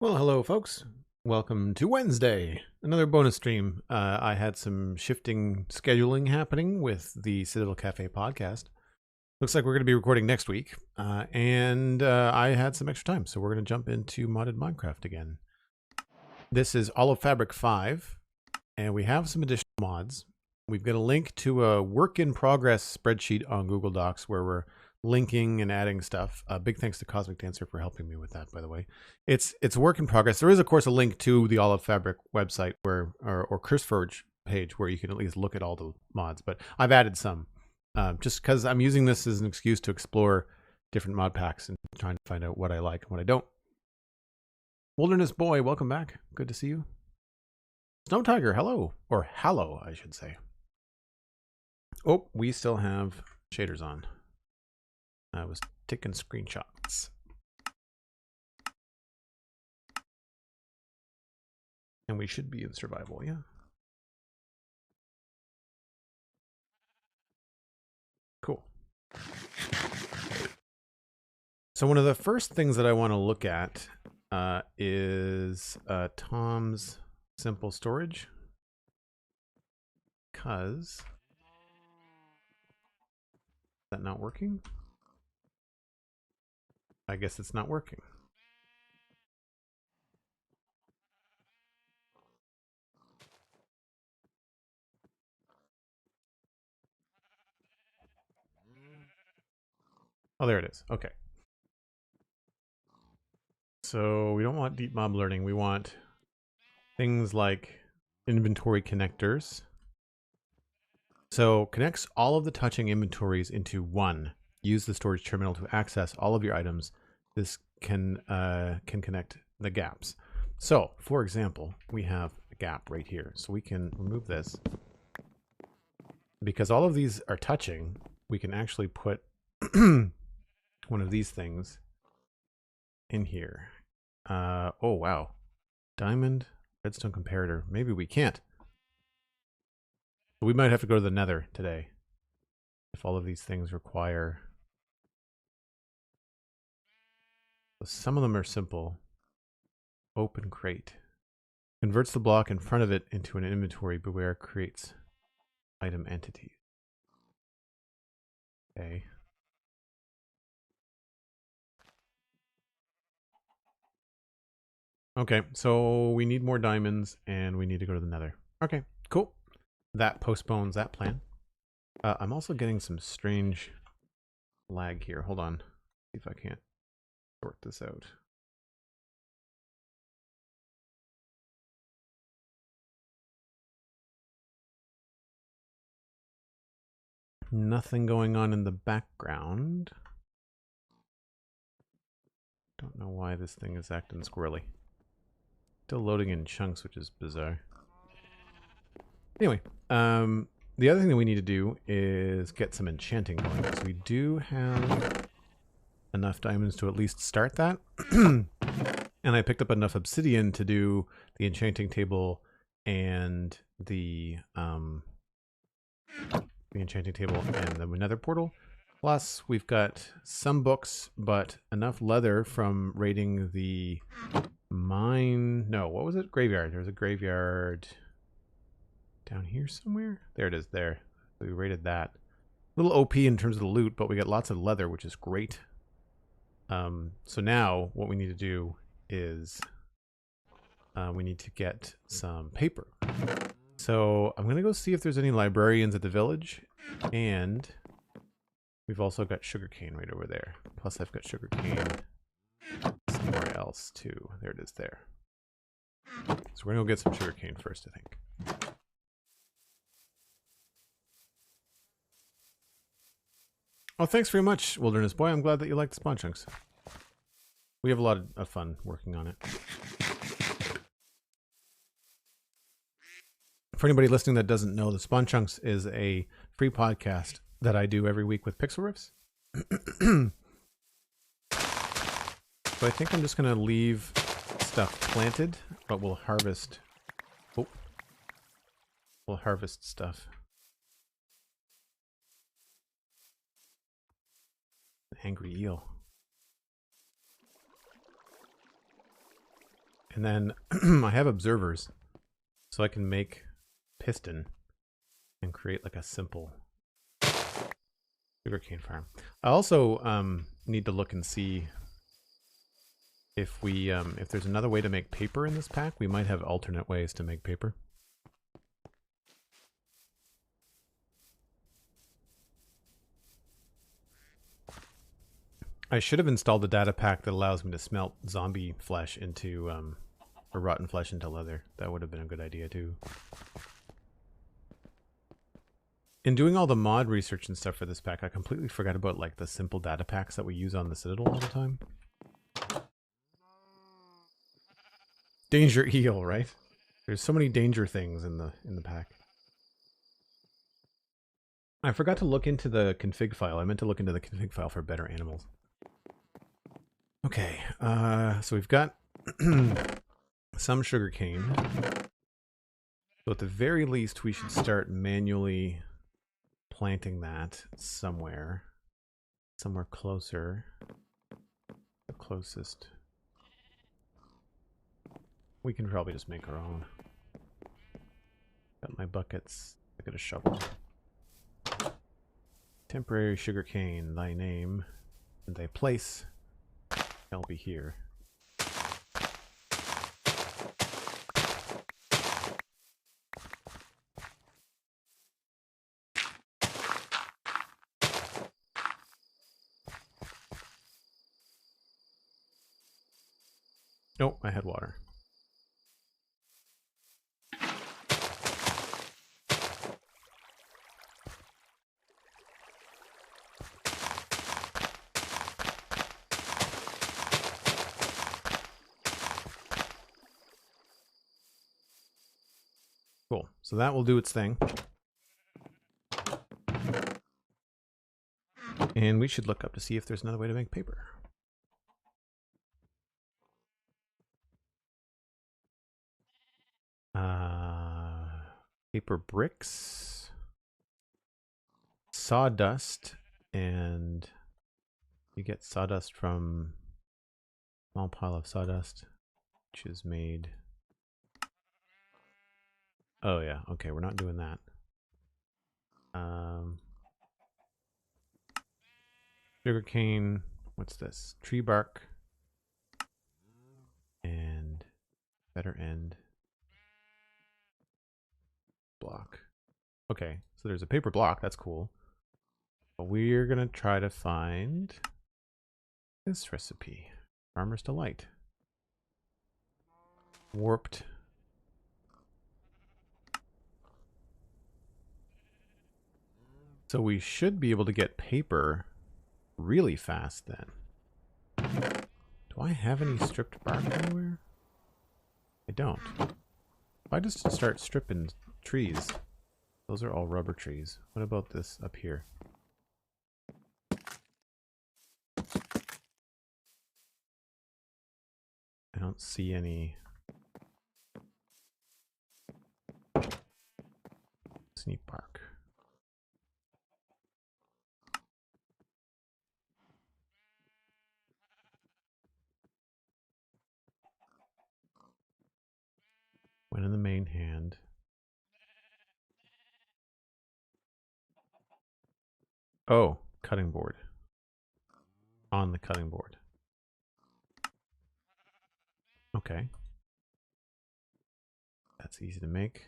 Well, hello, folks. Welcome to Wednesday, another bonus stream. I had some shifting scheduling happening with the Citadel Cafe podcast. Looks like we're going to be recording next week, and I had some extra time, so we're going to jump into modded Minecraft again. This is Olive Fabric 5, and we have some additional mods. We've got a link to a work-in-progress spreadsheet on Google Docs where we're linking and adding stuff. Big thanks to Cosmic Dancer for helping me with that, by the way. It's a work in progress. There is, of course, a link to the Olive Fabric website or CurseForge page where you can at least look at all the mods, but I've added some just because I'm using this as an excuse to explore different mod packs and trying to find out what I like and what I don't. Wilderness Boy, welcome back. Good to see you. Snow Tiger, hello. Or hallow, I should say. Oh, we still have shaders on. I was taking screenshots. And we should be in survival, yeah. Cool. So one of the first things that I want to look at is Tom's simple storage. Because is that not working? I guess it's not working. Oh, there it is. Okay. So we don't want deep mob learning. We want things like inventory connectors. So connects all of the touching inventories into one. Use the storage terminal to access all of your items. This can connect the gaps. So, for example, we have a gap right here. So we can remove this. Because all of these are touching, we can actually put one of these things in here. Oh, wow. Diamond, redstone comparator. Maybe we can't. We might have to go to the Nether today if all of these things require. Some of them are simple. Open crate. Converts the block in front of it into an inventory. Beware creates item entity. Okay. Okay, so we need more diamonds and we need to go to the Nether. Okay, cool. That postpones that plan. I'm also getting some strange lag here. Hold on. See if I can't sort this out. Nothing going on in the background. Don't know why this thing is acting squirrely. Still loading in chunks, which is bizarre. Anyway, the other thing that we need to do is get some enchanting going. So we do have enough diamonds to at least start that. And I picked up enough obsidian to do the enchanting table and the enchanting table and the nether portal. Plus, we've got some books, but enough leather from raiding the mine. No, what was it? Graveyard. There's a graveyard down here somewhere. There it is there. We raided that. A little OP in terms of the loot, but we got lots of leather, which is great. So now what we need to do is we need to get some paper. So I'm going to go see if there's any librarians at the village. And we've also got sugarcane right over there. Plus I've got sugarcane somewhere else too. There it is there. So we're going to go get some sugarcane first, I think. Oh, thanks very much, Wilderness Boy. I'm glad that you like the spawn chunks. We have a lot of fun working on it. For anybody listening that doesn't know, the Spawn Chunks is a free podcast that I do every week with Pixel Riffs. So I think I'm just going to leave stuff planted, but we'll harvest. Oh, we'll harvest stuff. Angry eel. And then I have observers, so I can make piston and create like a simple sugarcane farm. I also need to look and see if we if there's another way to make paper in this pack. We might have alternate ways to make paper. I should have installed a data pack that allows me to smelt zombie flesh into or rotten flesh into leather. That would have been a good idea too. In doing all the mod research and stuff for this pack, I completely forgot about like the simple data packs that we use on the Citadel all the time. Danger eel, right? There's so many danger things in the pack. I forgot to look into the config file. I meant to look into the config file for better animals. Okay, so we've got some sugarcane. So at the very least, we should start manually planting that somewhere closer. The closest. We can probably just make our own. Got my buckets. I got a shovel. Temporary sugarcane, thy name and thy place shall be here. Oh, I had water. Cool. So that will do its thing. And we should look up to see if there's another way to make paper. Paper bricks, sawdust, and you get sawdust from a small pile of sawdust, which is made. Oh yeah, okay, we're not doing that. Sugarcane, what's this? Tree bark and better end block. Okay, so there's a paper block, that's cool. But we're gonna try to find this recipe. Farmer's Delight. Warped. So we should be able to get paper really fast then. Do I have any stripped bark anywhere? I don't. If I just start stripping trees, those are all rubber trees. What about this up here? I don't see any sneak bark. Went in the main hand. Oh, cutting board. On the cutting board. Okay. That's easy to make.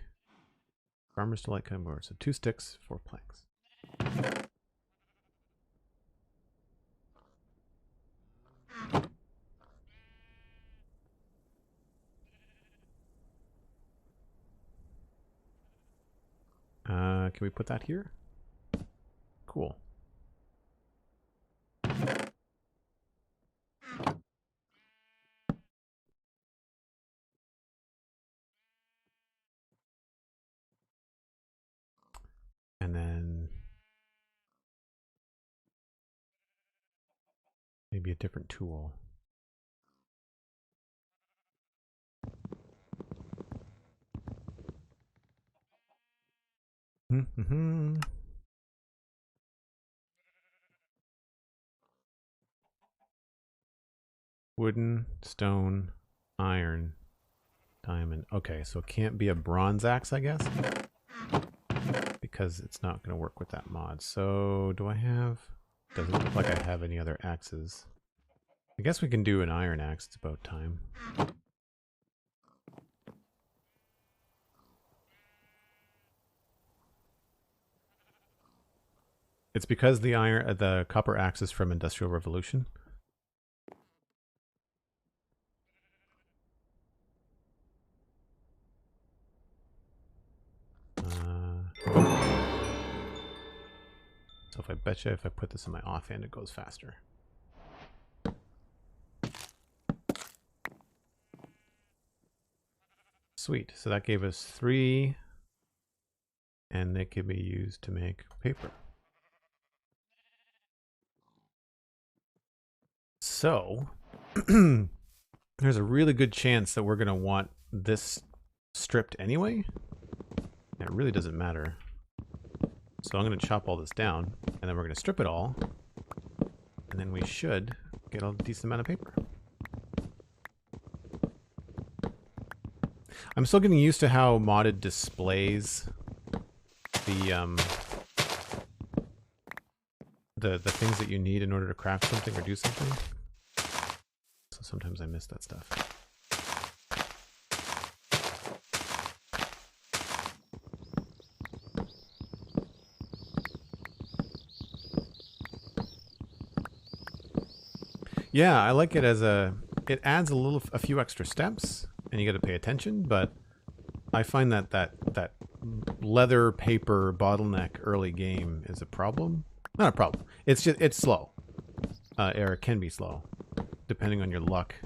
Farmer's Delight cutting board. So 2 sticks, 4 planks. Can we put that here? Cool. And then maybe a different tool. Wooden, stone, iron, Diamond. Okay, so it can't be a bronze axe, I guess, because it's not going to work with that mod. So do I have... Doesn't look like I have any other axes. I guess we can do an iron axe. It's about time. It's because the copper axe is from Industrial Revolution. So if I bet you if I put this in my offhand, it goes faster. Sweet. So that gave us 3, and they can be used to make paper. So there's a really good chance that we're going to want this stripped anyway. It really doesn't matter. So I'm going to chop all this down, and then we're going to strip it all, and then we should get a decent amount of paper. I'm still getting used to how modded displays the things that you need in order to craft something or do something. So sometimes I miss that stuff. Yeah, I like it as it adds a few extra steps, and you got to pay attention, but I find that leather paper bottleneck early game is a problem. Not a problem. It's slow. Or it can be slow, depending on your luck.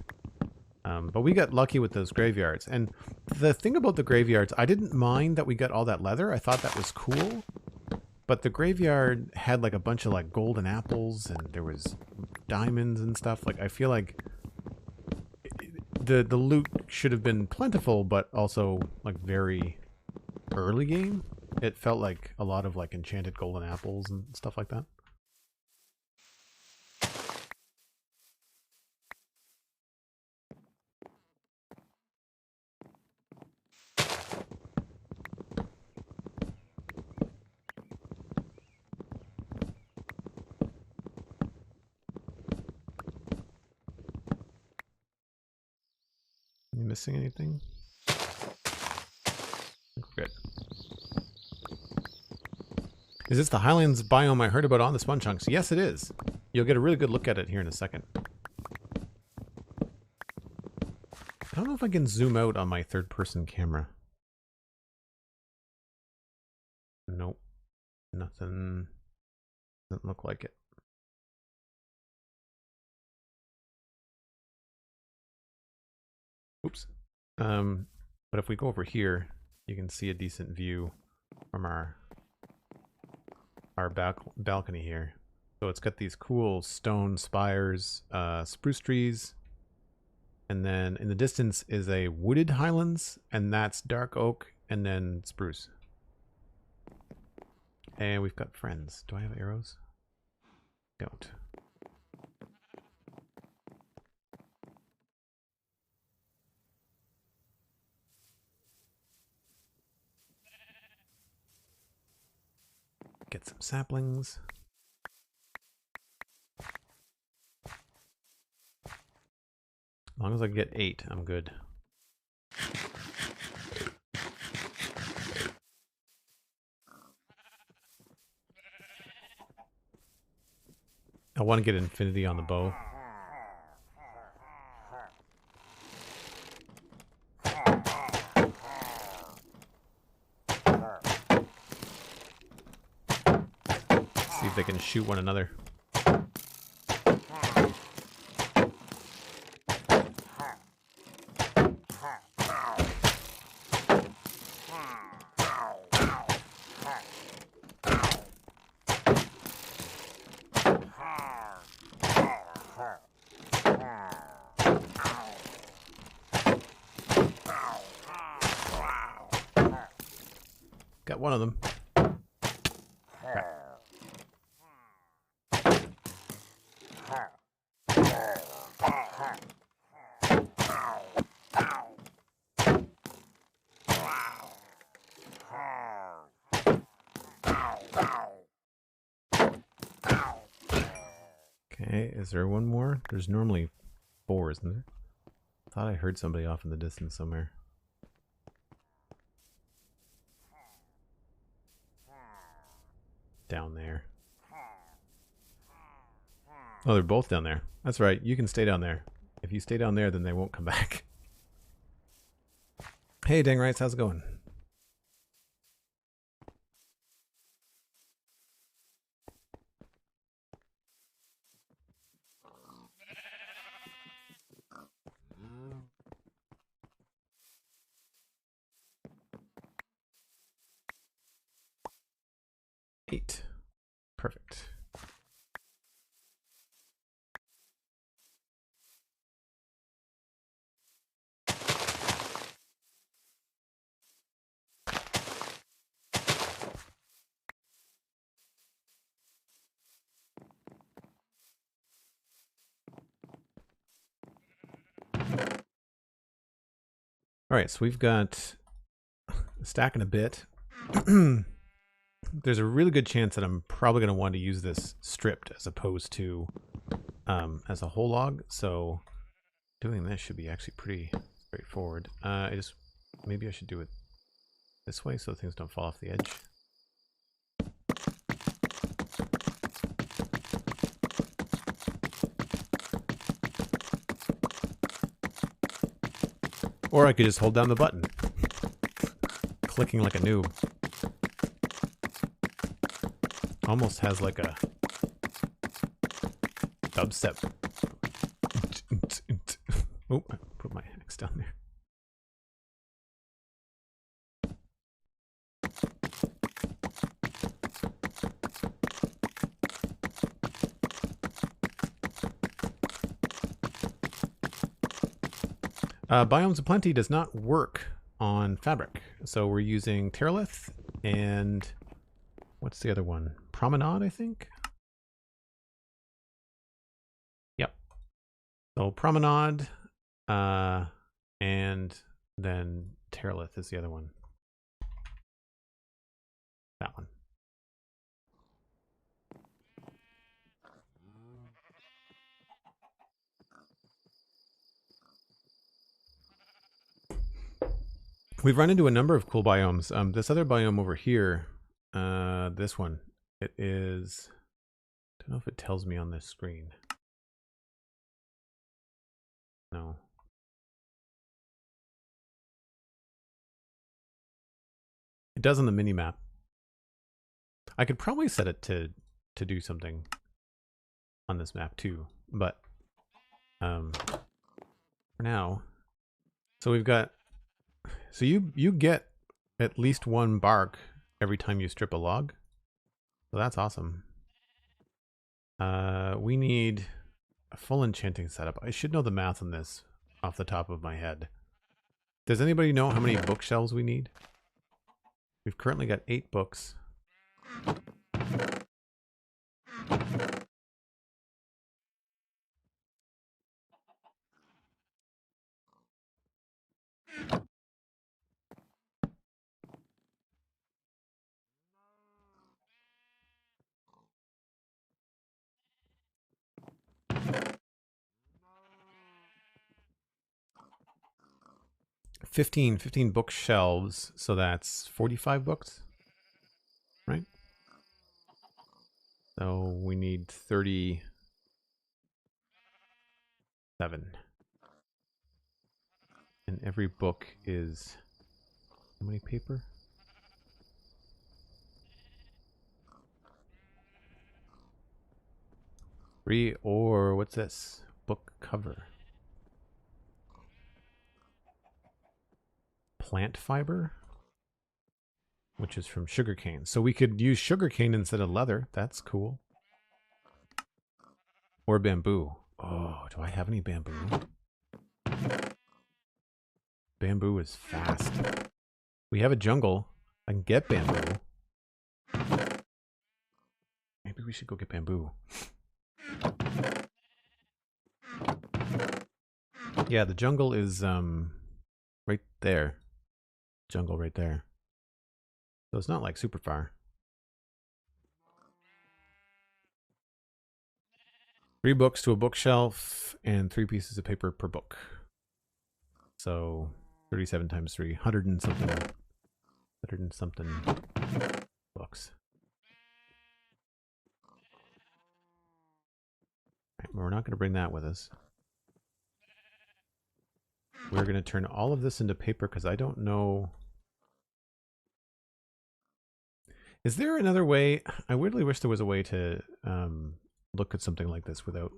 But we got lucky with those graveyards. And the thing about the graveyards, I didn't mind that we got all that leather. I thought that was cool. But the graveyard had like a bunch of like golden apples, and there was diamonds and stuff. Like I feel like the loot should have been plentiful, but also like very early game. It felt like a lot of like enchanted golden apples and stuff like that. You missing anything? Good. Is this the highlands biome I heard about on the Spawn Chunks? Yes, it is. You'll get a really good look at it here in a second. I don't know if I can zoom out on my third-person camera. Nope. Nothing. Doesn't look like it. Oops. But if we go over here, you can see a decent view from our balcony here. So it's got these cool stone spires, spruce trees, and then in the distance is a wooded highlands, and that's dark oak and then spruce. And we've got friends. Do I have arrows? Don't. Get some saplings. As long as I get 8, I'm good. I want to get infinity on the bow. See if they can shoot one another. Got one of them. Crap. Is there one more? There's normally 4, isn't there? Thought I heard somebody off in the distance somewhere. Down there. Oh, they're both down there. That's right. You can stay down there. If you stay down there, then they won't come back. Hey, Dang Rights, how's it going? Eight. Perfect. All right, so we've got a stack and a bit. There's a really good chance that I'm probably going to want to use this stripped as opposed to as a whole log. So doing this should be actually pretty straightforward. Maybe I should do it this way so things don't fall off the edge. Or I could just hold down the button. Clicking like a noob. Almost has like a dubstep. Oh, I put my axe down there. Biomes of Plenty does not work on Fabric. So we're using Terralith and what's the other one? Promenade, I think? Yep. So Promenade and then Terralith is the other one. That one. We've run into a number of cool biomes. This other biome over here, this one, it is, I don't know if it tells me on this screen. No. It does on the mini map. I could probably set it to do something on this map too, but for now, so we've got, so you get at least 1 bark every time you strip a log. So that's awesome. We need a full enchanting setup. I should know the math on this off the top of my head. Does anybody know how many bookshelves we need? We've currently got 8 books. Fifteen bookshelves, so that's 45 books, right? So we need 37. And every book is how many paper? Or what's this? Book cover. Plant fiber, which is from sugarcane. So we could use sugarcane instead of leather. That's cool. Or bamboo. Oh, do I have any bamboo? Bamboo is fast. We have a jungle. I can get bamboo. Maybe we should go get bamboo. Yeah, the jungle is right there. Jungle right there. So it's not like super far. 3 books to a bookshelf and 3 pieces of paper per book. So 37 times 3, 100 and something. 100 and something books. Right, we're not going to bring that with us. We're going to turn all of this into paper because I don't know. Is there another way? I weirdly wish there was a way to look at something like this without.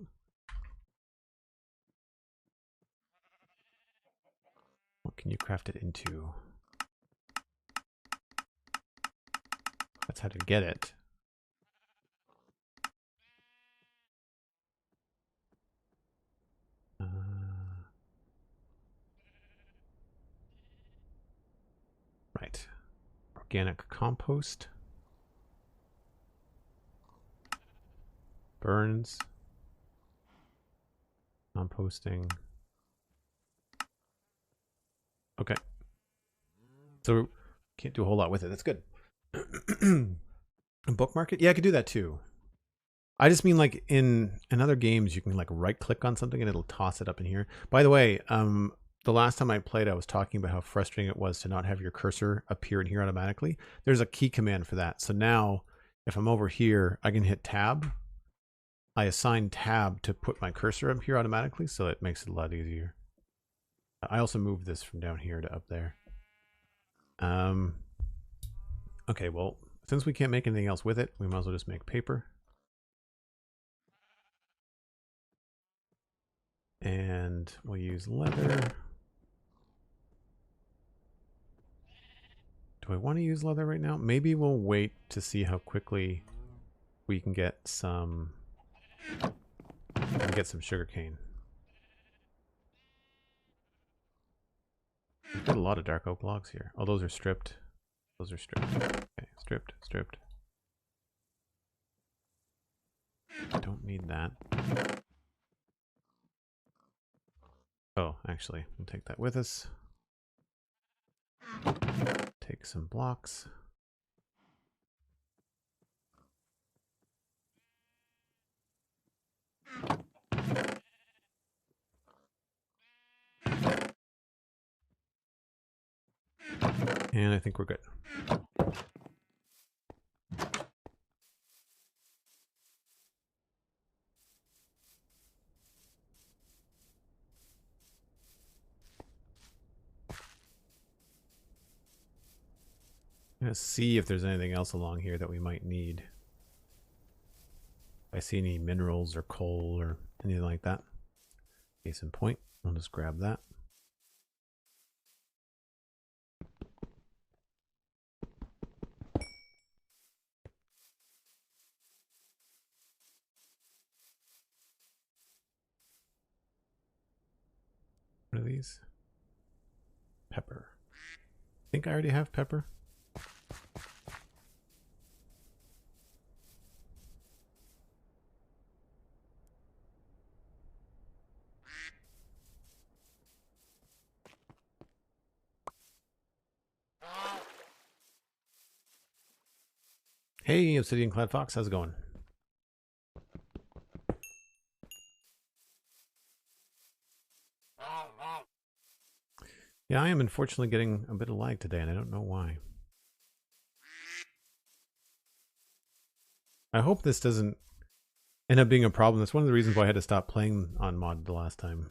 What can you craft it into? That's how to get it. Right. Organic compost. Burns. Composting. Okay. So can't do a whole lot with it. That's good. Book market? Yeah, I could do that too. I just mean like in other games, you can like right click on something and it'll toss it up in here. By the way, the last time I played, I was talking about how frustrating it was to not have your cursor appear in here automatically. There's a key command for that. So now if I'm over here, I can hit tab. I assign tab to put my cursor up here automatically, so it makes it a lot easier. I also moved this from down here to up there. Okay, well, since we can't make anything else with it, we might as well just make paper. And we'll use leather. Do I want to use leather right now? Maybe we'll wait to see how quickly we can get some sugarcane. We've got a lot of dark oak logs here. Oh, those are stripped. Those are stripped. Okay, stripped, stripped. I don't need that. Oh, actually, we'll take that with us. Take some blocks. And I think we're good. I'm gonna see if there's anything else along here that we might need. If I see any minerals or coal or anything like that. Case in point, I'll just grab that. What are these? Pepper. I think I already have pepper. Hey, Obsidian Clad Fox, how's it going? Yeah, I am unfortunately getting a bit of lag today, and I don't know why. I hope this doesn't end up being a problem. That's one of the reasons why I had to stop playing on mod the last time.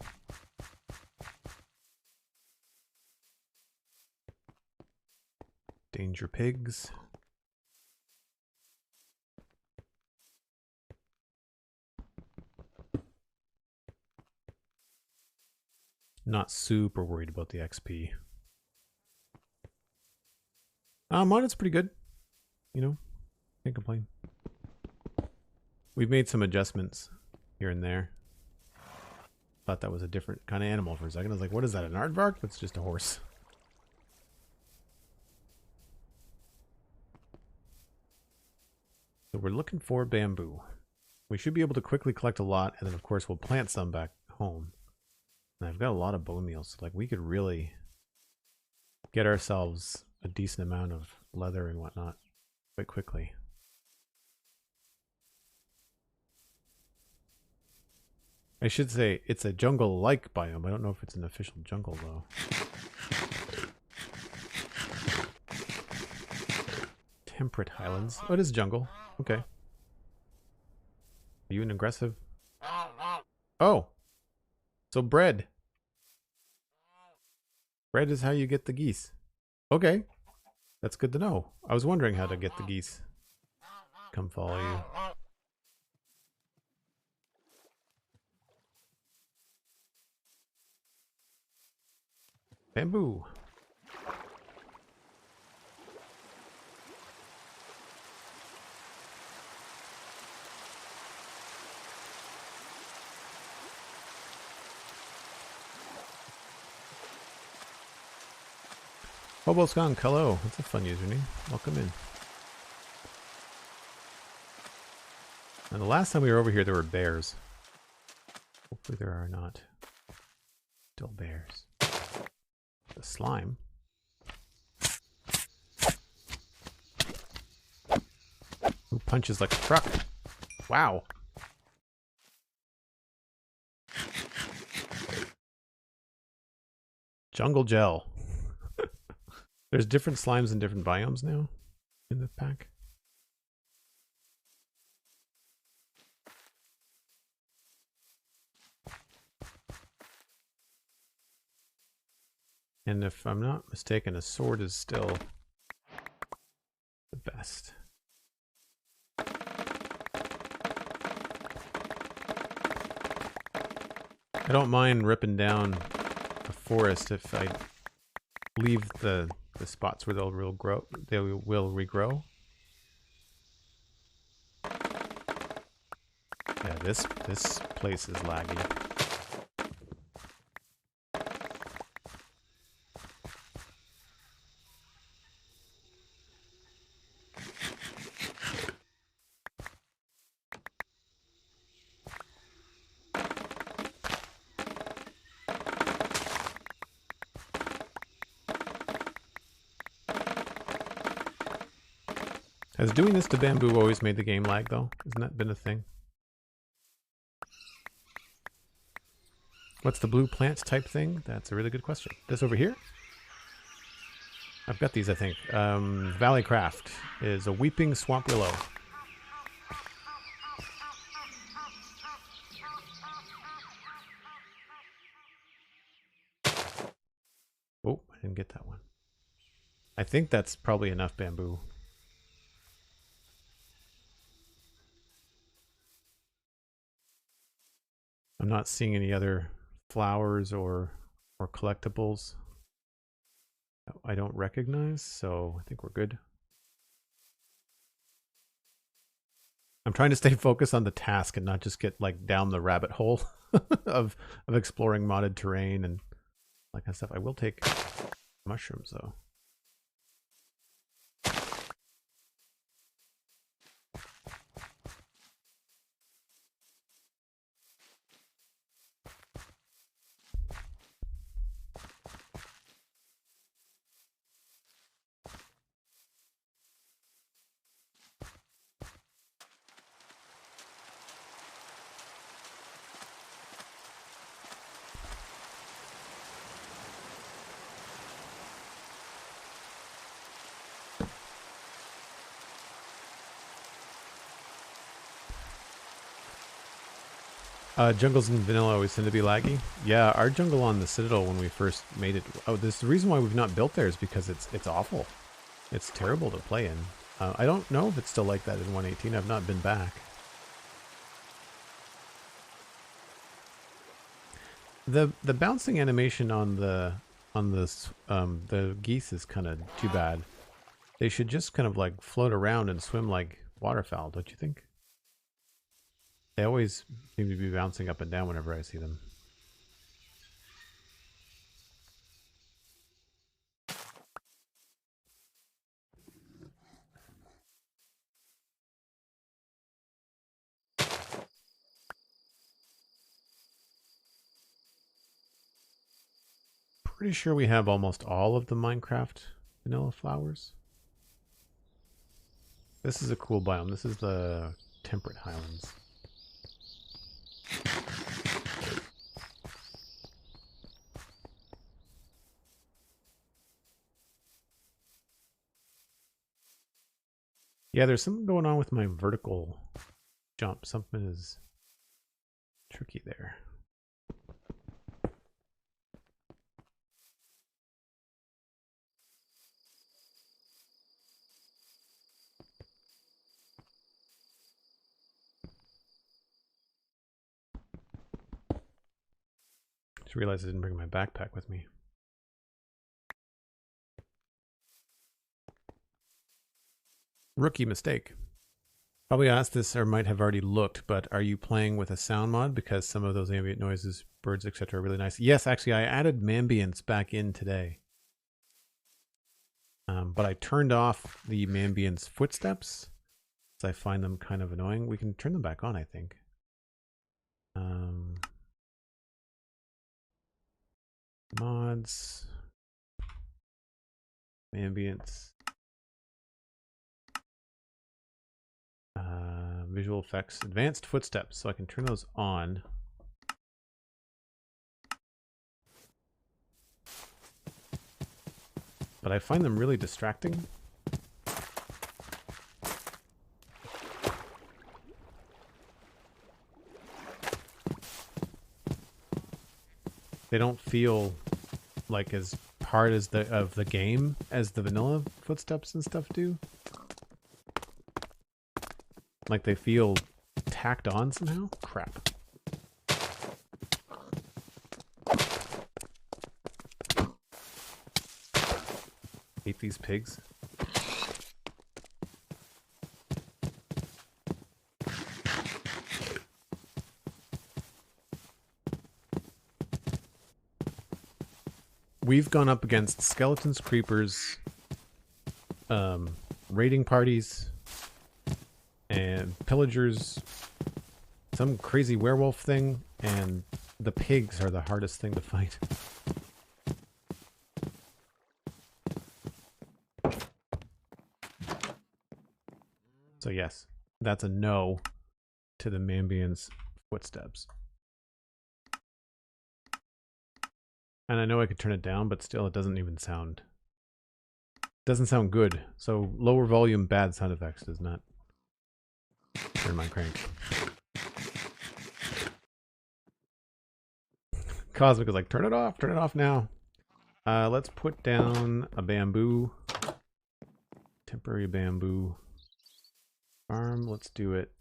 Danger pigs. Not super worried about the XP. Mod is pretty good. You know, can't complain. We've made some adjustments here and there. Thought that was a different kind of animal for a second. I was like, what is that, an aardvark? That's just a horse. So we're looking for bamboo. We should be able to quickly collect a lot, and then of course we'll plant some back home. And I've got a lot of bone meal, so like we could really get ourselves a decent amount of leather and whatnot quite quickly. I should say it's a jungle-like biome. I don't know if it's an official jungle, though. Temperate highlands. Oh, it is jungle. Okay. Are you an aggressive? Oh! So bread. Bread is how you get the geese. Okay. That's good to know. I was wondering how to get the geese. Come follow you. Bamboo. Hobo Skunk, hello. That's a fun username. Welcome in. And the last time we were over here, there were bears. Hopefully there are not still bears. The slime. Who punches like a truck? Wow. Jungle gel. There's different slimes in different biomes now in the pack. And if I'm not mistaken, a sword is still the best. I don't mind ripping down a forest if I leave the spots where they will regrow. Yeah, this place is laggy. Has doing this to bamboo always made the game lag, though? Hasn't that been a thing? What's the blue plant type thing? That's a really good question. This over here? I've got these, I think. Valley Craft is a weeping swamp willow. Oh, I didn't get that one. I think that's probably enough bamboo. I'm not seeing any other flowers or collectibles I don't recognize, so I think we're good. I'm trying to stay focused on the task and not just get like down the rabbit hole of exploring modded terrain and that kind of stuff. I will take mushrooms though. Jungles in vanilla always tend to be laggy. Yeah, our jungle on the Citadel when we first made it. Oh, this the reason why we've not built there is because it's awful. It's terrible to play in. I don't know if it's still like that in 1.18. I've not been back. The bouncing animation on the geese is kind of too bad. They should just kind of like float around and swim like waterfowl, don't you think? They always seem to be bouncing up and down whenever I see them. Pretty sure we have almost all of the Minecraft vanilla flowers. This is a cool biome. This is the temperate highlands. Yeah, there's something going on with my vertical jump. Something is tricky there. Just realized I didn't bring my backpack with me. Rookie mistake. Probably asked this or might have already looked, but are you playing with a sound mod? Because some of those ambient noises, birds, etc. are really nice. Yes, actually, I added Mambience back in today. But I turned off the Mambience footsteps, because I find them kind of annoying. We can turn them back on, I think. Mods. Ambience. Visual effects. Advanced footsteps. So I can turn those on. But I find them really distracting. They don't feel like as part as of the game as the vanilla footsteps and stuff do. Like they feel tacked on somehow. Crap. Hate these pigs. We've gone up against skeletons, creepers, raiding parties, and pillagers, some crazy werewolf thing, and the pigs are the hardest thing to fight. So yes, that's a no to the Mambian's footsteps. And I know I could turn it down, but still it doesn't even sound... doesn't sound good. So lower volume, bad sound effects does not turn my crank. Cosmic is like, turn it off now. Let's put down a bamboo. Temporary bamboo farm. Let's do it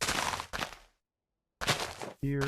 here.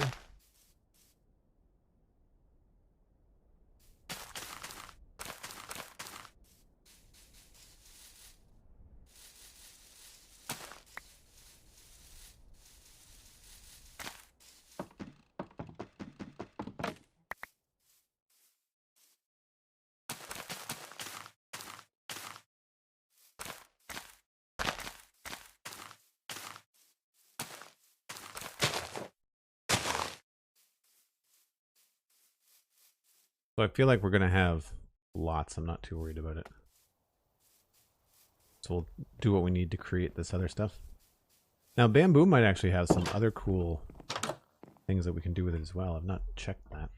So I feel like we're going to have lots. I'm not too worried about it. So we'll do what we need to create this other stuff. Now bamboo might actually have some other cool things that we can do with it as well. I've not checked that.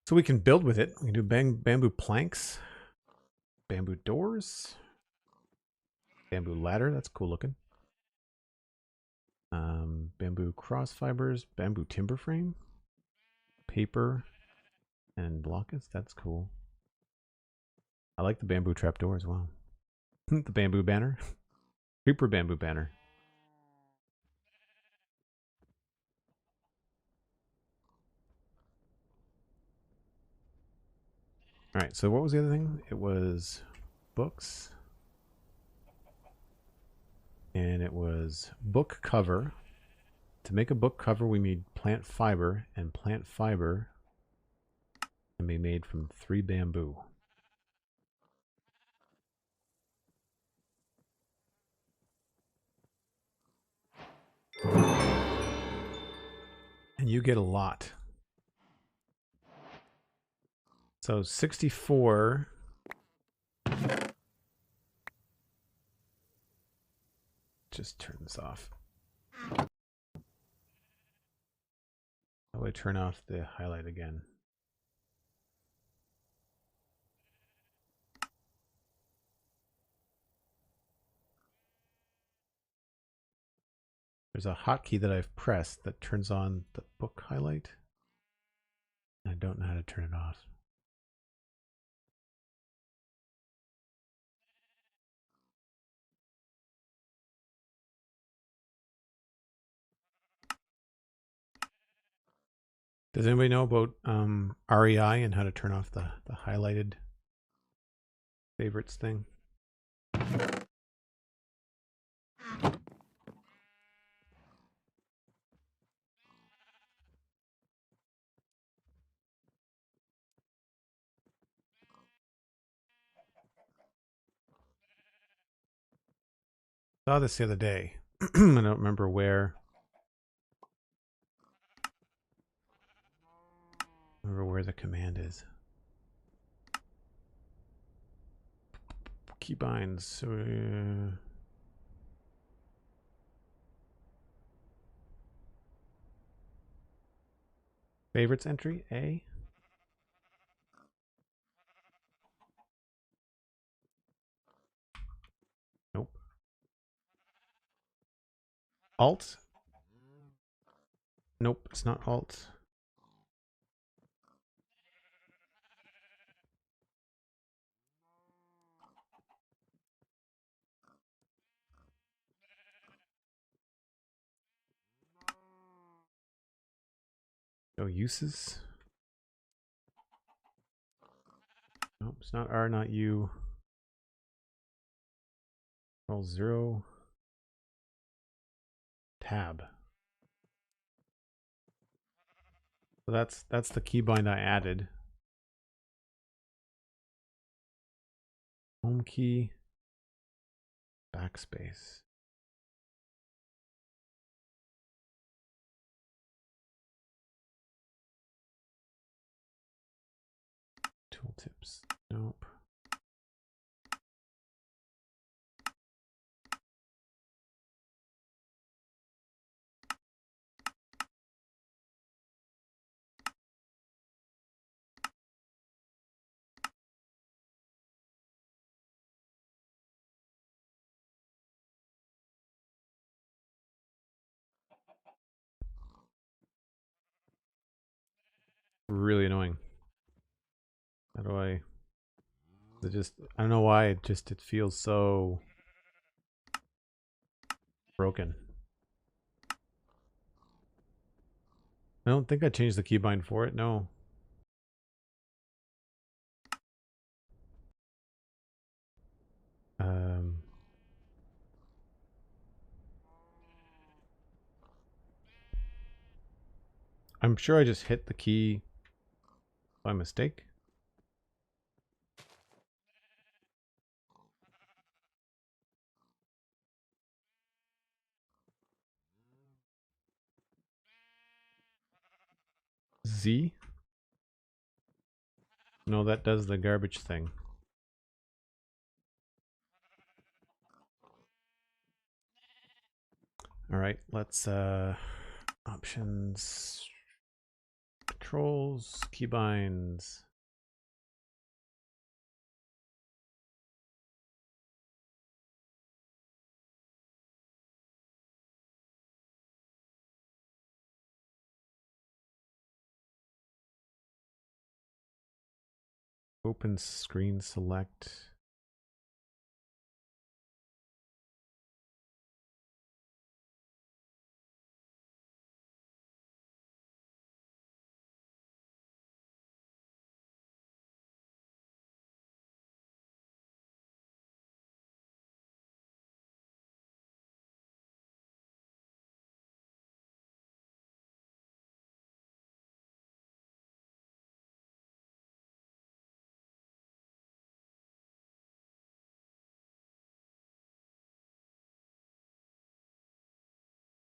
So we can build with it. We can do bamboo planks, bamboo doors, bamboo ladder. That's cool looking. Bamboo cross fibers, bamboo timber frame, paper, and blockage. That's cool. I like the bamboo trapdoor as well. The bamboo banner. Creeper bamboo banner. Alright, so what was the other thing? It was books. And it was book cover. To make a book cover, we need plant fiber, and plant fiber can be made from 3 bamboo. And you get a lot. So 64. Just turn this off. How do I turn off the highlight again? There's a hotkey that I've pressed that turns on the book highlight. I don't know how to turn it off. Does anybody know about REI and how to turn off the highlighted favorites thing? Saw this the other day. I don't remember where. Remember where the command is. Keybinds. Favorites entry A. Nope. Alt. Nope, it's not Alt. No uses. Nope, it's not R, not U. Control 0. Tab. So that's the keybind I added. Home key. Backspace. Tooltips. Nope. Really annoying. How do I... It just... I don't know why, it feels so... broken. I don't think I changed the keybind for it, no. I'm sure I just hit the key by mistake. Z? No, that does the garbage thing. All right, let's options, controls, keybinds. Open screen select.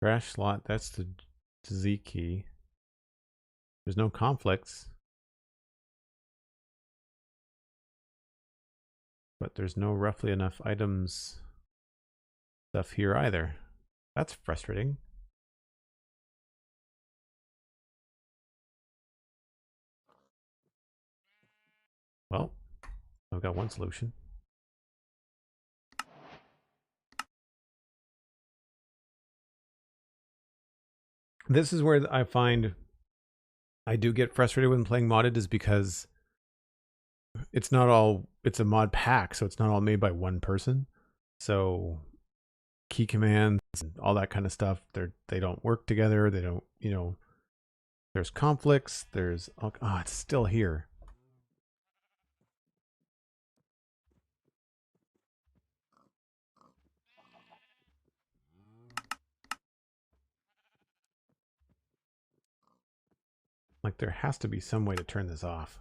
Crash slot, that's the Z key. There's no conflicts. But there's no roughly enough items stuff here either. That's frustrating. Well, I've got one solution. This is where I find I do get frustrated when playing modded, is because it's not all, it's a mod pack, so it's not all made by one person. So key commands and all that kind of stuff, they don't work together. They don't, there's conflicts. There's, oh, it's still here. Like, there has to be some way to turn this off.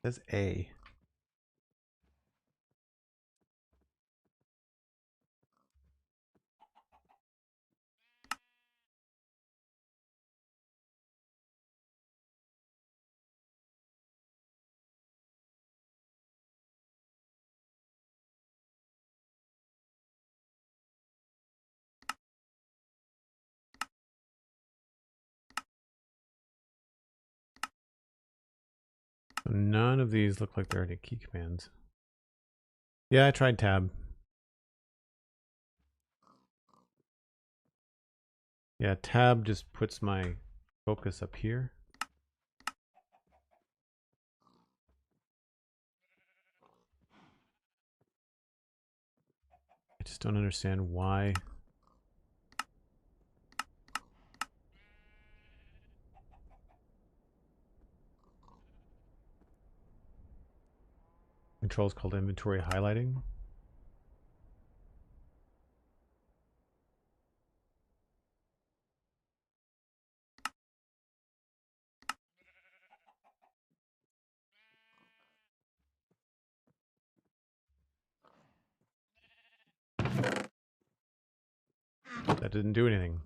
It says A. None of these look like there are any key commands. Yeah, I tried tab. Yeah, tab just puts my focus up here. I just don't understand why. Control is called inventory highlighting. That didn't do anything.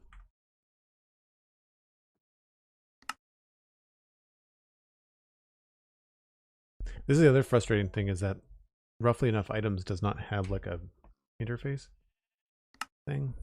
This is the other frustrating thing, is that roughly enough items does not have like a interface thing.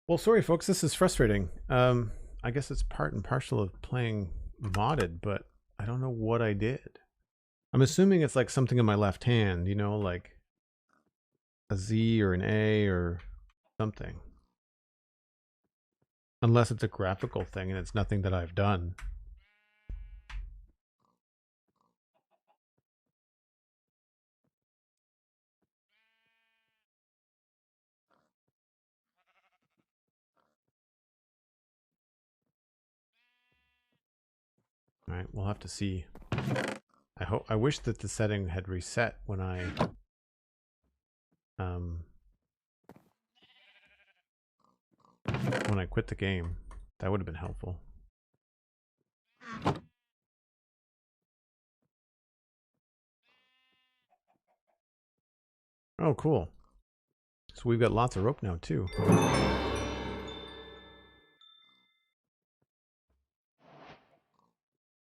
Well, sorry folks, this is frustrating. I guess it's part and parcel of playing modded, but I don't know what I did. I'm assuming it's like something in my left hand, like a Z or an A or something. Unless it's a graphical thing and it's nothing that I've done. All right, we'll have to see. I wish that the setting had reset when I quit the game. That would have been helpful. Oh, cool. So we've got lots of rope now too.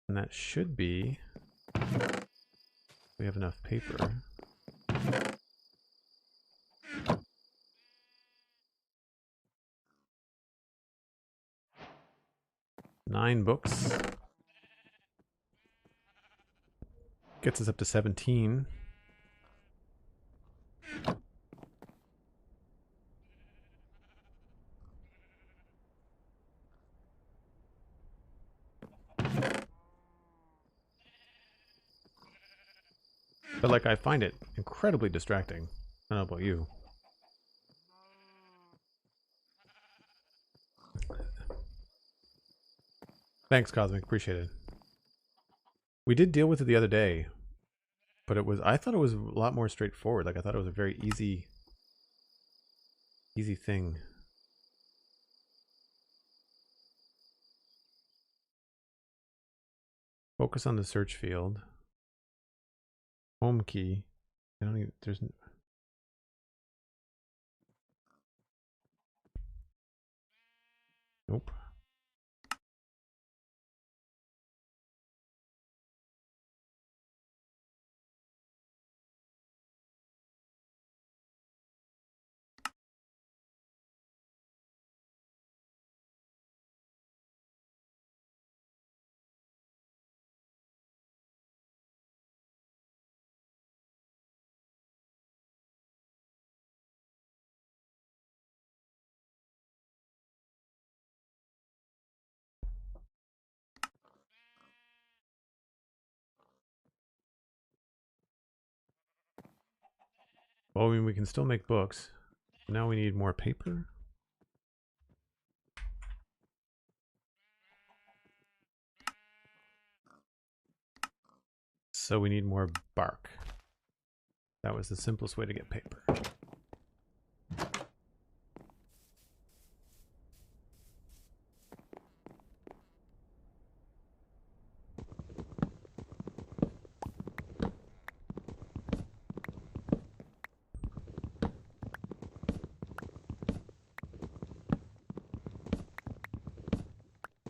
And that should be, we have enough paper. Nine books. Gets us up to 17. But like, I find it incredibly distracting. I don't know about you. Thanks, Cosmic. Appreciate it. We did deal with it the other day, but I thought it was a lot more straightforward. Like, I thought it was a very easy thing. Focus on the search field. Home key. I don't even, there's, nope. Well, I mean, we can still make books. Now we need more paper. So we need more bark. That was the simplest way to get paper.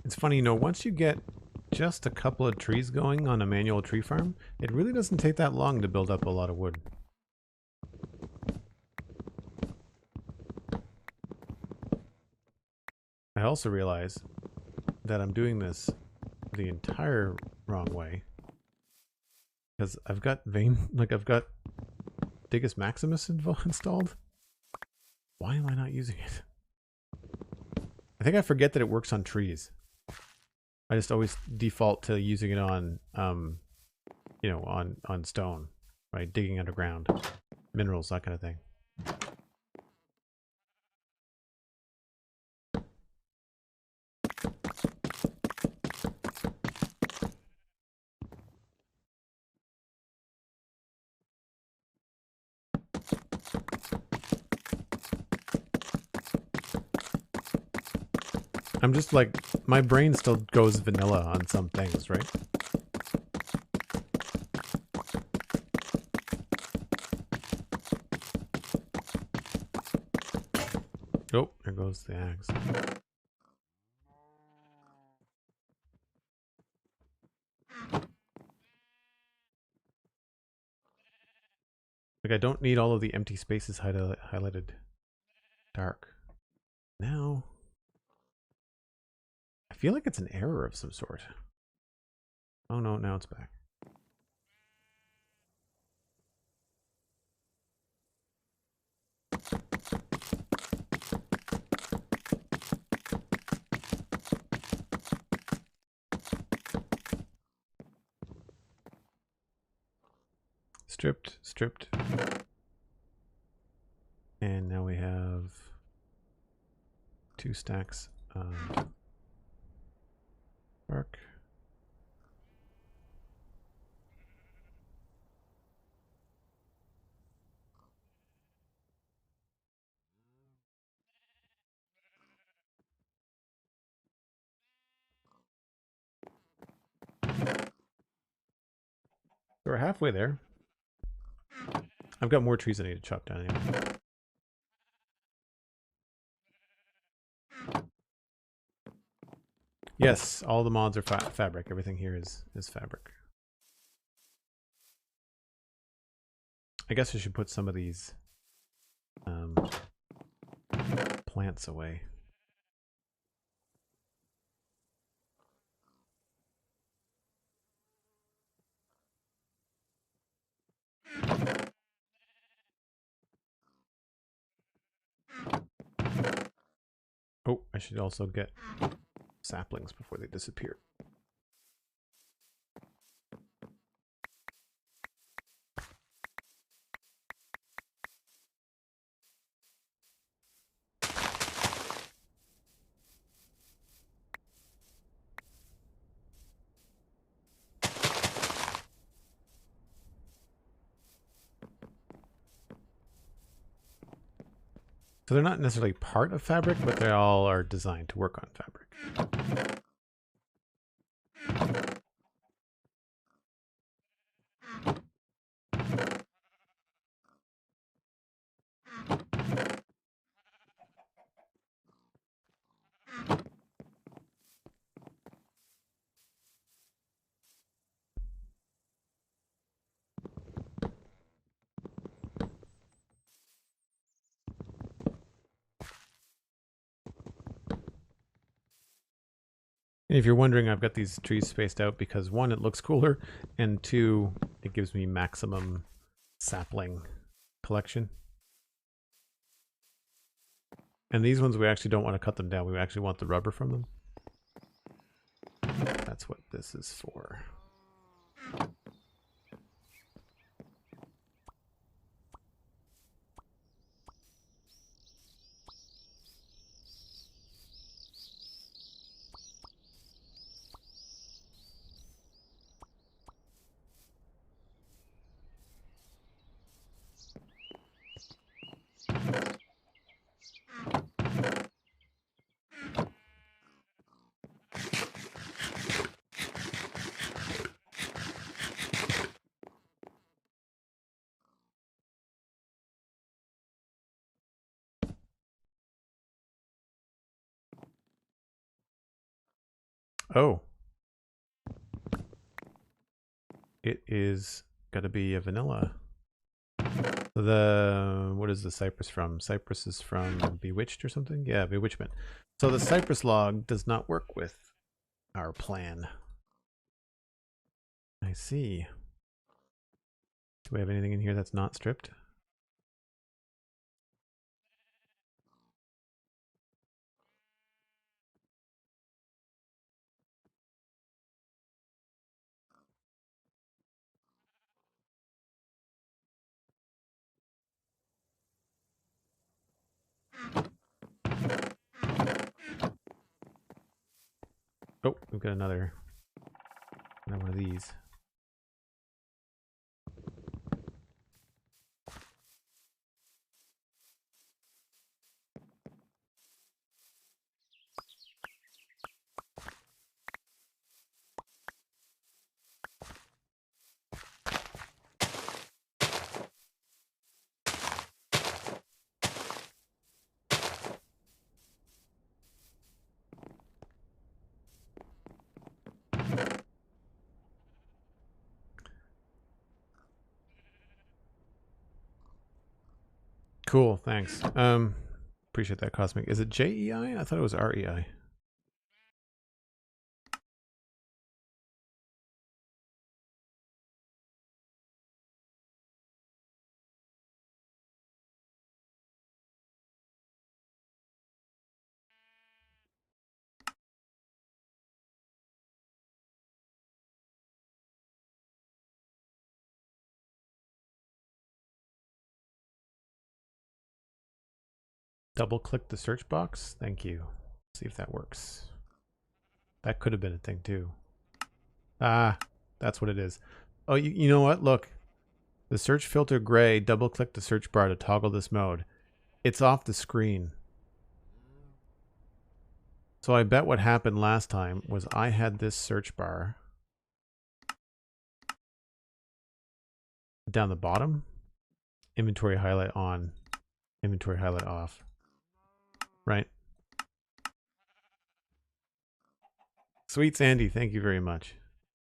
It's funny, you know, once you get just a couple of trees going on a manual tree farm, it really doesn't take that long to build up a lot of wood. I also realize that I'm doing this the entire wrong way. Because I've got I've got Digus Maximus installed. Why am I not using it? I think I forget that it works on trees. I just always default to using it on, you know, on stone, right? Digging underground, minerals, that kind of thing. I'm just like, my brain still goes vanilla on some things, right? Oh, there goes the axe. Like, I don't need all of the empty spaces highlighted dark. Now, I feel like it's an error of some sort. Oh no, now it's back. Stripped, stripped. And now we have 2 stacks of bark. So we're halfway there. I've got more trees I need to chop down anyway. Yes, all the mods are fabric. Everything here is fabric. I guess I should put some of these plants away. Oh, I should also get saplings before they disappear. So they're not necessarily part of fabric, but they all are designed to work on fabric. If you're wondering, I've got these trees spaced out because 1, it looks cooler, and 2, it gives me maximum sapling collection. And these ones, we actually don't want to cut them down. We actually want the rubber from them. That's what this is for. Oh. It is gotta be a vanilla. What is the cypress from? Cypress is from Bewitched or something? Yeah, Bewitchment. So the cypress log does not work with our plan. I see. Do we have anything in here that's not stripped? Oh, we've got another one of these. Cool, thanks. Appreciate that, Cosmic. Is it JEI? I thought it was REI. Double click the search box. Thank you. See if that works. That could have been a thing too. Ah, that's what it is. Oh, you know what? Look. The search filter gray, double click the search bar to toggle this mode. It's off the screen. So I bet what happened last time was I had this search bar down the bottom. Inventory highlight on, inventory highlight off. Right? Sweet Sandy, thank you very much.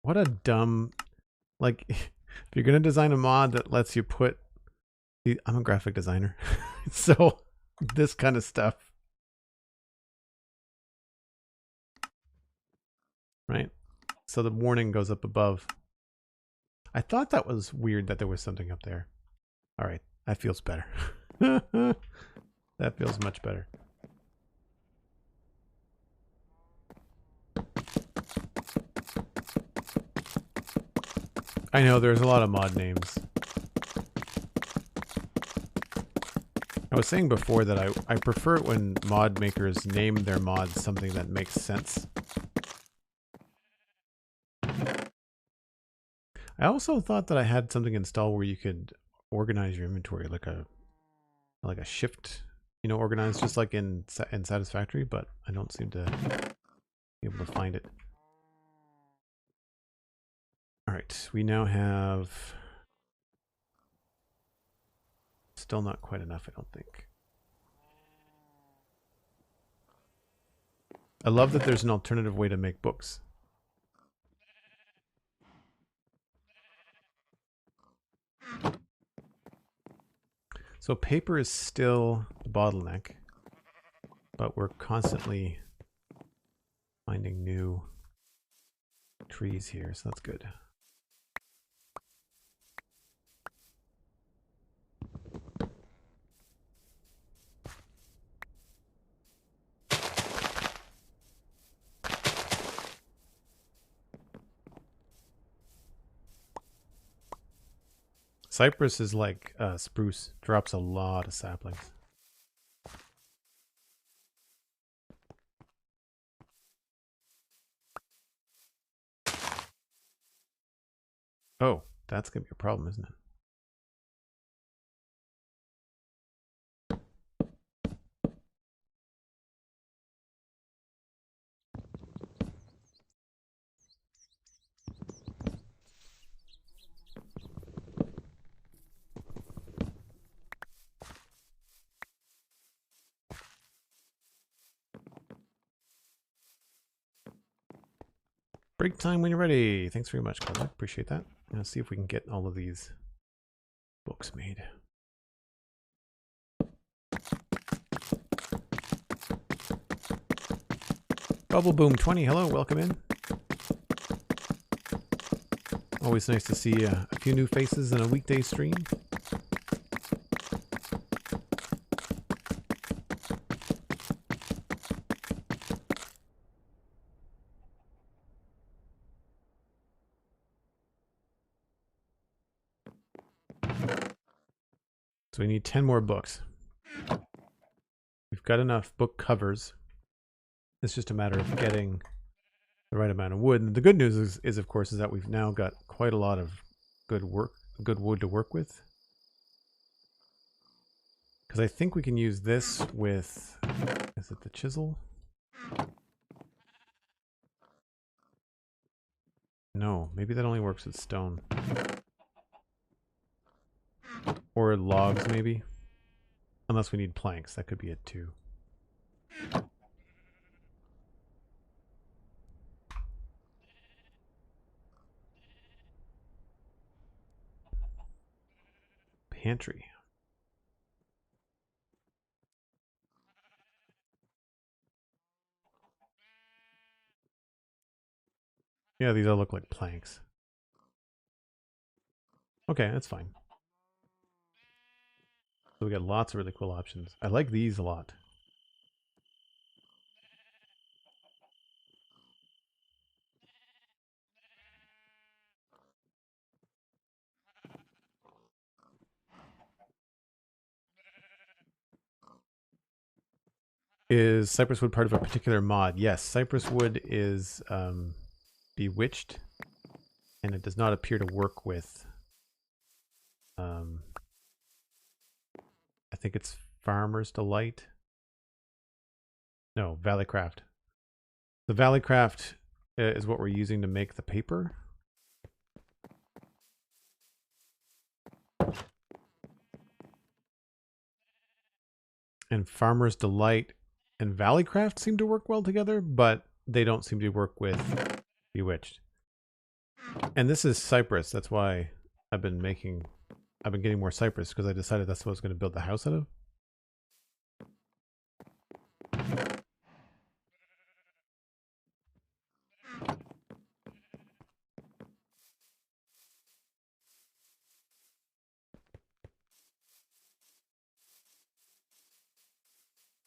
What a dumb, like, if you're going to design a mod that lets you put, I'm a graphic designer, so this kind of stuff. Right? So the warning goes up above. I thought that was weird that there was something up there. All right, that feels better. That feels much better. I know there's a lot of mod names. I was saying before that I prefer it when mod makers name their mods something that makes sense. I also thought that I had something installed where you could organize your inventory like a shift, you know, organized just like in Satisfactory, but I don't seem to be able to find it. All right, we now have still not quite enough, I don't think. I love that there's an alternative way to make books. So paper is still the bottleneck, but we're constantly finding new trees here, so that's good. Cypress is like spruce, drops a lot of saplings. Oh, that's gonna be a problem, isn't it? Break time when you're ready. Thanks very much, Cosmic. Appreciate that. Let's see if we can get all of these books made. Bubble Boom 20, hello, welcome in. Always nice to see a few new faces in a weekday stream. So we need 10 more books. We've got enough book covers. It's just a matter of getting the right amount of wood. And the good news is of course, is that we've now got quite a lot of good wood to work with. Because I think we can use this with, is it the chisel? No, maybe that only works with stone. Or logs, maybe. Unless we need planks, that could be it too. Pantry. Yeah, these all look like planks. Okay, that's fine. So we got lots of really cool options. I like these a lot. Is cypress wood part of a particular mod? Yes, cypress wood is bewitched, and it does not appear to work with I think it's Farmer's Delight. No, Valleycraft. The Valleycraft is what we're using to make the paper. And Farmer's Delight and Valleycraft seem to work well together, but they don't seem to work with Bewitched. And this is cypress. That's why I've been getting more cypress, because I decided that's what I was going to build the house out of.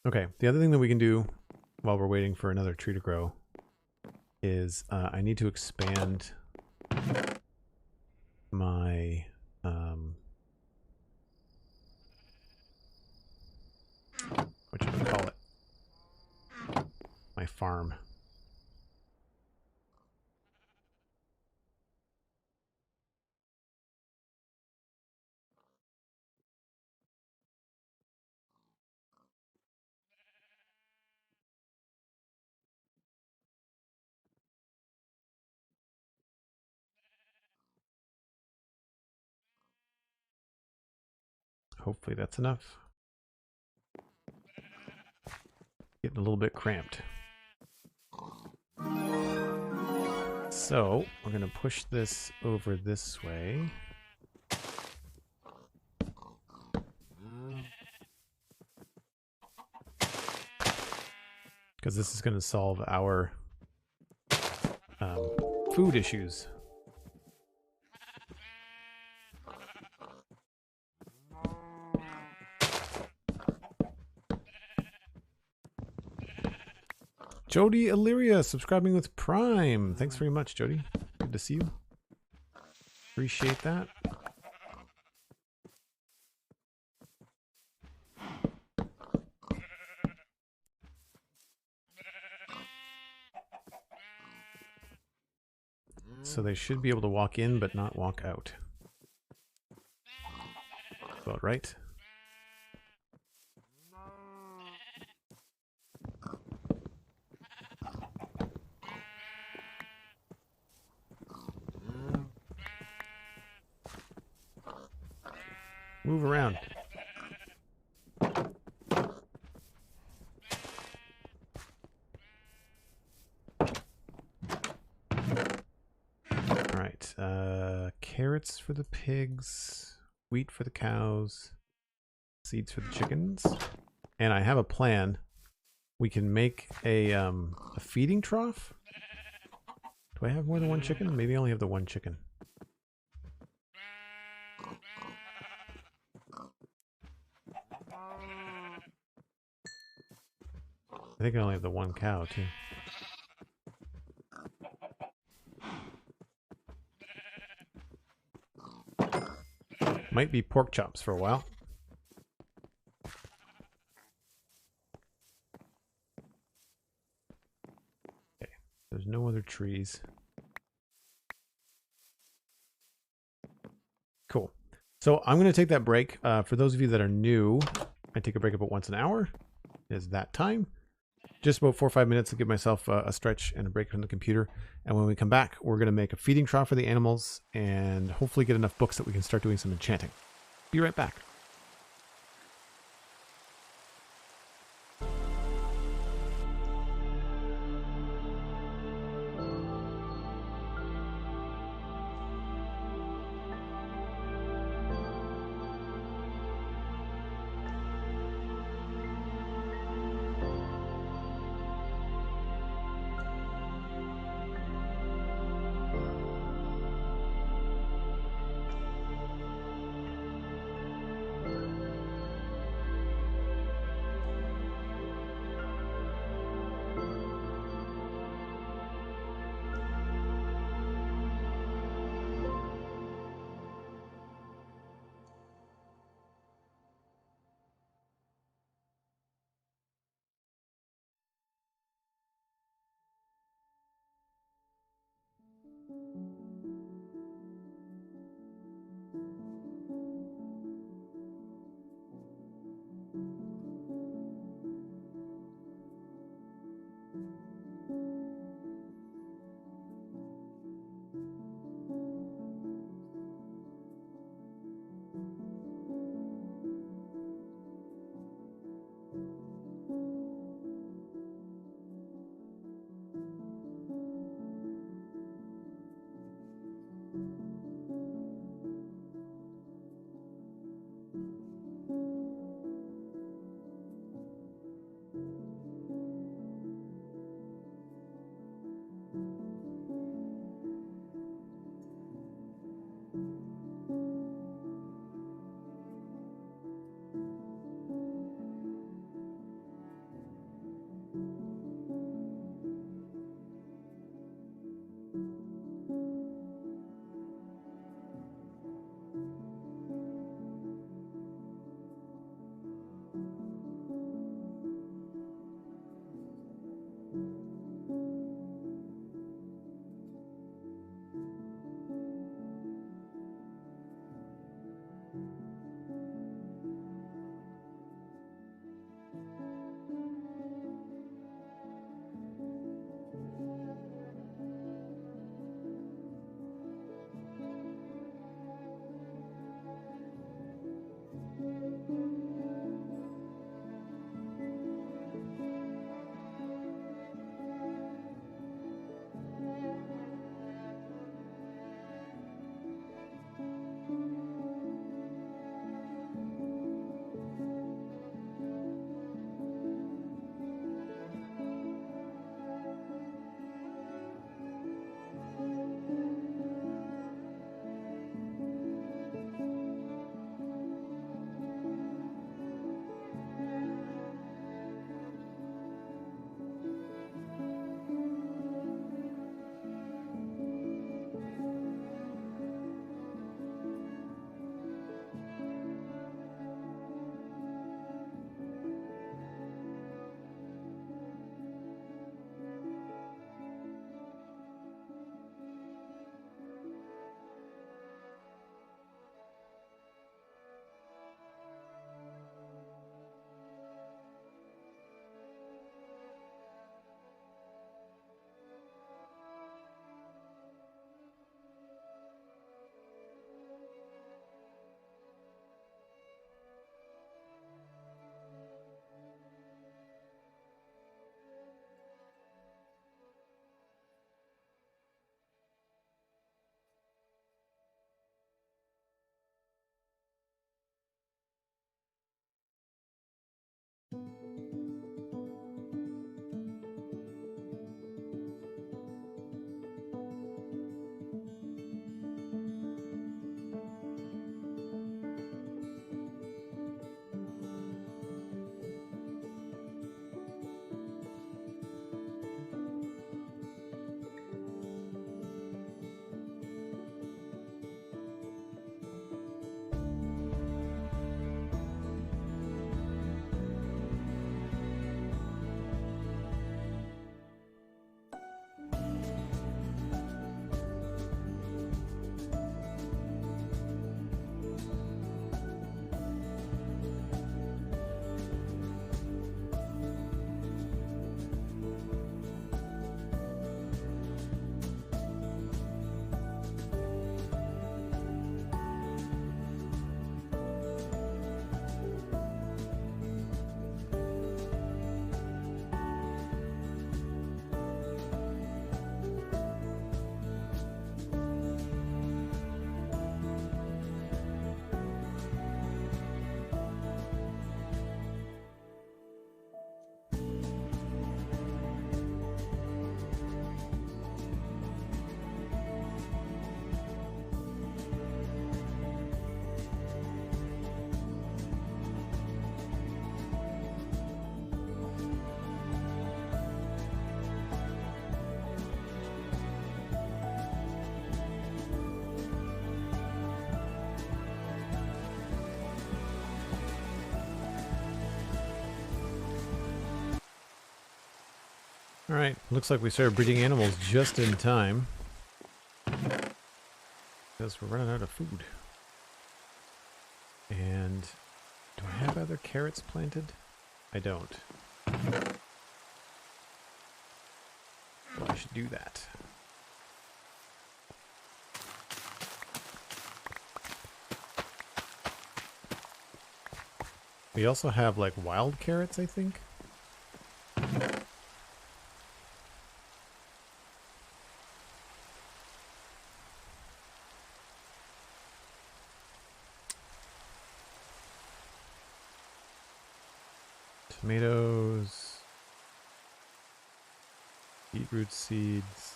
Okay, the other thing that we can do while we're waiting for another tree to grow is I need to expand my what should I call it? My farm. Hopefully that's enough. Getting a little bit cramped. So we're going to push this over this way. Because this is going to solve our food issues. Jody Illyria subscribing with Prime. Thanks very much, Jody. Good to see you. Appreciate that. So they should be able to walk in but not walk out. About right. Move around. carrots for the pigs, wheat for the cows, seeds for the chickens. And I have a plan. We can make a feeding trough. Do I have more than one chicken? Maybe I only have the one chicken. I think I only have the one cow, too. Might be pork chops for a while. Okay, there's no other trees. Cool. So I'm going to take that break. For those of you that are new, I take a break about once an hour. It is that time. Just about 4 or 5 minutes to give myself a stretch and a break from the computer. And when we come back, we're going to make a feeding trough for the animals and hopefully get enough books that we can start doing some enchanting. Be right back. Alright, looks like we started breeding animals just in time. Because we're running out of food. And do I have other carrots planted? I don't. Well, I should do that. We also have like wild carrots, I think. Tomatoes, beetroot seeds.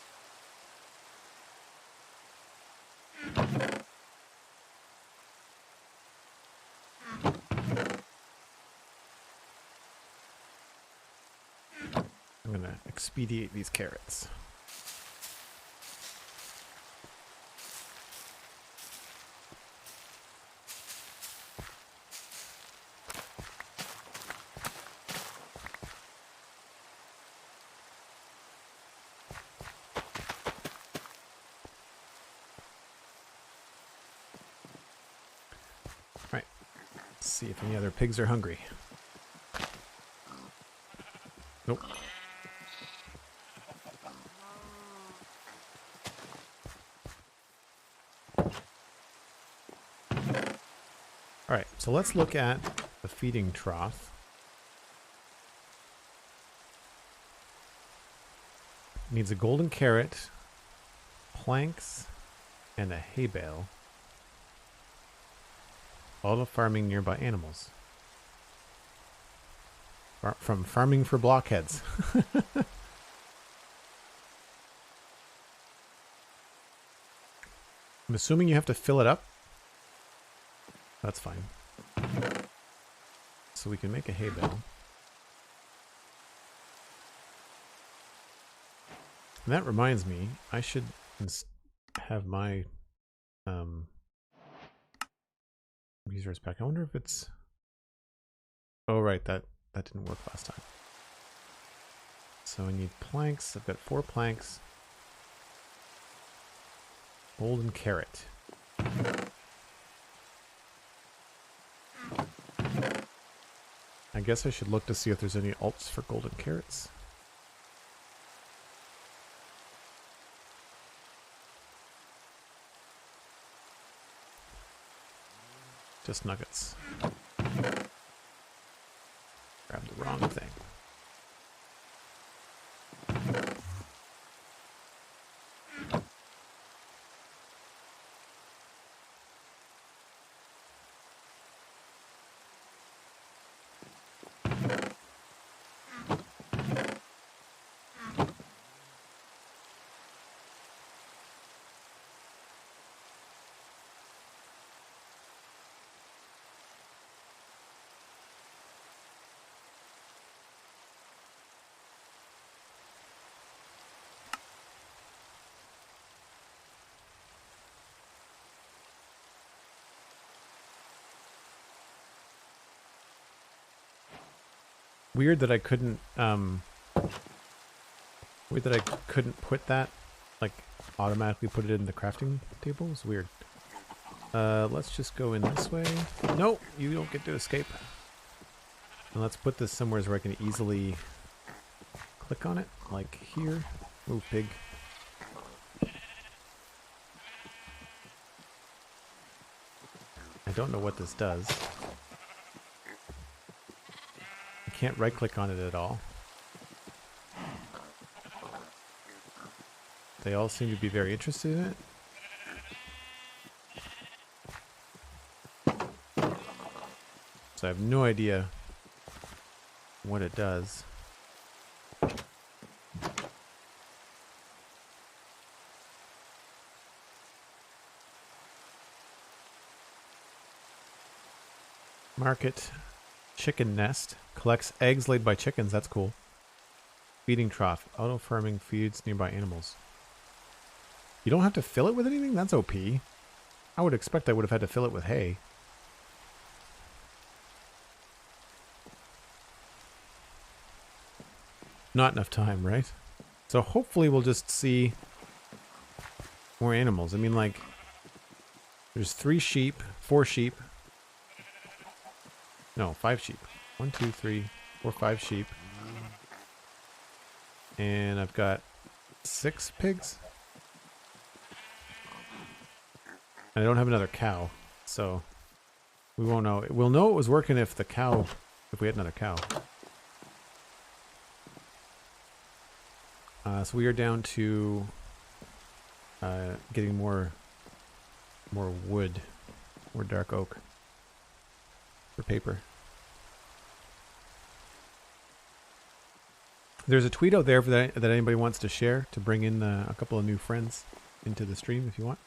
I'm gonna expedite these carrots. Right. Let's see if any other pigs are hungry. Nope. Alright, so let's look at the feeding trough. It needs a golden carrot, planks, and a hay bale. Auto farming nearby animals. From farming for blockheads. I'm assuming you have to fill it up. That's fine. So we can make a hay bale. And that reminds me, I should have my resource pack. I wonder if it's... Oh, right, that didn't work last time. So I need planks. I've got 4 planks. Golden carrot. I guess I should look to see if there's any alts for golden carrots. Just nuggets. Grab the wrong thing. Weird that I couldn't put that, like, automatically put it in the crafting table. It's weird. Let's just go in this way. No, you don't get to escape. And let's put this somewhere where I can easily click on it, like here. Move, pig. I don't know what this does. Can't right click on it at all. They all seem to be very interested in it. So I have no idea what it does. Market. Chicken nest. Collects eggs laid by chickens. That's cool. Feeding trough. Auto farming feeds nearby animals. You don't have to fill it with anything? That's OP. I would expect I would have had to fill it with hay. Not enough time, right? So hopefully we'll just see more animals. I mean, like, there's 3 sheep, 4 sheep. No, 5 sheep. 1, 2, 3, 4, 5 sheep. And I've got 6 pigs. And I don't have another cow, so we won't know. We'll know it was working if we had another cow. So we are down to getting more wood, more dark oak for paper. There's a tweet out there that anybody wants to share to bring in a couple of new friends into the stream if you want.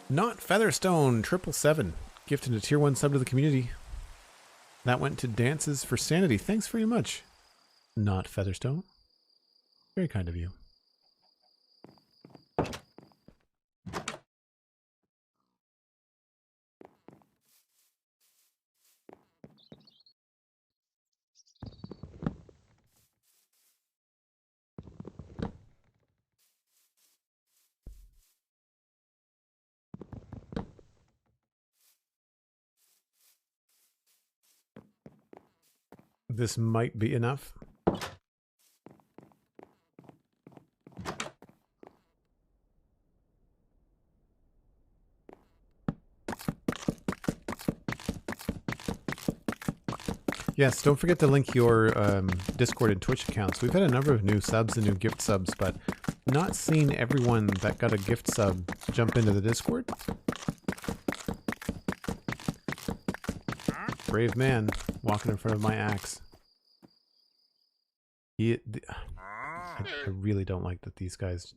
Not Featherstone 777 gifted a tier 1 sub to the community. That went to Dances for Sanity. Thanks very much. Not Featherstone. Very kind of you. This might be enough. Yes, don't forget to link your Discord and Twitch accounts. We've had a number of new subs and new gift subs, but not seen everyone that got a gift sub jump into the Discord. Brave man walking in front of my axe. I really don't like that these guys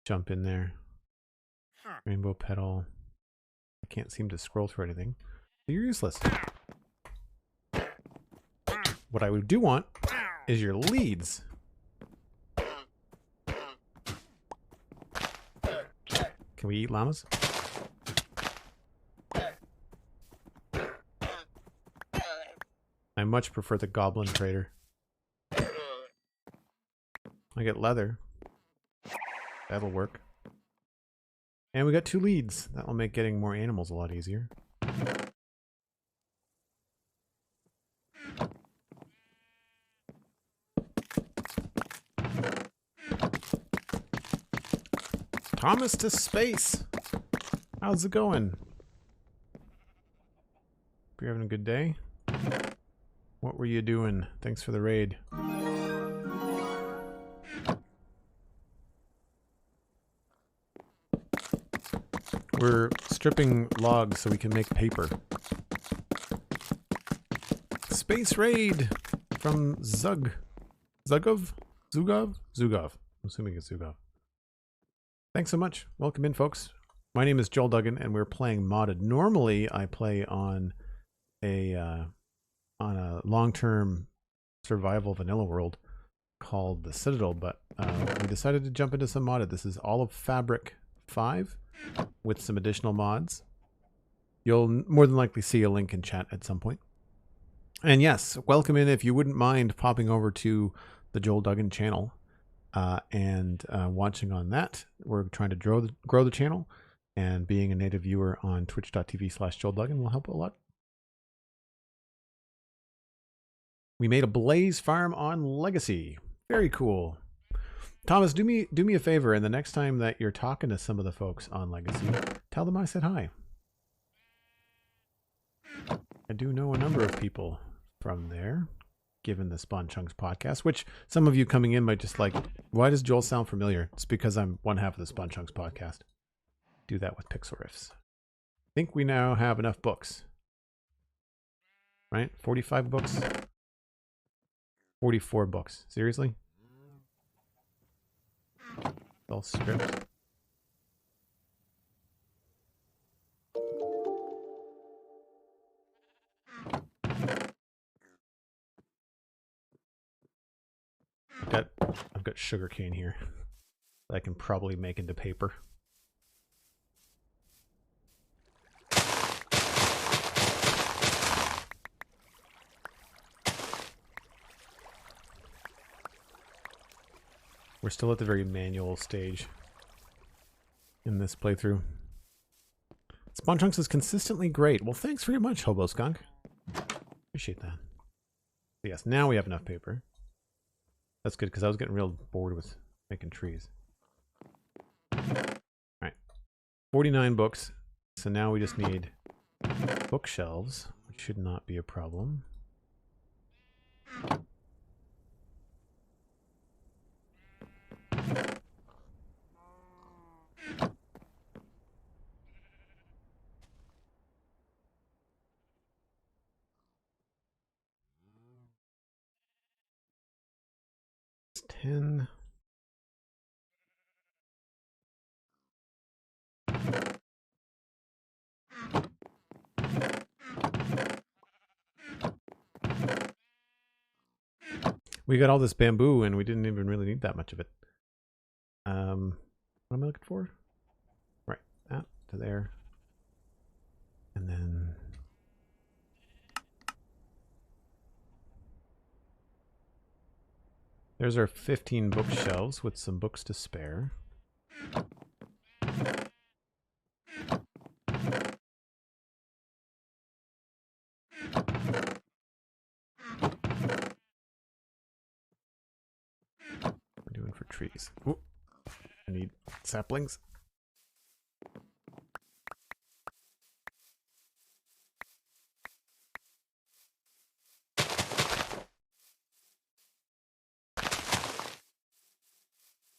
jump in there. Rainbow petal. I can't seem to scroll through anything. You're useless. What I do want is your leads. Can we eat llamas? I much prefer the goblin trader. I get leather. That'll work. And we got 2 leads. That'll make getting more animals a lot easier. Thomas to space. How's it going? Hope you're having a good day. What were you doing? Thanks for the raid. We're stripping logs so we can make paper. Space raid from Zugov? Zugov? I'm assuming it's Zugov. Thanks so much. Welcome in, folks. My name is Joel Duggan, and we're playing modded. Normally, I play on a long-term survival vanilla world called the Citadel, but we decided to jump into some modded. This is all of Fabric 5 with some additional mods. You'll more than likely see a link in chat at some point. And yes, welcome in. If you wouldn't mind popping over to the Joel Duggan channel and watching on that. We're trying to grow the channel, and being a native viewer on twitch.tv/JoelDuggan will help a lot. We made a blaze farm on Legacy. Very cool. Thomas, do me a favor, and the next time that you're talking to some of the folks on Legacy, tell them I said hi. I do know a number of people from there, given the Spawn Chunks podcast, which some of you coming in might just like, why does Joel sound familiar? It's because I'm one half of the Spawn Chunks podcast. Do that with Pixel Riffs. I think we now have enough books. Right? 45 books? 44 books. Seriously? All script. I've got sugarcane here that I can probably make into paper. We're still at the very manual stage in this playthrough. Spawn Chunks is consistently great. Well, thanks very much, Hobo Skunk. Appreciate that. Yes, now we have enough paper. That's good, because I was getting real bored with making trees. Alright. 49 books. So now we just need bookshelves, which should not be a problem. It's 10. We got all this bamboo and we didn't even really need that much of it. What am I looking for? Right, that to there. And then there's our 15 bookshelves with some books to spare. We're doing for trees. Ooh, I need saplings.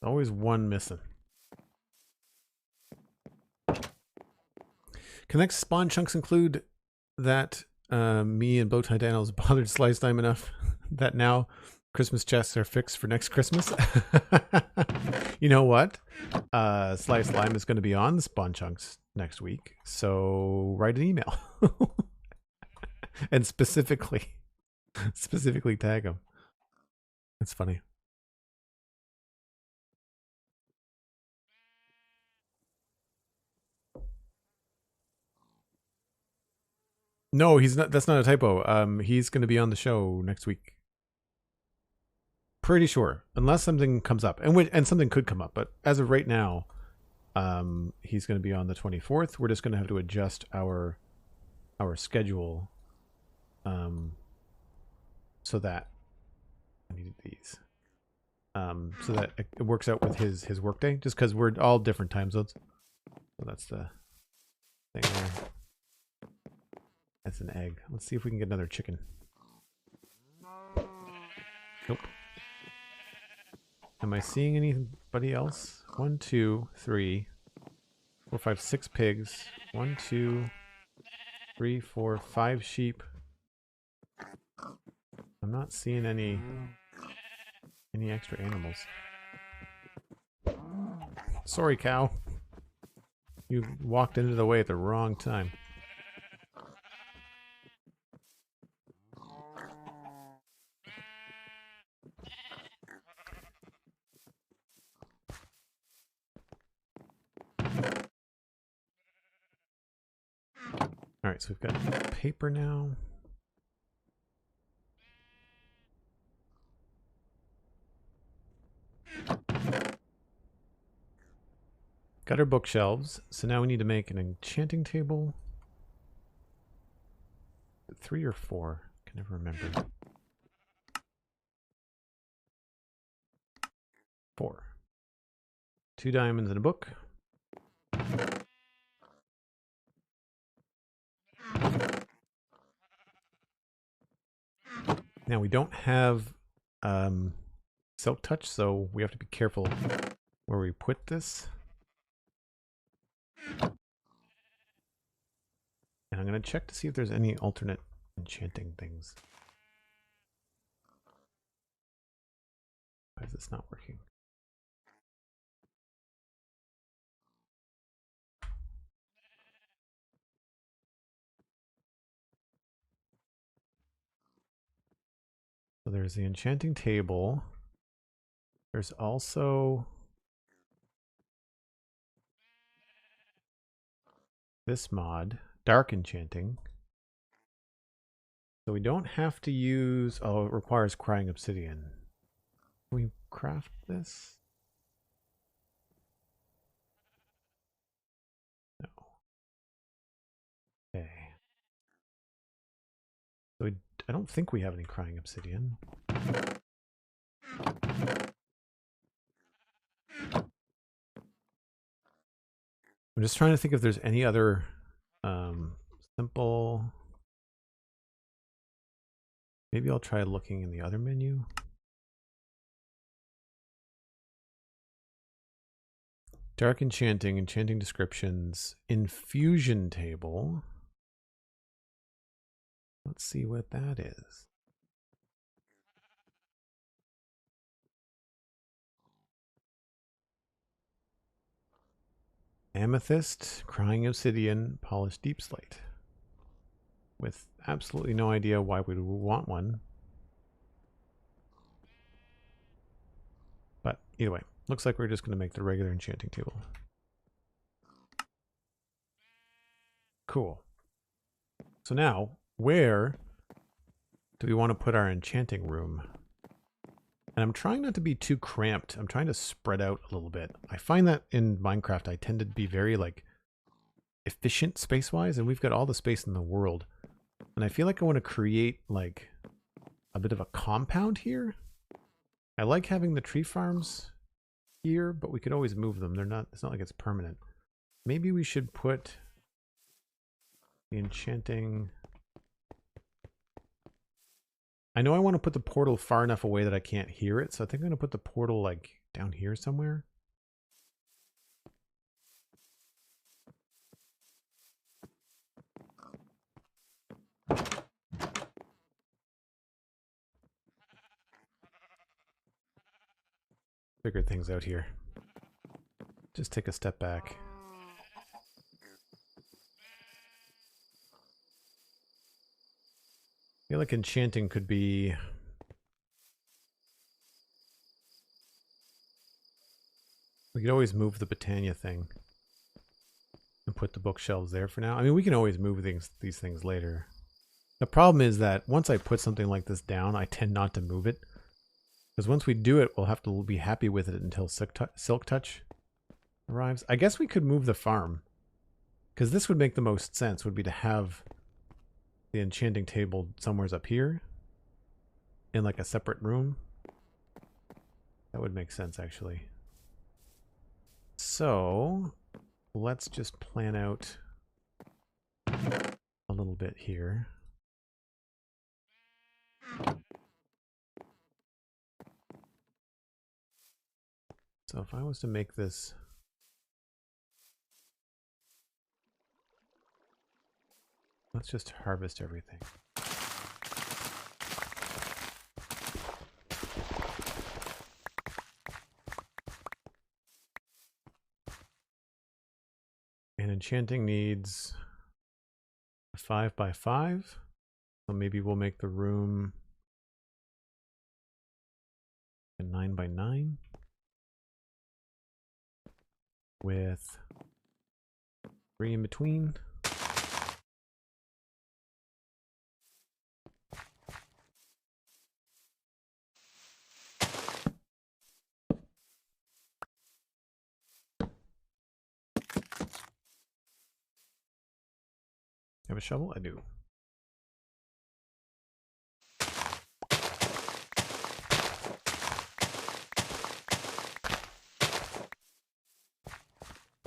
Always one missing. Can next spawn chunks include that me and Bowtie Daniels bothered Slice Time enough that now Christmas chests are fixed for next Christmas? You know what? Slice Lime is going to be on the spawn chunks next week, so write an email and specifically tag him. It's funny. No, he's not. That's not a typo. He's going to be on the show next week. Pretty sure, unless something comes up, and something could come up. But as of right now, he's going to be on the 24th. We're just going to have to adjust our schedule, so that I needed these, so that it works out with his workday. Just because we're all different time zones. So that's the thing there. That's an egg. Let's see if we can get another chicken. Nope. Am I seeing anybody else? 1, 2, 3, 4, 5, 6 pigs. 1, 2, 3, 4, 5 sheep. I'm not seeing any extra animals. Sorry, cow. You walked into the way at the wrong time. Alright, so we've got paper now. Got our bookshelves, so now we need to make an enchanting table. 3 or 4? I can never remember. 4. 2 diamonds and a book. Now we don't have silk touch, so we have to be careful where we put this. And I'm going to check to see if there's any alternate enchanting things. Why is this not working? So there's the enchanting table. There's also this mod, dark enchanting. So we don't have to use, oh, it requires crying obsidian. Can we craft this? So I don't think we have any crying obsidian. I'm just trying to think if there's any other simple... Maybe I'll try looking in the other menu. Dark enchanting, enchanting descriptions, infusion table. Let's see what that is. Amethyst, crying obsidian, polished deep slate. With absolutely no idea why we would want one. But either way, looks like we're just going to make the regular enchanting table. Cool. So now, where do we want to put our enchanting room? And I'm trying not to be too cramped. I'm trying to spread out a little bit. I find that in Minecraft, I tend to be very like efficient space-wise, and we've got all the space in the world. And I feel like I want to create like a bit of a compound here. I like having the tree farms here, but we could always move them. It's not like it's permanent. Maybe we should put the enchanting... I know I want to put the portal far enough away that I can't hear it, so I think I'm going to put the portal like down here somewhere. Figure things out here. Just take a step back. I feel like enchanting could be... We could always move the Botania thing and put the bookshelves there for now. I mean, we can always move these things later. The problem is that once I put something like this down, I tend not to move it. Because once we do it, we'll have to be happy with it until Silk Touch arrives. I guess we could move the farm. Because this would make the most sense, would be to have the enchanting table somewhere's up here. In like a separate room. That would make sense, actually. So, let's just plan out a little bit here. So if I was to make this... Let's just harvest everything. And enchanting needs a 5x5. So maybe we'll make the room a 9x9 with 3 in between. Have a shovel? I do.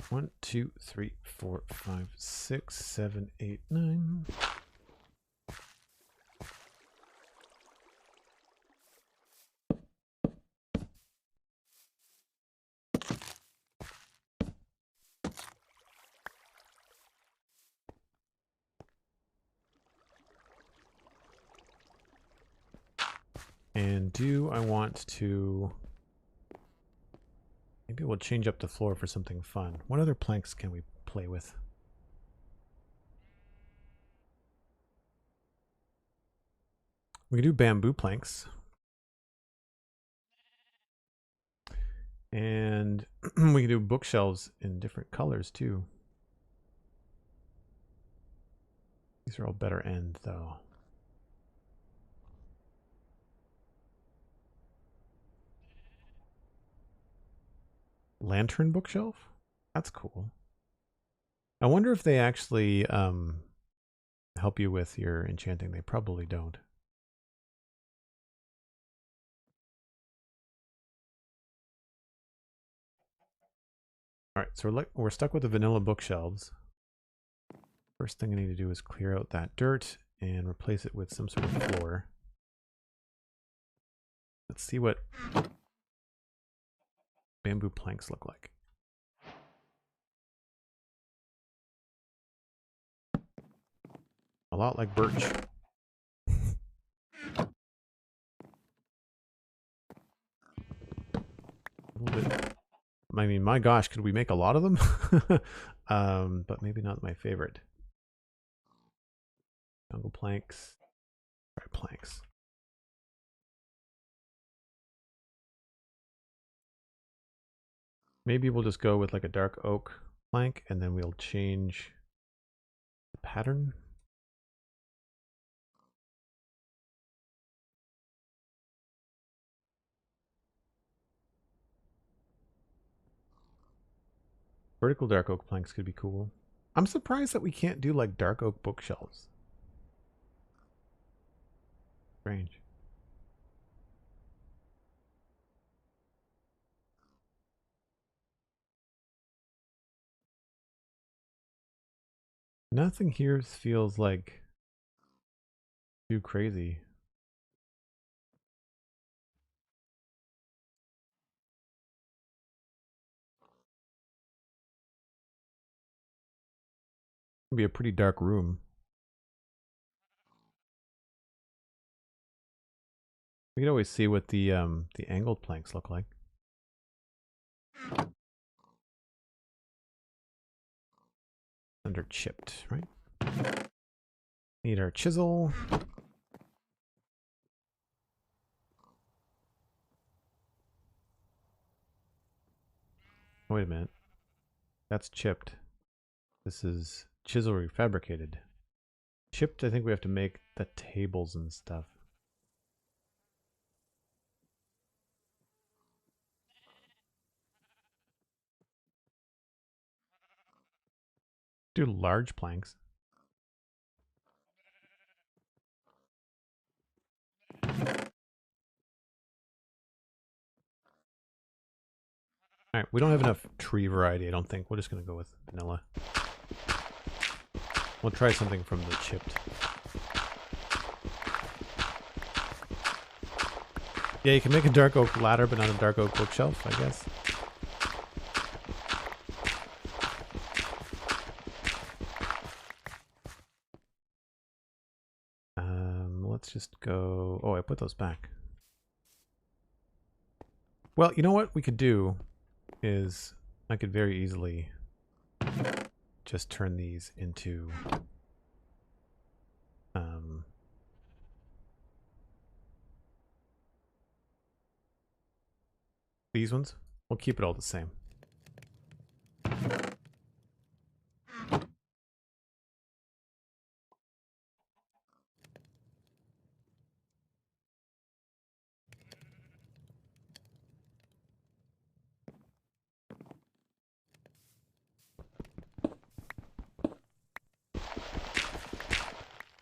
One, two, three, four, five, 6, 7, 8, 9. And do I want to... Maybe we'll change up the floor for something fun. What other planks can we play with? We can do bamboo planks. And we can do bookshelves in different colors too. These are all better end though. Lantern bookshelf? That's cool. I wonder if they actually help you with your enchanting. They probably don't. All right, so we're stuck with the vanilla bookshelves. First thing I need to do is clear out that dirt and replace it with some sort of floor. Let's see what bamboo planks look like. A lot like birch. A little bit. I mean, my gosh, could we make a lot of them? But maybe not my favorite. Jungle planks. Right, planks. Maybe we'll just go with like a dark oak plank and then we'll change the pattern. Vertical dark oak planks could be cool. I'm surprised that we can't do like dark oak bookshelves. Strange. Nothing here feels like too crazy. It'll be a pretty dark room. We could always see what the angled planks look like. Under chipped, right? Need our chisel. Wait a minute. That's chipped. This is chisel refabricated. Chipped, I think we have to make the tables and stuff. Do large planks. Alright, we don't have enough tree variety, I don't think. We're just going to go with vanilla. We'll try something from the chipped. Yeah, you can make a dark oak ladder, but not a dark oak bookshelf, I guess. Let's just go... Oh, I put those back. Well, you know what we could do is I could very easily just turn these into these ones. We'll keep it all the same.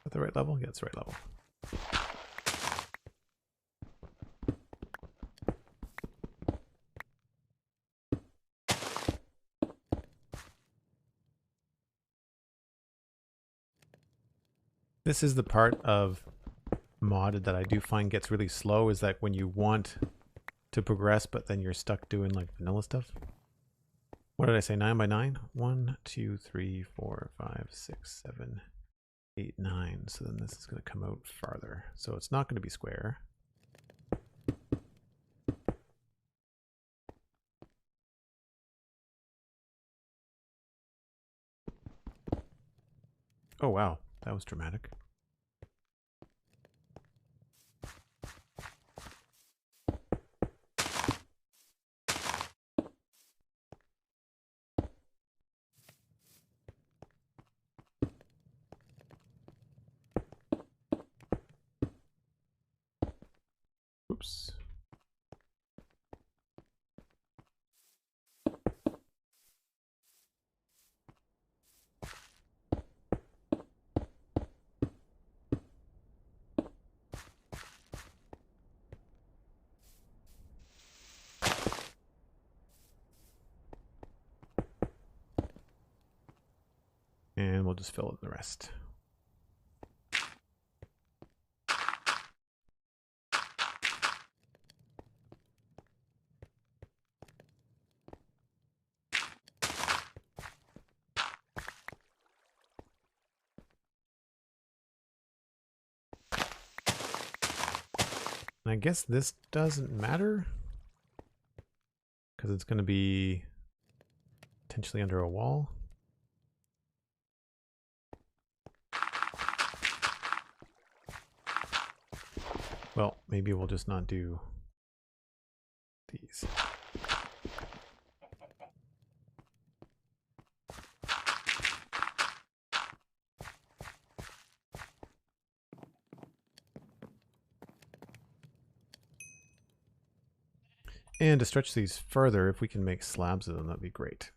At the right level? Yeah, it's the right level. This is the part of modded that I do find gets really slow, is that when you want to progress but then you're stuck doing like vanilla stuff. What did I say? 9 by 9? 1, 2, 3, 4, 5, 6, 7, 8, 9. So then this is going to come out farther. So it's not going to be square. Oh wow, that was dramatic. Oops. And we'll just fill in the rest. And I guess this doesn't matter because it's going to be potentially under a wall. Well, maybe we'll just not do these. And to stretch these further, if we can make slabs of them, that'd be great.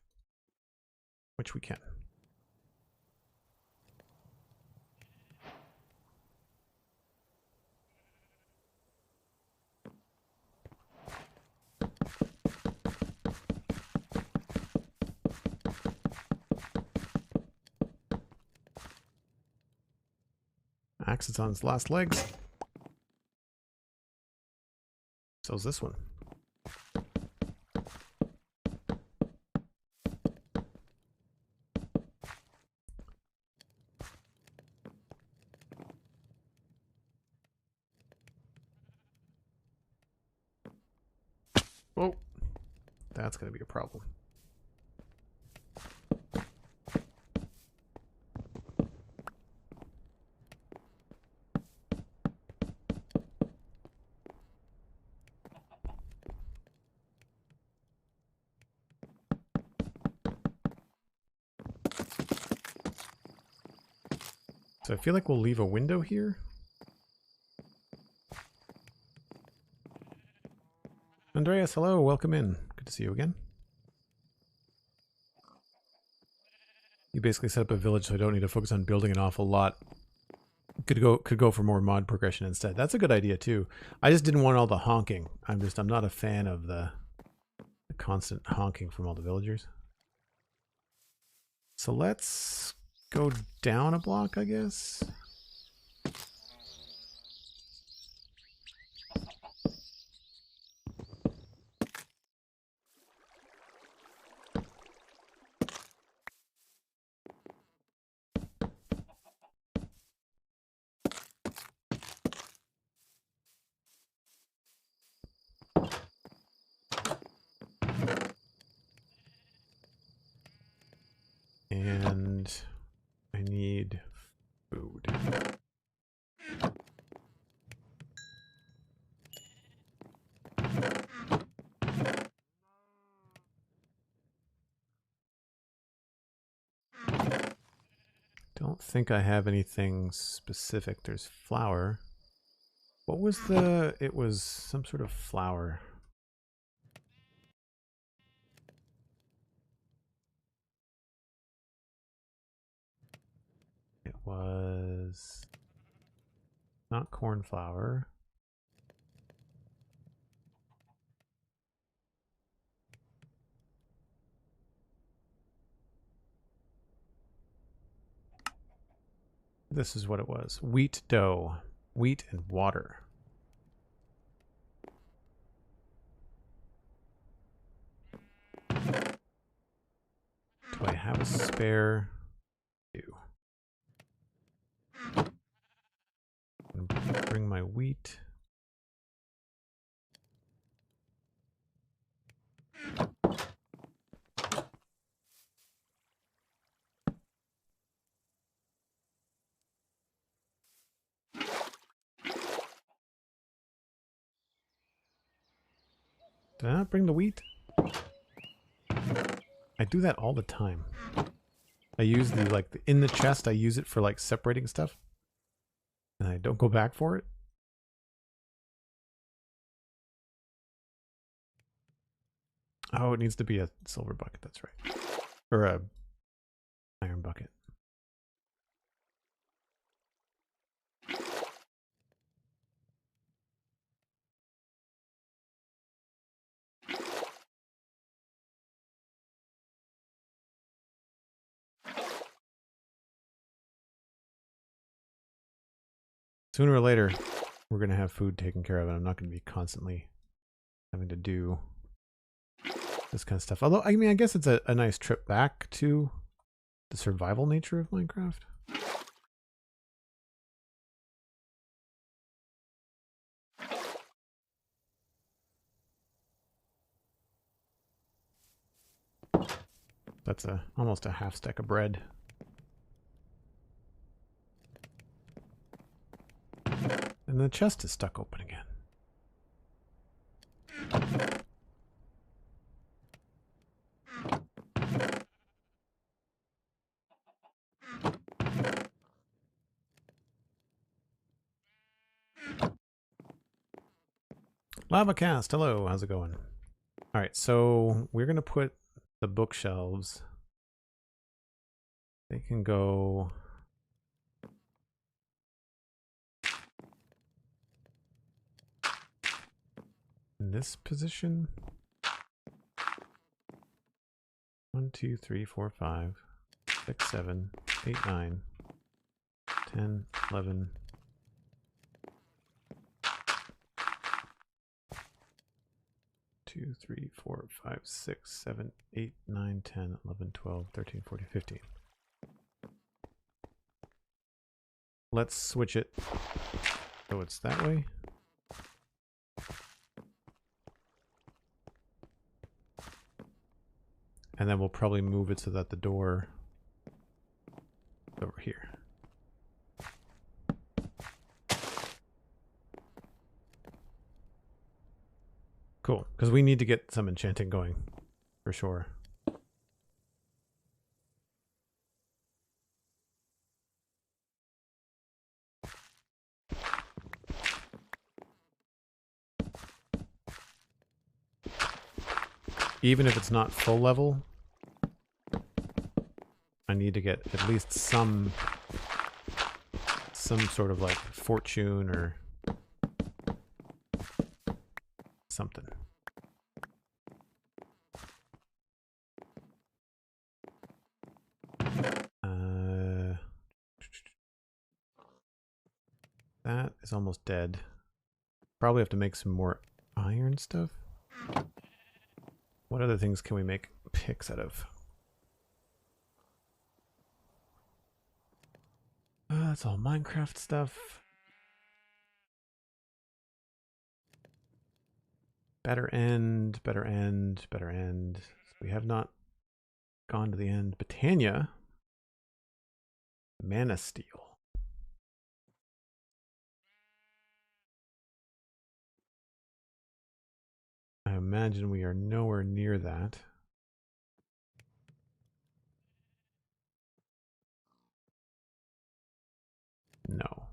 Which we can. Axe is on its last legs. So's this one. Oh, that's going to be a problem. So I feel like we'll leave a window here. Andreas, hello, welcome in. Good to see you again. You basically set up a village so I don't need to focus on building an awful lot. Could go for more mod progression instead. That's a good idea too. I just didn't want all the honking. I'm not a fan of the constant honking from all the villagers. So let's go down a block, I guess. And I need food. Don't think I have anything specific. There's flour. What was the... It was some sort of flour. It was... not corn flour. This is what it was. Wheat dough. Wheat and water. Do I have a spare? I do. I'm gonna bring my wheat. Did I not bring the wheat? I do that all the time. I use the, like, in the chest, I use it for, like, separating stuff. And I don't go back for it. Oh, it needs to be a silver bucket, that's right. Or a iron bucket. sooner or later, we're going to have food taken care of, and I'm not going to be constantly having to do this kind of stuff. Although, I mean, I guess it's a nice trip back to the survival nature of Minecraft. That's almost a half stack of bread. And the chest is stuck open again. LavaCast, hello, how's it going? All right, so we're going to put the bookshelves. They can go in this position. 1, 2, 3, 4, 5, 6, 7, 8, 9, 10, 11. 2, 3, 4, 5, 6, 7, 8, 9, 10, 11, 12, 13, 14, 15. Let's switch it so it's that way. And then we'll probably move it so that the door is over here. Cool, because we need to get some enchanting going, for sure. Even if it's not full level, I need to get at least some sort of like fortune or something. That is almost dead. Probably have to make some more iron stuff. What other things can we make picks out of? That's all Minecraft stuff. Better end, better end, better end. We have not gone to the end. Botania. Mana steel. I imagine we are nowhere near that. No.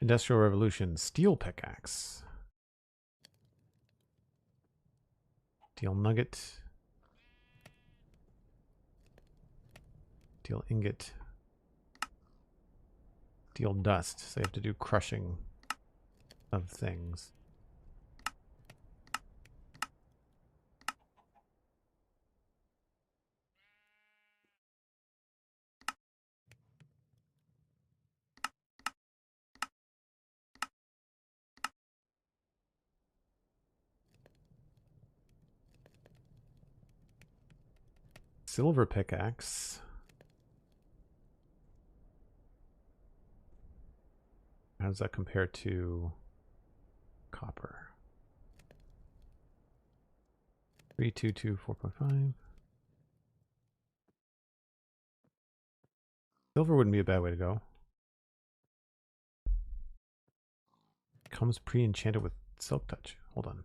Industrial Revolution. Steel pickaxe. Steel nugget. Steel ingot. Steel dust. So you have to do crushing of things. Silver pickaxe. How does that compare to copper? 322, 4.5. Silver wouldn't be a bad way to go. Comes pre-enchanted with silk touch. Hold on.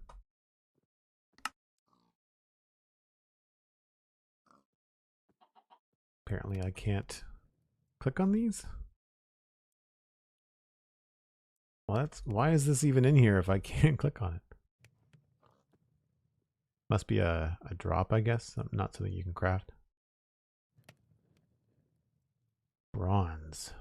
Apparently I can't click on these. Well, why is this even in here if I can't click on it? Must be a drop, I guess. Not something you can craft. Bronze.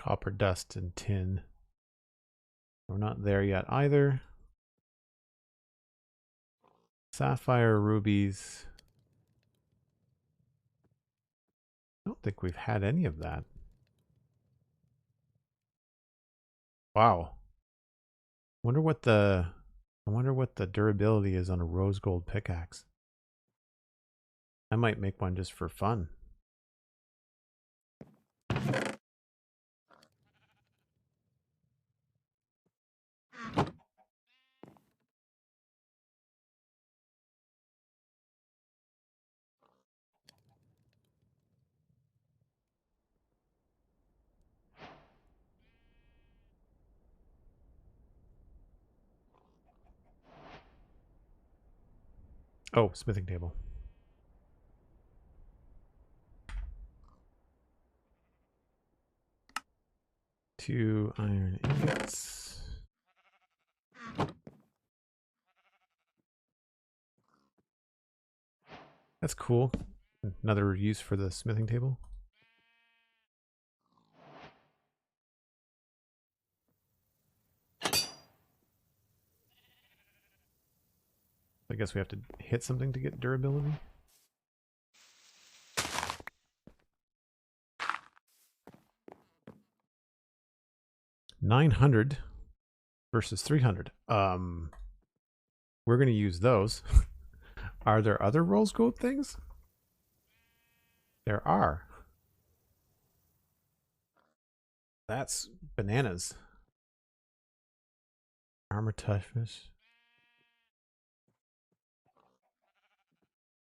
copper dust and tin. We're not there yet either. Sapphire, rubies. I don't think we've had any of that. Wow. I wonder what the durability is on a rose gold pickaxe. I might make one just for fun. Oh, smithing table. 2 iron ingots. That's cool. Another use for the smithing table. I guess we have to hit something to get durability. $900 versus 300. We're going to use those. Are there other rose gold things? There are. That's bananas. Armor toughness.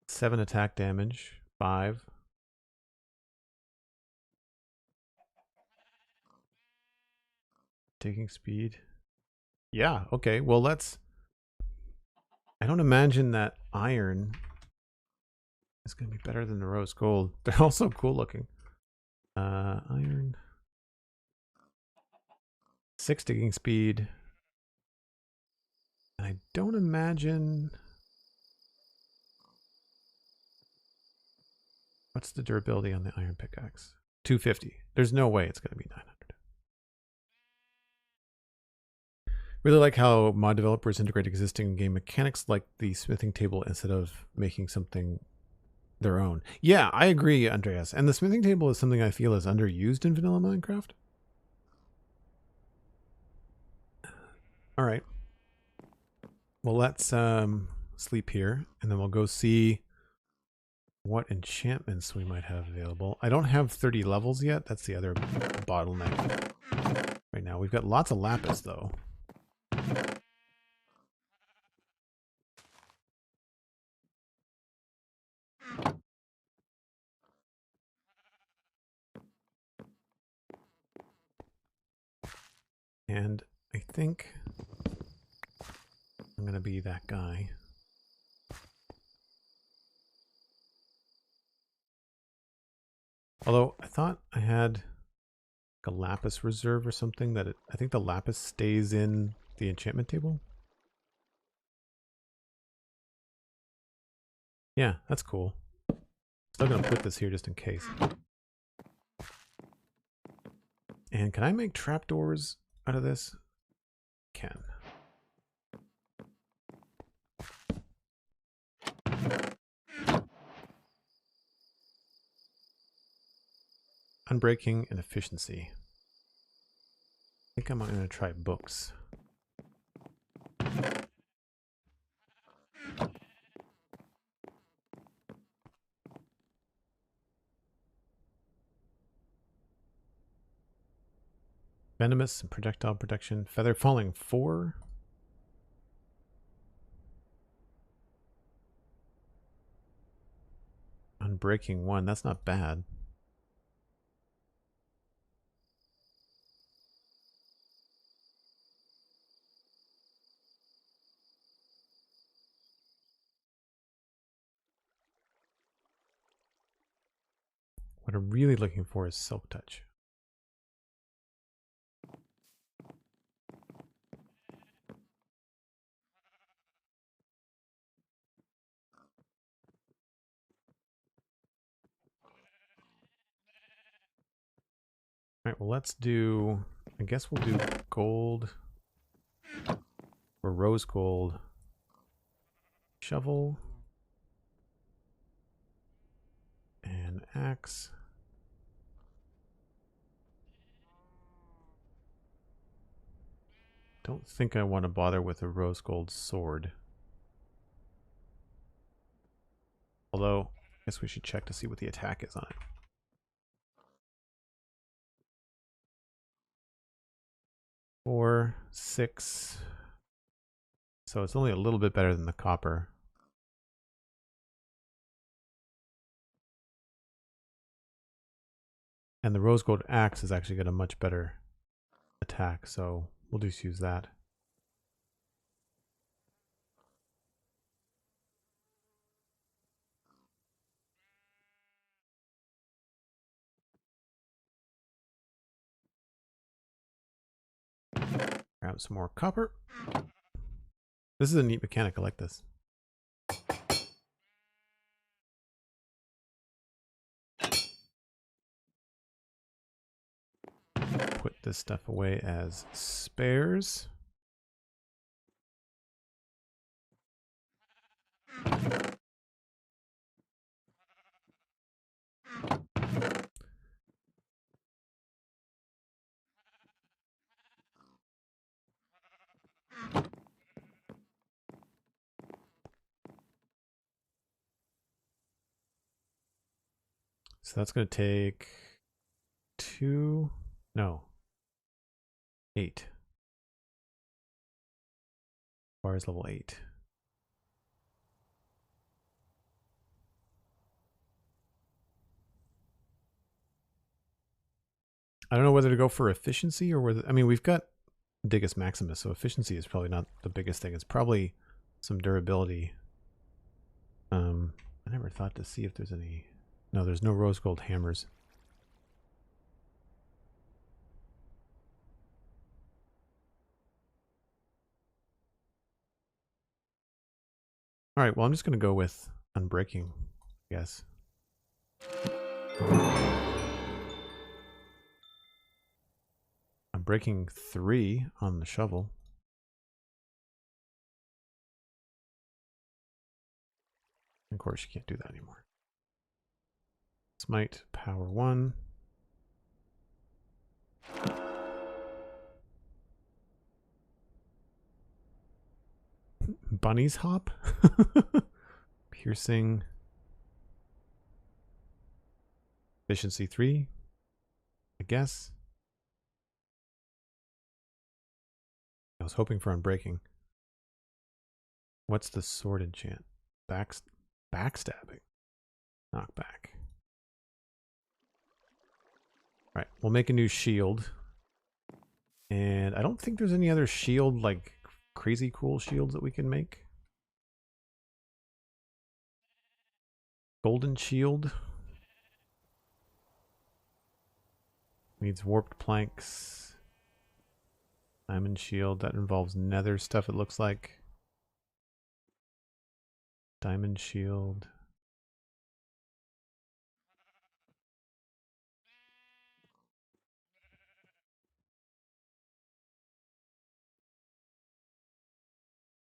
7 attack damage. 5. Taking speed. Yeah, okay. Well, let's... I don't imagine that iron is going to be better than the rose gold. They're also cool looking. Iron. 6 digging speed. And I don't imagine... What's the durability on the iron pickaxe? 250. There's no way it's going to be 900. Really like how mod developers integrate existing game mechanics like the smithing table instead of making something their own. Yeah, I agree, Andreas. And the smithing table is something I feel is underused in vanilla Minecraft. All right. Well, let's sleep here, and then we'll go see what enchantments we might have available. I don't have 30 levels yet. That's the other bottleneck right now. We've got lots of lapis, though. And I think I'm going to be that guy. Although I thought I had a lapis reserve or something that I think the lapis stays in the enchantment table. Yeah, that's cool. Still going to put this here just in case. And can I make trapdoors out of this? Can. Unbreaking and efficiency. I think I'm going to try books. Venomous and projectile protection. Feather falling 4. Unbreaking 1. That's not bad. What I'm really looking for is Silk Touch. right, well, let's do, I guess we'll do gold or rose gold shovel and axe. Don't think I want to bother with a rose gold sword. Although, I guess we should check to see what the attack is on it. 4, 6. So it's only a little bit better than the copper. And the rose gold axe has actually got a much better attack, so we'll just use that. Grab some more copper. This is a neat mechanic. I like this. Put this stuff away as spares. So that's going to take 2, no, 8. Bar is level 8. I don't know whether to go for efficiency or whether, I mean, we've got Digus Maximus, so efficiency is probably not the biggest thing. It's probably some durability. I never thought to see if there's any, no, there's no rose gold hammers. All right, well, I'm just going to go with unbreaking, I guess. I'm breaking 3 on the shovel. Of course, you can't do that anymore. Smite, power 1. Bunny's hop? Piercing. Efficiency 3, I guess. I was hoping for unbreaking. What's the sword enchant? Backstabbing. Knockback. Alright, we'll make a new shield. And I don't think there's any other shield, like crazy cool shields that we can make. Golden shield. Needs warped planks. Diamond shield. That involves nether stuff, it looks like. Diamond shield.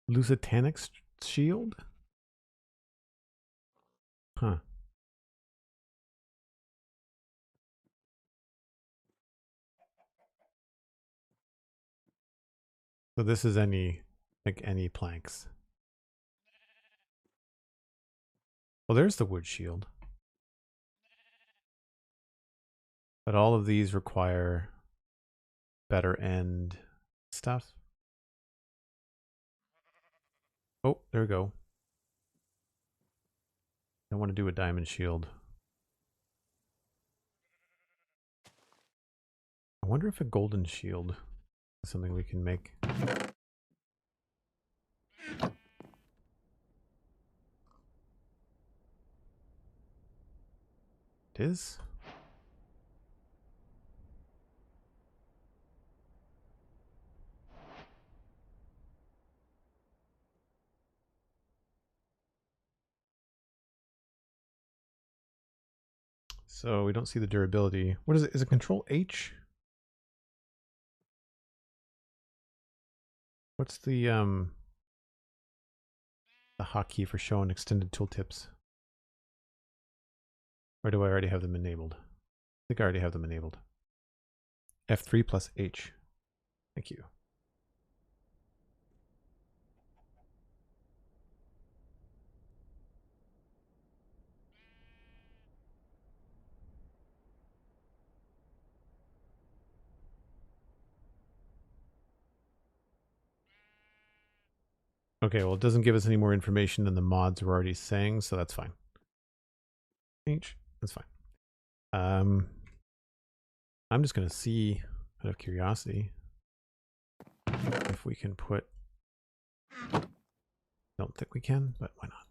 Lusitanic shield? Huh. So this is any, like any planks. Well, there's the wood shield. But all of these require better end stuff. Oh, there we go. I want to do a diamond shield. I wonder if a golden shield is something we can make. It is? So we don't see the durability. What is it? Is it control H? What's the hotkey for showing extended tooltips? Or do I already have them enabled? I think I already have them enabled. F3 plus H. Thank you. Okay, well, it doesn't give us any more information than the mods were already saying, so that's fine. H, that's fine. I'm just going to see, out of curiosity, if we can put... Don't think we can, but why not?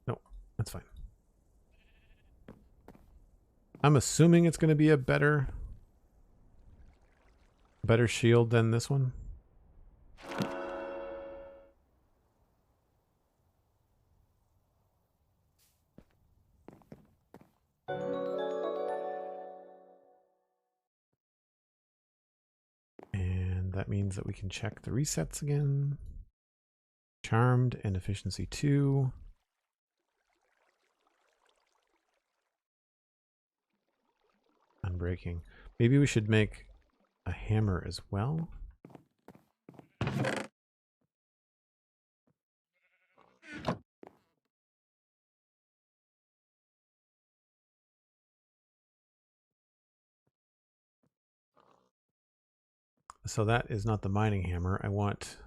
No, that's fine. I'm assuming it's going to be a better shield than this one. And that means that we can check the resets again. Charmed and efficiency 2. Unbreaking. Maybe we should make a hammer as well. So that is not the mining hammer. I want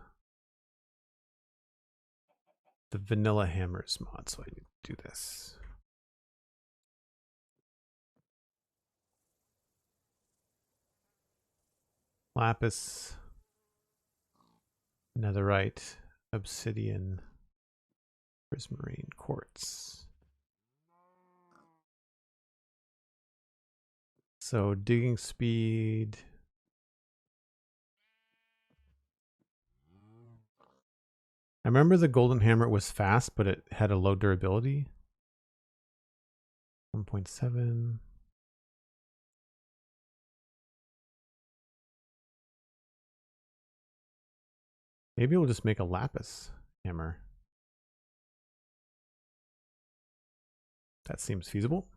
the vanilla hammers mod, so I need to do this. Lapis, netherite, obsidian, prismarine, quartz. So digging speed. I remember the golden hammer was fast, but it had a low durability. 1.7. Maybe we'll just make a lapis hammer. That seems feasible.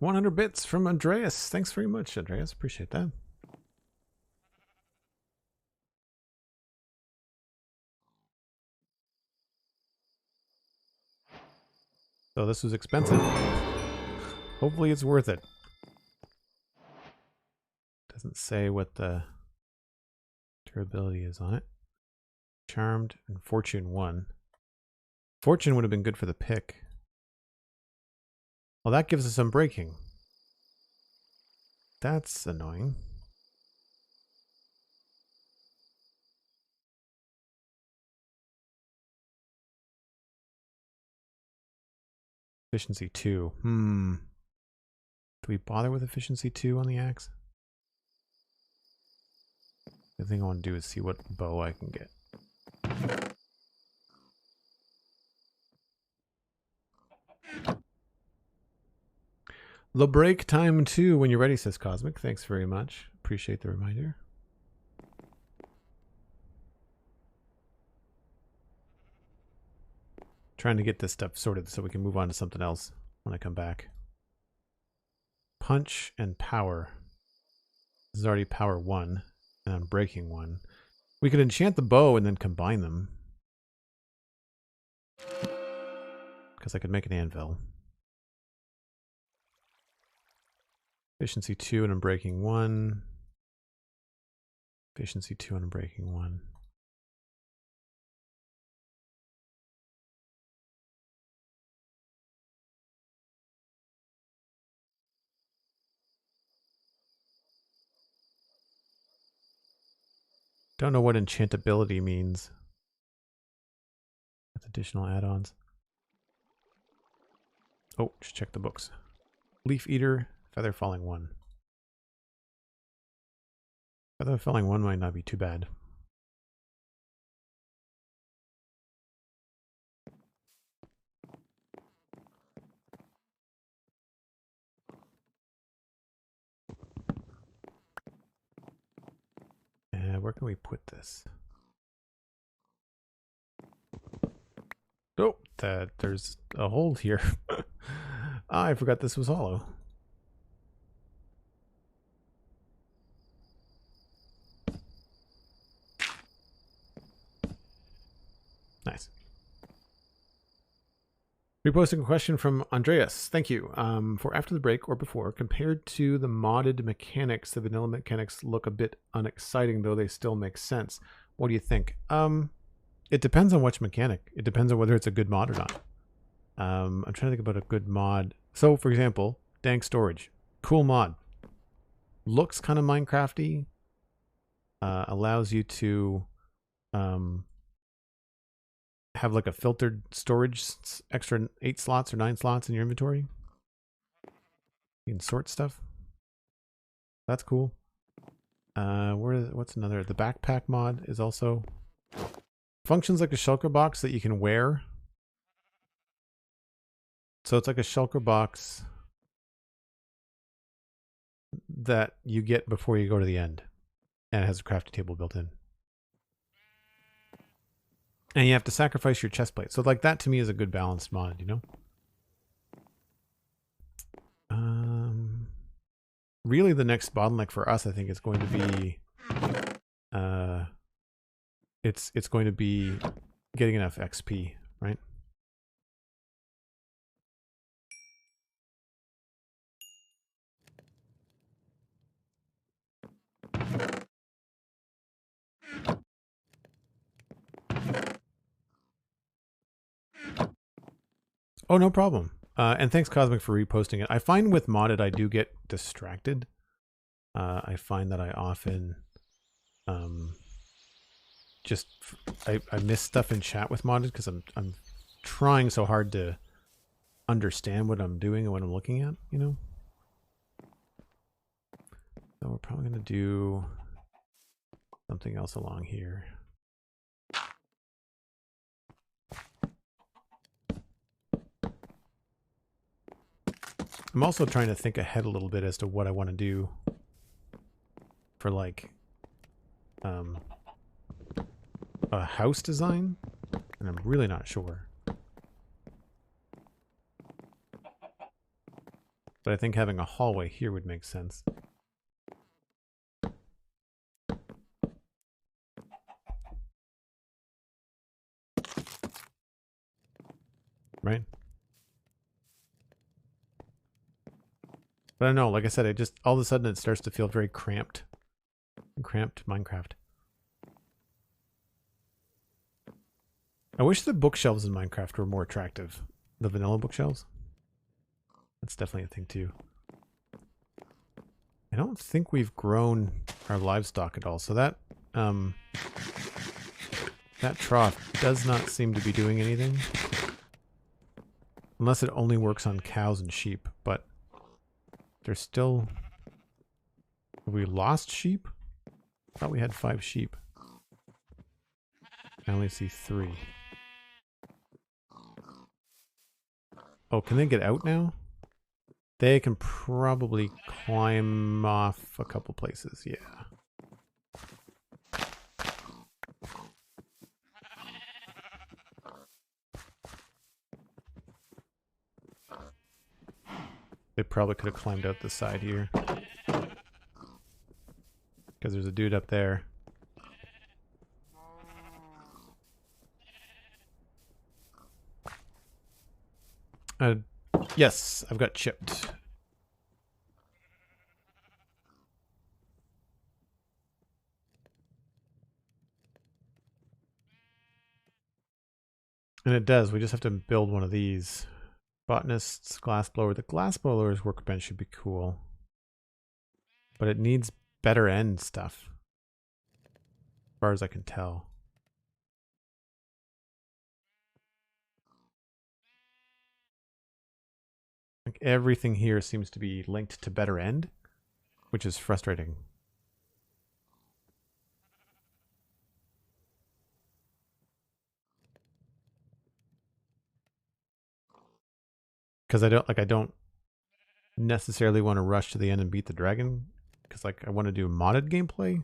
$100 from Andreas. Thanks very much, Andreas. Appreciate that. So this was expensive. Hopefully it's worth it. Doesn't say what the durability is on it. Charmed and Fortune 1. Fortune would have been good for the pick. Well, that gives us some breaking. That's annoying. Efficiency 2. Do we bother with efficiency 2 on the axe? The thing I want to do is see what bow I can get. The break time 2 when you're ready, says Cosmic. Thanks very much. Appreciate the reminder. Trying to get this stuff sorted so we can move on to something else when I come back. Punch and power. This is already power 1, and I'm breaking 1. We could enchant the bow and then combine them. Because I could make an anvil. Efficiency 2 and I'm breaking 1. Efficiency 2 and I'm breaking 1. Don't know what enchantability means. That's additional add-ons. Oh, just check the books. Leaf Eater, Feather Falling 1. Feather Falling 1 might not be too bad. do we put this? Oh, there's a hole here. I forgot this was hollow. Nice. Reposting a question from Andreas. Thank you. For after the break or before, compared to the modded mechanics, the vanilla mechanics look a bit unexciting, though they still make sense. What do you think? It depends on which mechanic. It depends on whether it's a good mod or not. I'm trying to think about a good mod. So, for example, dank storage. Cool mod. Looks kind of Minecrafty. Allows you to have like a filtered storage, extra 8 slots or 9 slots in your inventory. You can sort stuff. That's cool. What's another? The backpack mod is also functions like a shulker box that you can wear. So it's like a shulker box that you get before you go to the end. And it has a crafting table built in. And you have to sacrifice your chest plate. So like that to me is a good balanced mod, you know? Really the next bottleneck for us, I think, is going to be it's going to be getting enough XP, right? Oh, no problem. And thanks, Cosmic, for reposting it. I find with modded, I do get distracted. I find that I often I miss stuff in chat with modded because I'm trying so hard to understand what I'm doing and what I'm looking at, you know? So we're probably going to do something else along here. I'm also trying to think ahead a little bit as to what I want to do for like a house design, and I'm really not sure. But I think having a hallway here would make sense. Right? But I don't know, like I said, it just all of a sudden it starts to feel very cramped. Cramped Minecraft. I wish the bookshelves in Minecraft were more attractive. The vanilla bookshelves. That's definitely a thing too. I don't think we've grown our livestock at all, so that trough does not seem to be doing anything. Unless it only works on cows and sheep, but there's still... Have we lost sheep? I thought we had 5 sheep. I only see 3. Oh, can they get out now? They can probably climb off a couple places, yeah. They probably could have climbed out the side here. Because there's a dude up there. Yes, I've got chipped. And it does. We just have to build one of these. Botanists, glassblower. The glassblower's workbench should be cool. But it needs better end stuff. As far as I can tell. Like everything here seems to be linked to better end, which is frustrating. Because I don't necessarily want to rush to the end and beat the dragon. Because like I want to do modded gameplay.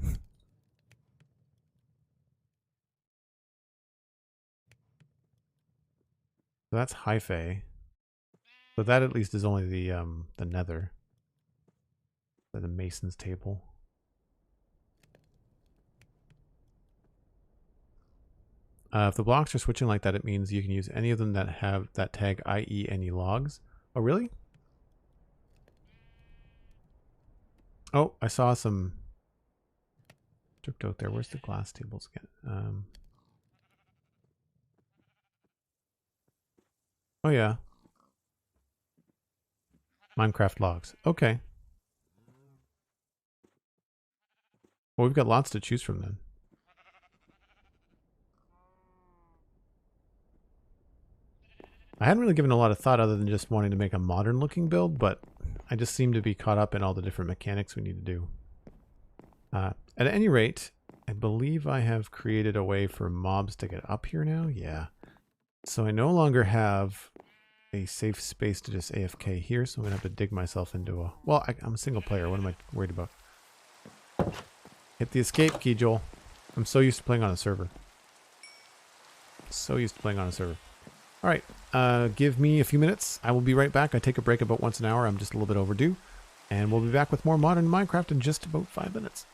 So that's Hi-Fi. So that at least is only the Nether. The Mason's table. If the blocks are switching like that, it means you can use any of them that have that tag, i.e. any logs. Oh, really? Oh, I saw some dripped out there. Where's the glass tables again? Oh, yeah. Minecraft logs. Okay. Well, we've got lots to choose from then. I hadn't really given a lot of thought other than just wanting to make a modern looking build, but I just seem to be caught up in all the different mechanics we need to do. At any rate, I believe I have created a way for mobs to get up here now. Yeah. So I no longer have a safe space to just AFK here, so I'm going to have to dig myself into a... Well, I'm a single player. What am I worried about? Hit the escape key, Joel. I'm so used to playing on a server. So used to playing on a server. All right. Give me a few minutes. I will be right back. I take a break about once an hour. I'm just a little bit overdue. And we'll be back with more modern Minecraft in just about 5 minutes.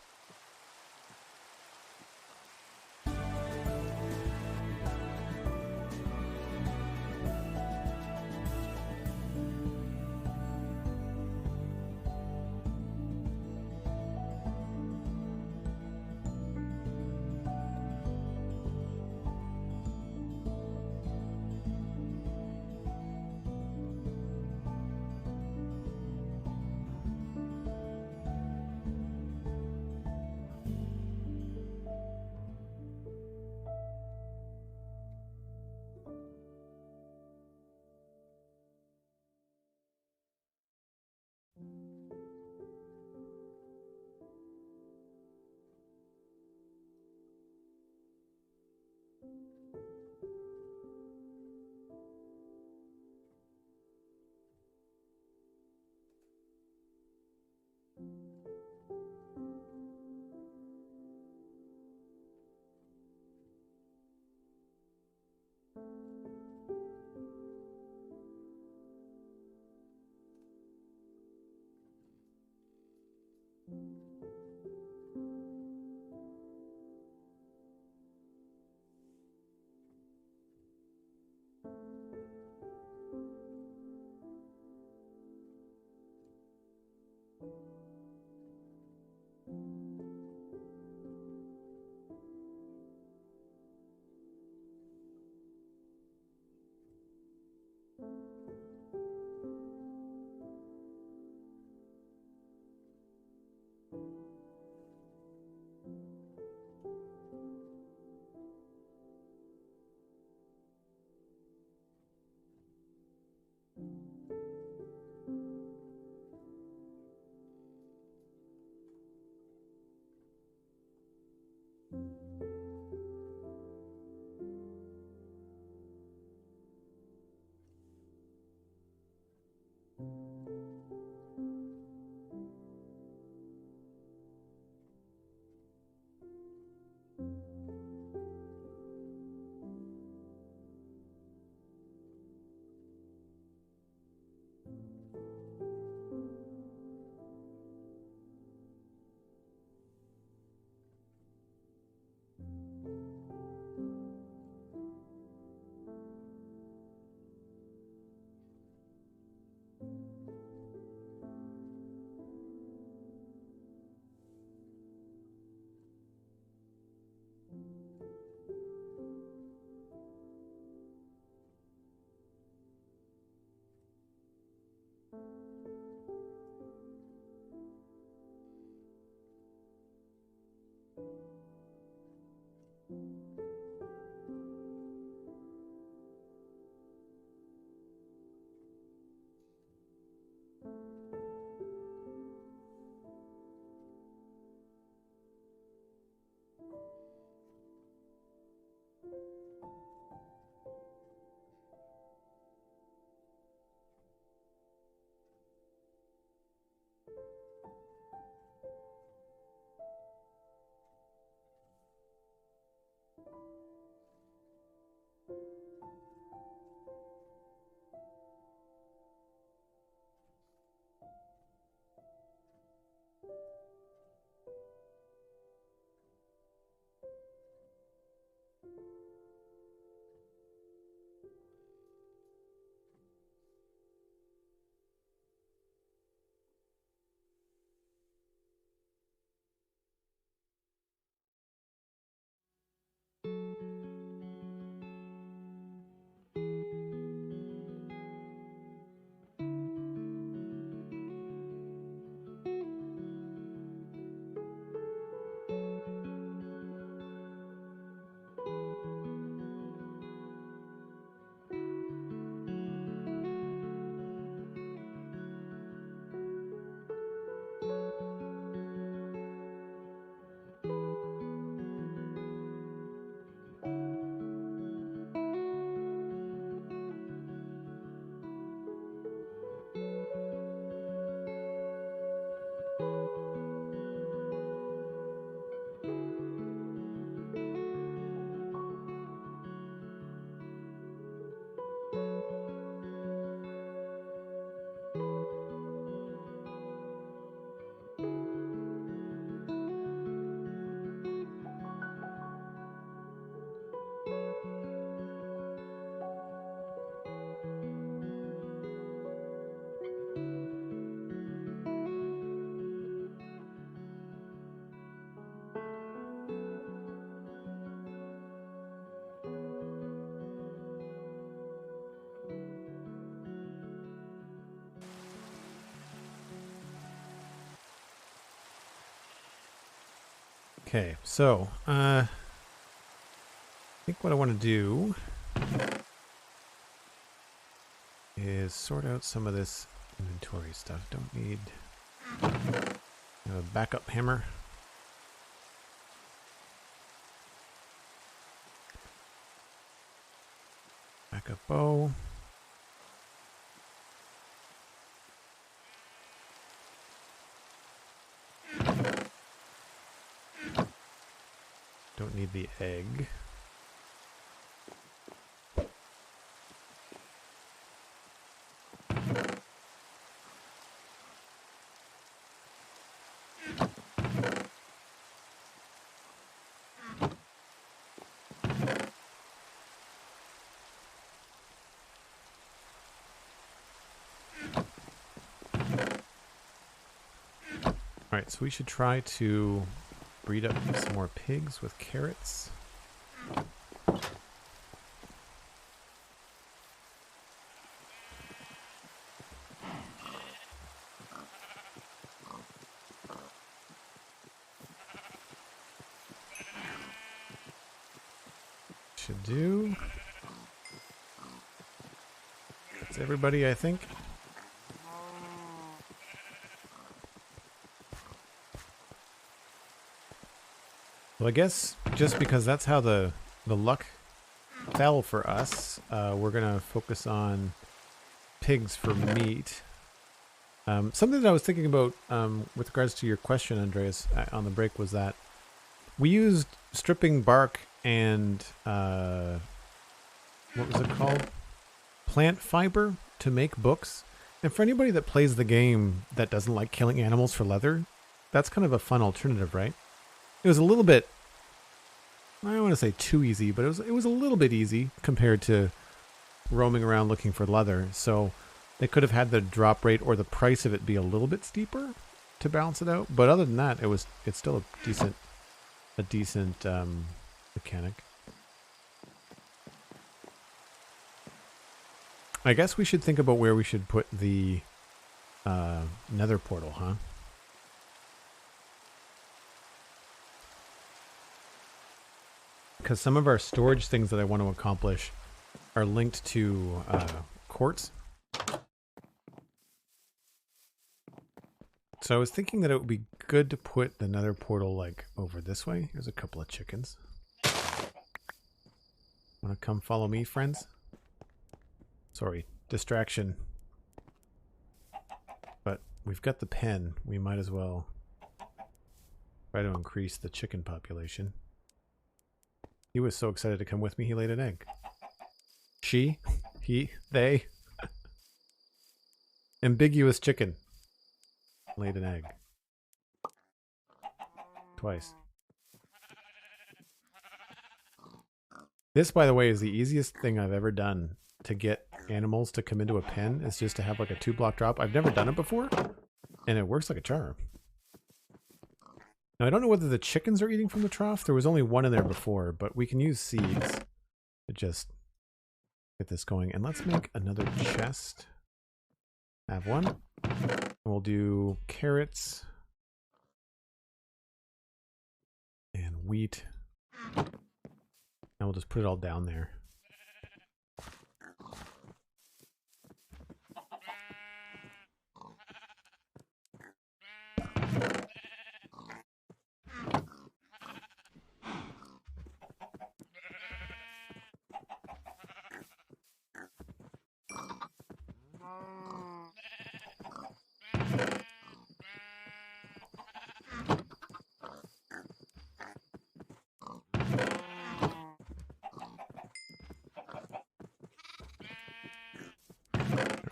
Okay, so I think what I want to do is sort out some of this inventory stuff. Don't need a backup hammer. Backup bow. Don't need the egg. Alright, so we should try to breed up some more pigs with carrots. Should do. That's everybody, I think. Well, I guess just because that's how the luck fell for us, we're going to focus on pigs for meat. Something that I was thinking about with regards to your question, Andreas, on the break was that we used stripping bark and what was it called? Plant fiber to make books. And for anybody that plays the game that doesn't like killing animals for leather, that's kind of a fun alternative, right? It was a little bit, I don't want to say too easy, but it was a little bit easy compared to roaming around looking for leather. So they could have had the drop rate or the price of it be a little bit steeper to balance it out. But other than that, it's still a decent mechanic. I guess we should think about where we should put the Nether portal, huh? Because some of our storage things that I want to accomplish are linked to quartz. So I was thinking that it would be good to put the Nether portal like over this way. There's a couple of chickens. Want to come follow me, friends? Sorry, distraction. But we've got the pen. We might as well try to increase the chicken population. He was so excited to come with me, he laid an egg. She, he, they. Ambiguous chicken. Laid an egg. Twice. This, by the way, is the easiest thing I've ever done to get animals to come into a pen. Is just to have like a 2-block drop. I've never done it before, and it works like a charm. Now, I don't know whether the chickens are eating from the trough. There was only one in there before, but we can use seeds to just get this going. And let's make another chest. Have one. We'll do carrots and wheat. And we'll just put it all down there.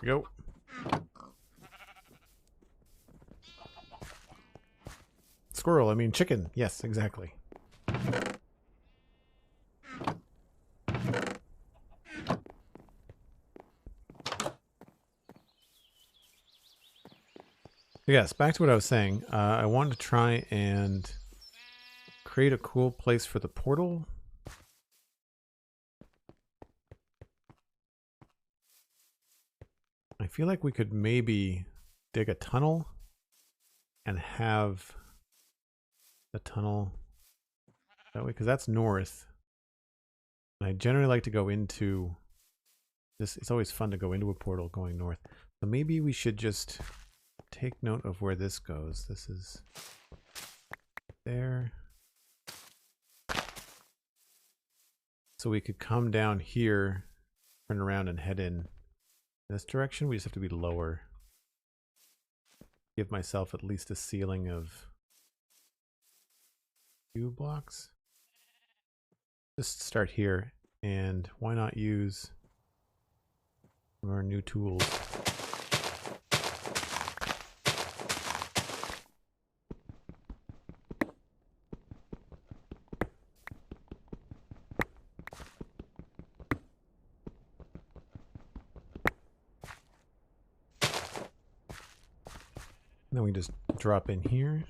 There we go. Squirrel, I mean chicken. Yes, exactly. Yes, back to what I was saying. I wanted to try and create a cool place for the portal. I feel like we could maybe dig a tunnel and have the tunnel that way, because that's north. And I generally like to go into this. It's always fun to go into a portal going north. So maybe we should just take note of where this goes. This is there. So we could come down here, turn around and head in this direction. We just have to be lower. Give myself at least a ceiling of 2 blocks. Just start here, and why not use our new tools? Then we just drop in here.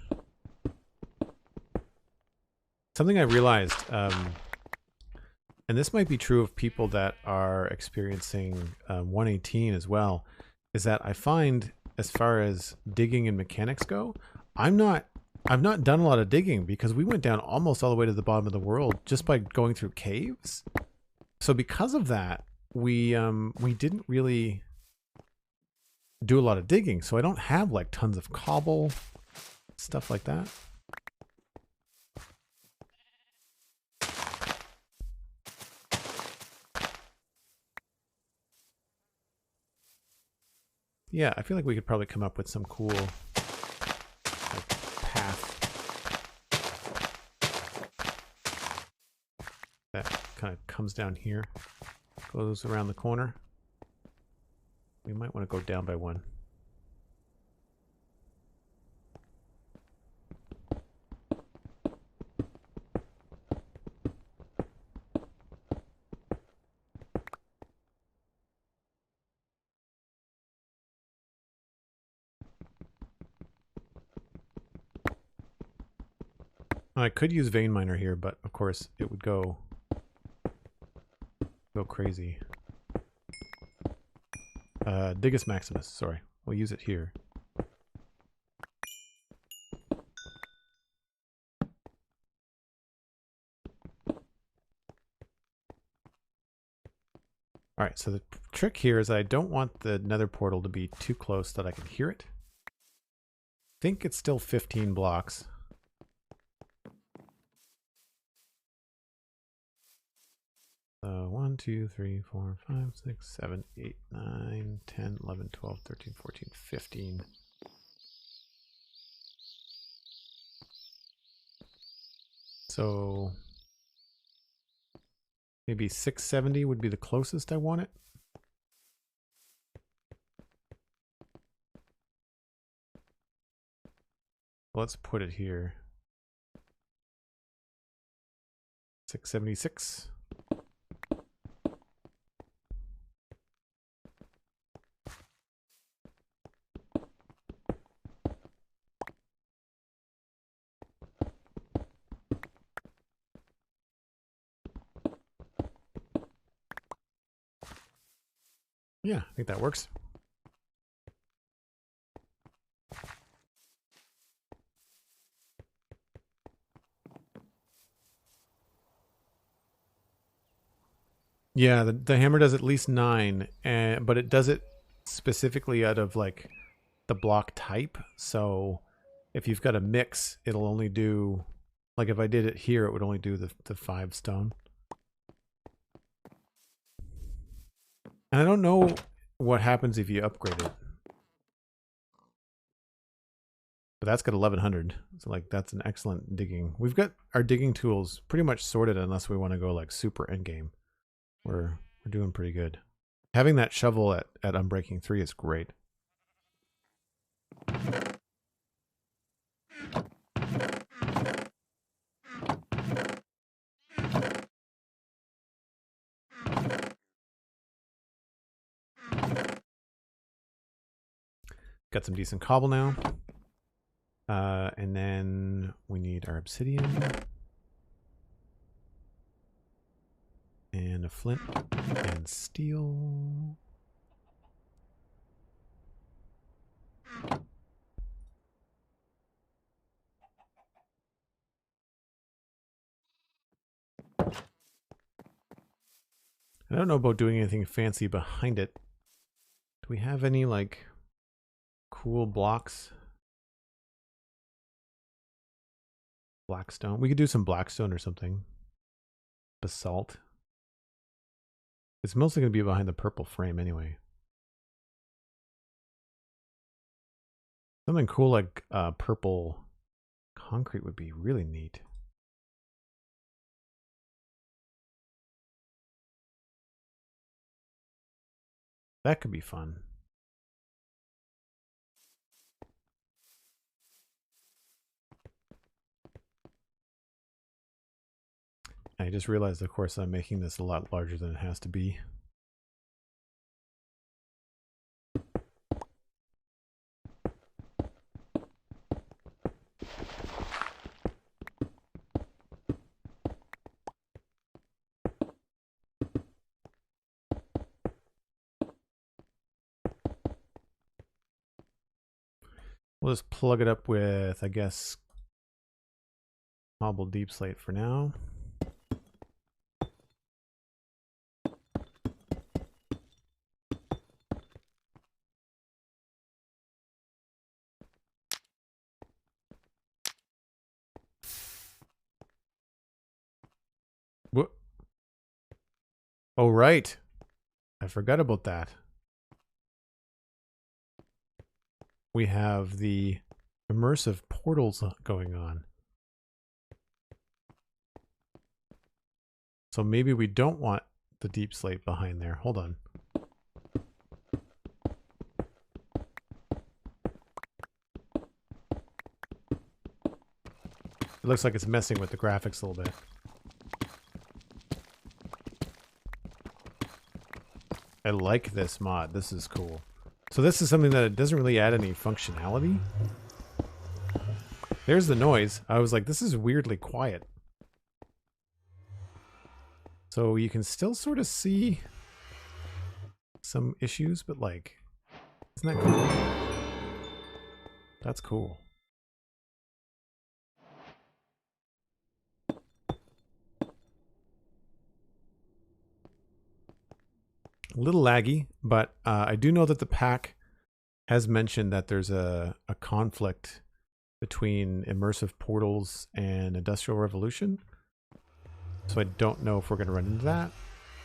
Something I realized, and this might be true of people that are experiencing 118 as well, is that I find as far as digging and mechanics go, I've not done a lot of digging because we went down almost all the way to the bottom of the world just by going through caves. So because of that, we didn't really do a lot of digging, so I don't have like tons of cobble, stuff like that. Yeah, I feel like we could probably come up with some cool like, path that kind of comes down here, goes around the corner. We might want to go down by one. I could use vein miner here, but of course it would go crazy. Digus Maximus, sorry. We'll use it here. Alright, so the trick here is I don't want the nether portal to be too close that I can hear it. I think it's still 15 blocks. So 1, 2, 3, 4, 5, 6, 7, 8, 9, 10, 11, 12, 13, 14, 15. So maybe 670 would be the closest I want it. Let's put it here. 676. Yeah, I think that works. Yeah, the hammer does at least 9, but it does it specifically out of like the block type. So if you've got a mix, it'll only do, like if I did it here, it would only do the 5 stone. And I don't know what happens if you upgrade it. But that's got 1100. So like that's an excellent digging. We've got our digging tools pretty much sorted unless we want to go like super endgame. We're doing pretty good. Having that shovel at Unbreaking 3 is great. Got some decent cobble now. And then we need our obsidian. And a flint and steel. I don't know about doing anything fancy behind it. Do we have any, like, cool blocks? Blackstone. We could do some blackstone or something. Basalt. It's mostly going to be behind the purple frame anyway. Something cool like purple concrete would be really neat. That could be fun. I just realized, of course, I'm making this a lot larger than it has to be. We'll just plug it up with, I guess, cobble deep slate for now. What? Oh, right. I forgot about that. We have the immersive portals going on. So maybe we don't want the deep slate behind there. Hold on. It looks like it's messing with the graphics a little bit. I like this mod. This is cool. So this is something that it doesn't really add any functionality. There's the noise. I was like, this is weirdly quiet. So you can still sort of see some issues, but like, isn't that cool? That's cool. A little laggy, but I do know that the pack has mentioned that there's a conflict between immersive portals and Industrial Revolution. So I don't know if we're going to run into that,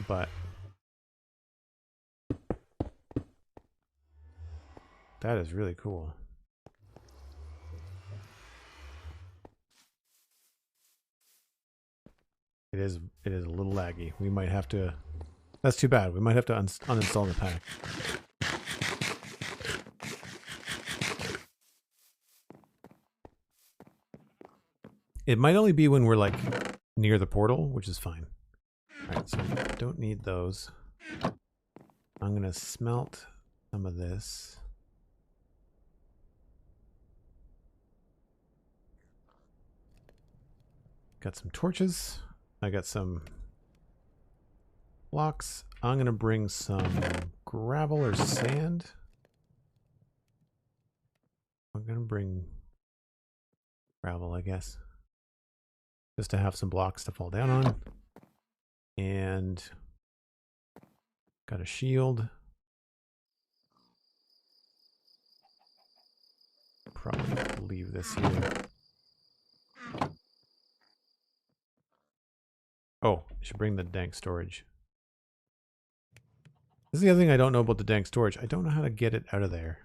but that is really cool. It is a little laggy. We might have to... That's too bad. We might have to uninstall the pack. It might only be when we're like near the portal, which is fine. Alright, so we don't need those. I'm going to smelt some of this. Got some torches. I got some blocks. I'm going to bring some gravel or sand. I'm going to bring gravel, I guess. Just to have some blocks to fall down on. And got a shield. Probably leave this here. Oh, I should bring the dank storage. This is the other thing I don't know about the dank storage. I don't know how to get it out of there.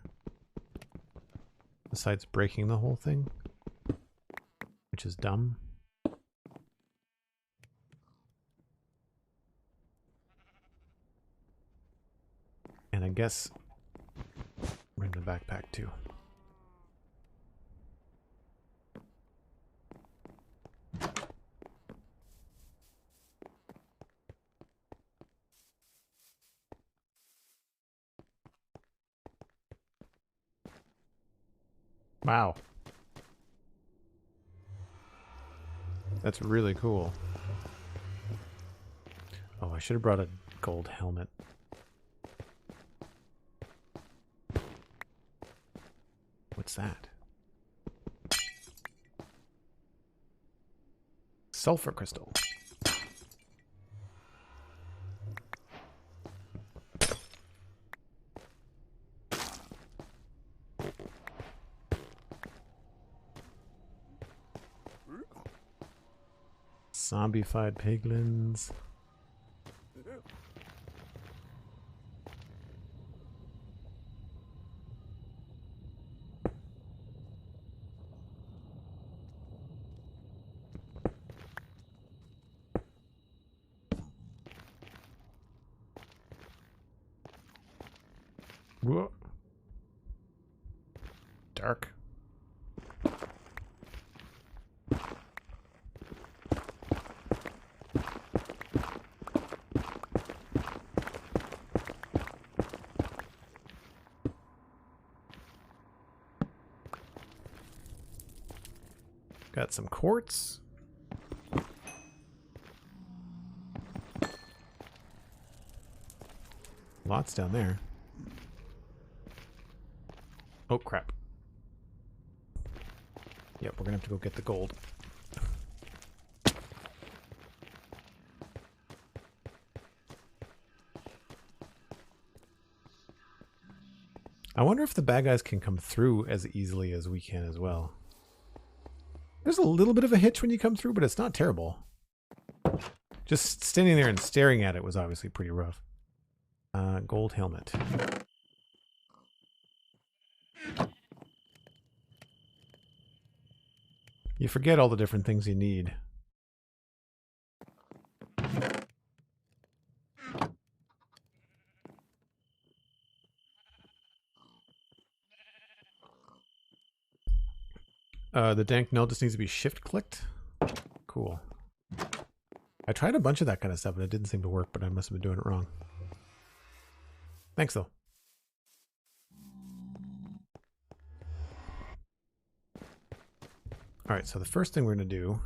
Besides breaking the whole thing. Which is dumb. And I guess bring the backpack too. Wow. That's really cool. Oh, I should have brought a gold helmet. What's that? Sulfur crystal. Zombified piglins. Whoa. Dark. Got some quartz. Lots down there. Oh, crap. Yep, we're gonna have to go get the gold. I wonder if the bad guys can come through as easily as we can as well. There's a little bit of a hitch when you come through, but it's not terrible. Just standing there and staring at it was obviously pretty rough. Gold helmet. You forget all the different things you need. The dank null just needs to be shift clicked. Cool. I tried a bunch of that kind of stuff and it didn't seem to work, but I must have been doing it wrong. Thanks though. Alright, so the first thing we're going to do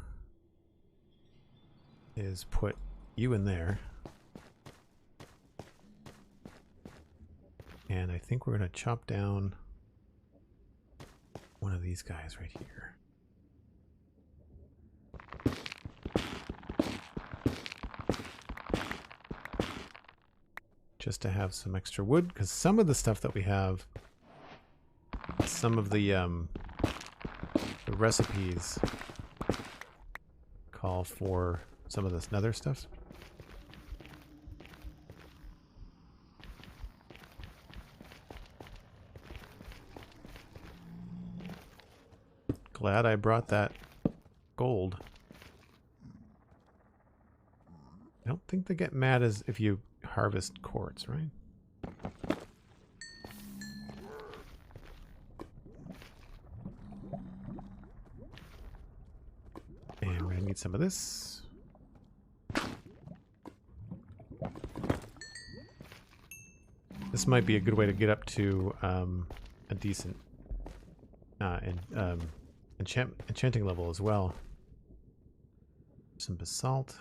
is put you in there. And I think we're going to chop down one of these guys right here. Just to have some extra wood, because some of the stuff that we have, some of the recipes call for some of this nether stuff. Glad I brought that gold. I don't think they get mad as if you harvest quartz, right? And we're gonna need some of this. This might be a good way to get up to a decent enchanting level as well. Some basalt.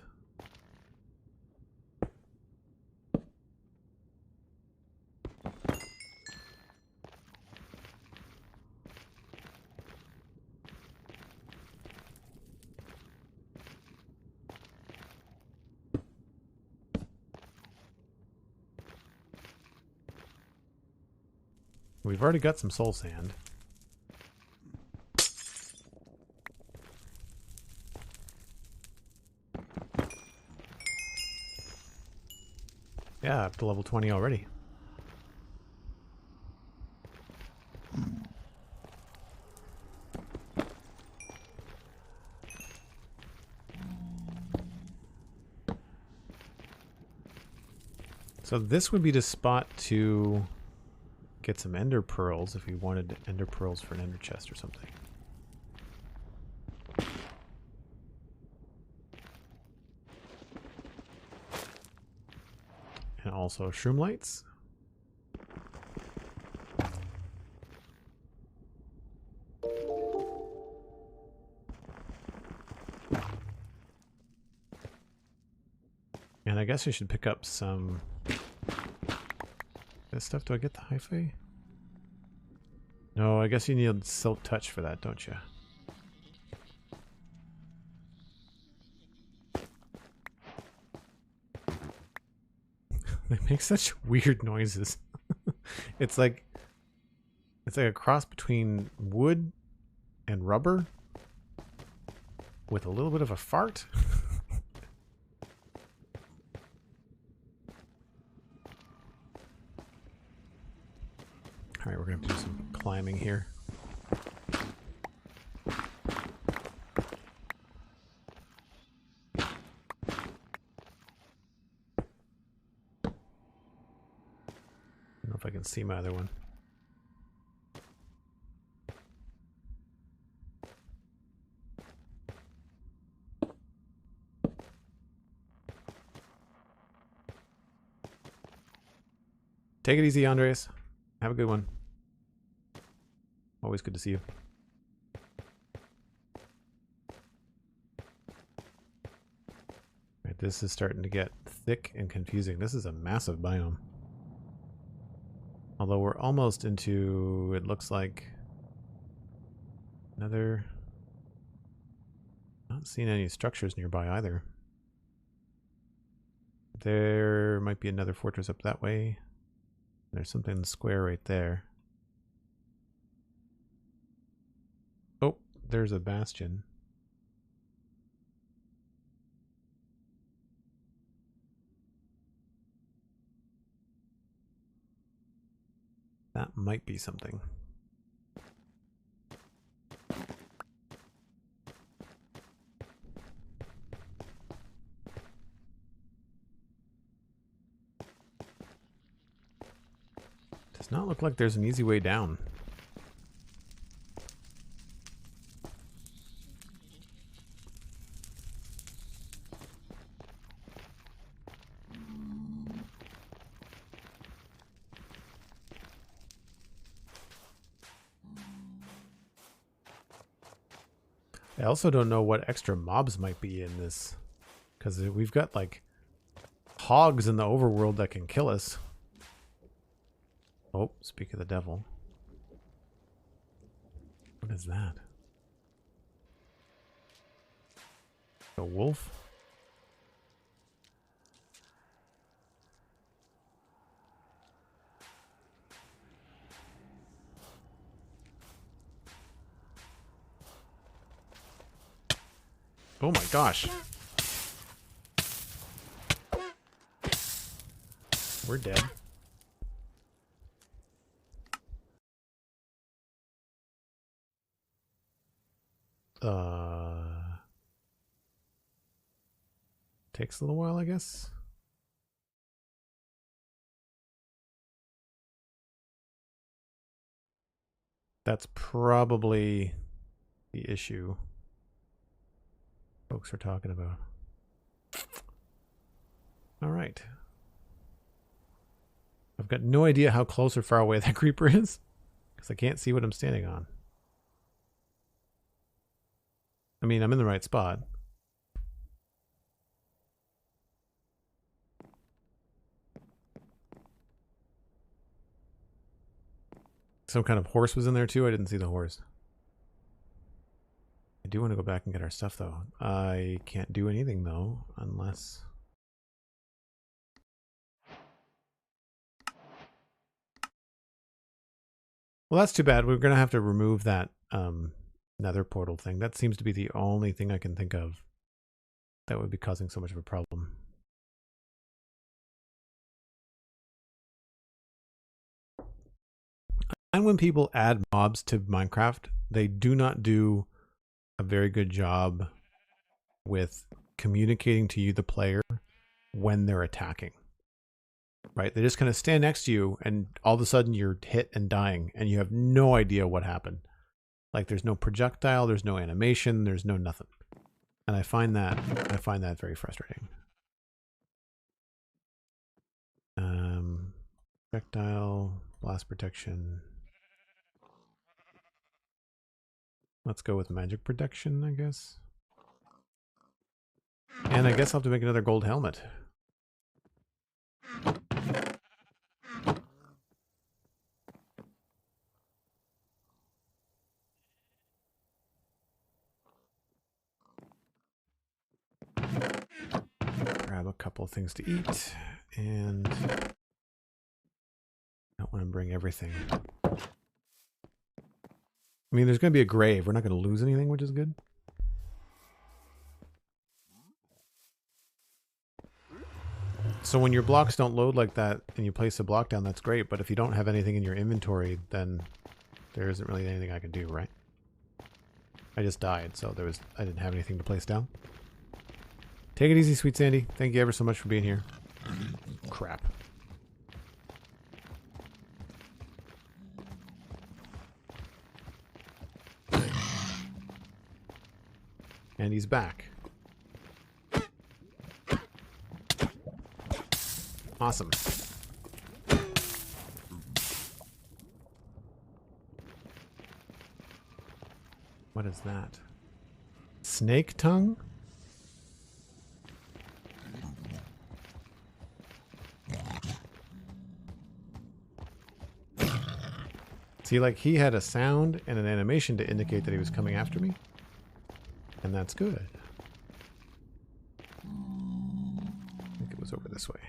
We've already got some soul sand. Yeah, up to level 20 already. So this would be the spot to get some ender pearls if we wanted ender pearls for an ender chest or something. And also shroom lights. And I guess we should pick up some this stuff. Do I get the hi-fi? No, I guess you need silk touch for that, don't you? They make such weird noises. It's like a cross between wood and rubber with a little bit of a fart. All right, we're going to do some climbing here. I don't know if I can see my other one. Take it easy, Andres. Have a good one. Always good to see you. Right, this is starting to get thick and confusing. This is a massive biome. Although we're almost into, it looks like, another... Not seeing any structures nearby either. There might be another fortress up that way. There's something square right there. Oh, there's a bastion. That might be something. Does not look like there's an easy way down. I also don't know what extra mobs might be in this, because we've got like hogs in the overworld that can kill us. Oh, speak of the devil. What is that? A wolf? Oh my gosh. We're dead. Takes a little while, I guess. That's probably the issue folks are talking about. All right. I've got no idea how close or far away that creeper is, because I can't see what I'm standing on. I mean, I'm in the right spot. Some kind of horse was in there too. I didn't see the horse. I do want to go back and get our stuff though. I can't do anything though, unless... Well, that's too bad. We're going to have to remove that nether portal thing. That seems to be the only thing I can think of that would be causing so much of a problem. And when people add mobs to Minecraft, they do not do a very good job with communicating to you, the player, when they're attacking. Right? They just kind of stand next to you and all of a sudden you're hit and dying and you have no idea what happened. Like there's no projectile, there's no animation, there's no nothing. And I find that very frustrating. Projectile, blast protection. Let's go with magic protection, I guess. And I guess I'll have to make another gold helmet. Grab a couple of things to eat, and I don't want to bring everything. I mean, there's going to be a grave. We're not going to lose anything, which is good. So when your blocks don't load like that and you place a block down, that's great. But if you don't have anything in your inventory, then there isn't really anything I can do, right? I just died, so I didn't have anything to place down. Take it easy, Sweet Sandy. Thank you ever so much for being here. Crap. And he's back. Awesome. What is that? Snake tongue? See, like, he had a sound and an animation to indicate that he was coming after me. And that's good. I think it was over this way.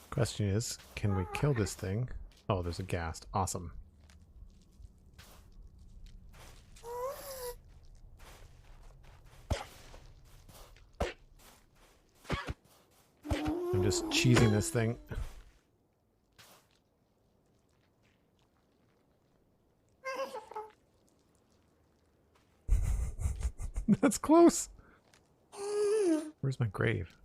Question is, can we kill this thing? Oh, there's a ghast. Awesome. I'm just cheesing this thing. That's close. Where's my grave?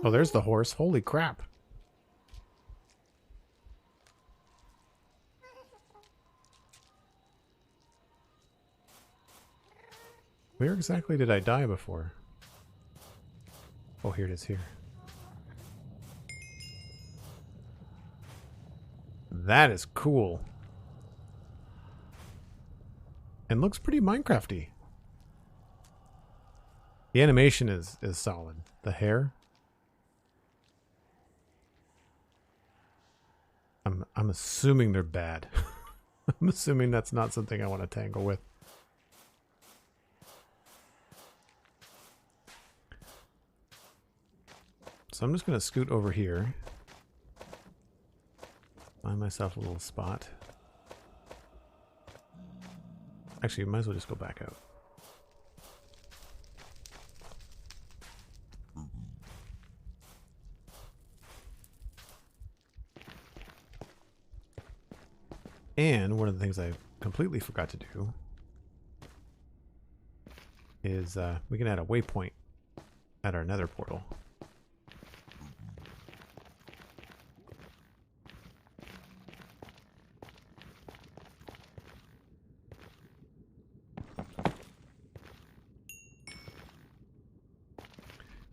Oh, there's the horse. Holy crap. Where exactly did I die before? Oh, here it is here. That is cool. And looks pretty Minecrafty. The animation is solid. The hair. I'm assuming they're bad. I'm assuming that's not something I want to tangle with. So I'm just going to scoot over here. Find myself a little spot. Actually, might as well just go back out. And one of the things I completely forgot to do is we can add a waypoint at our Nether portal.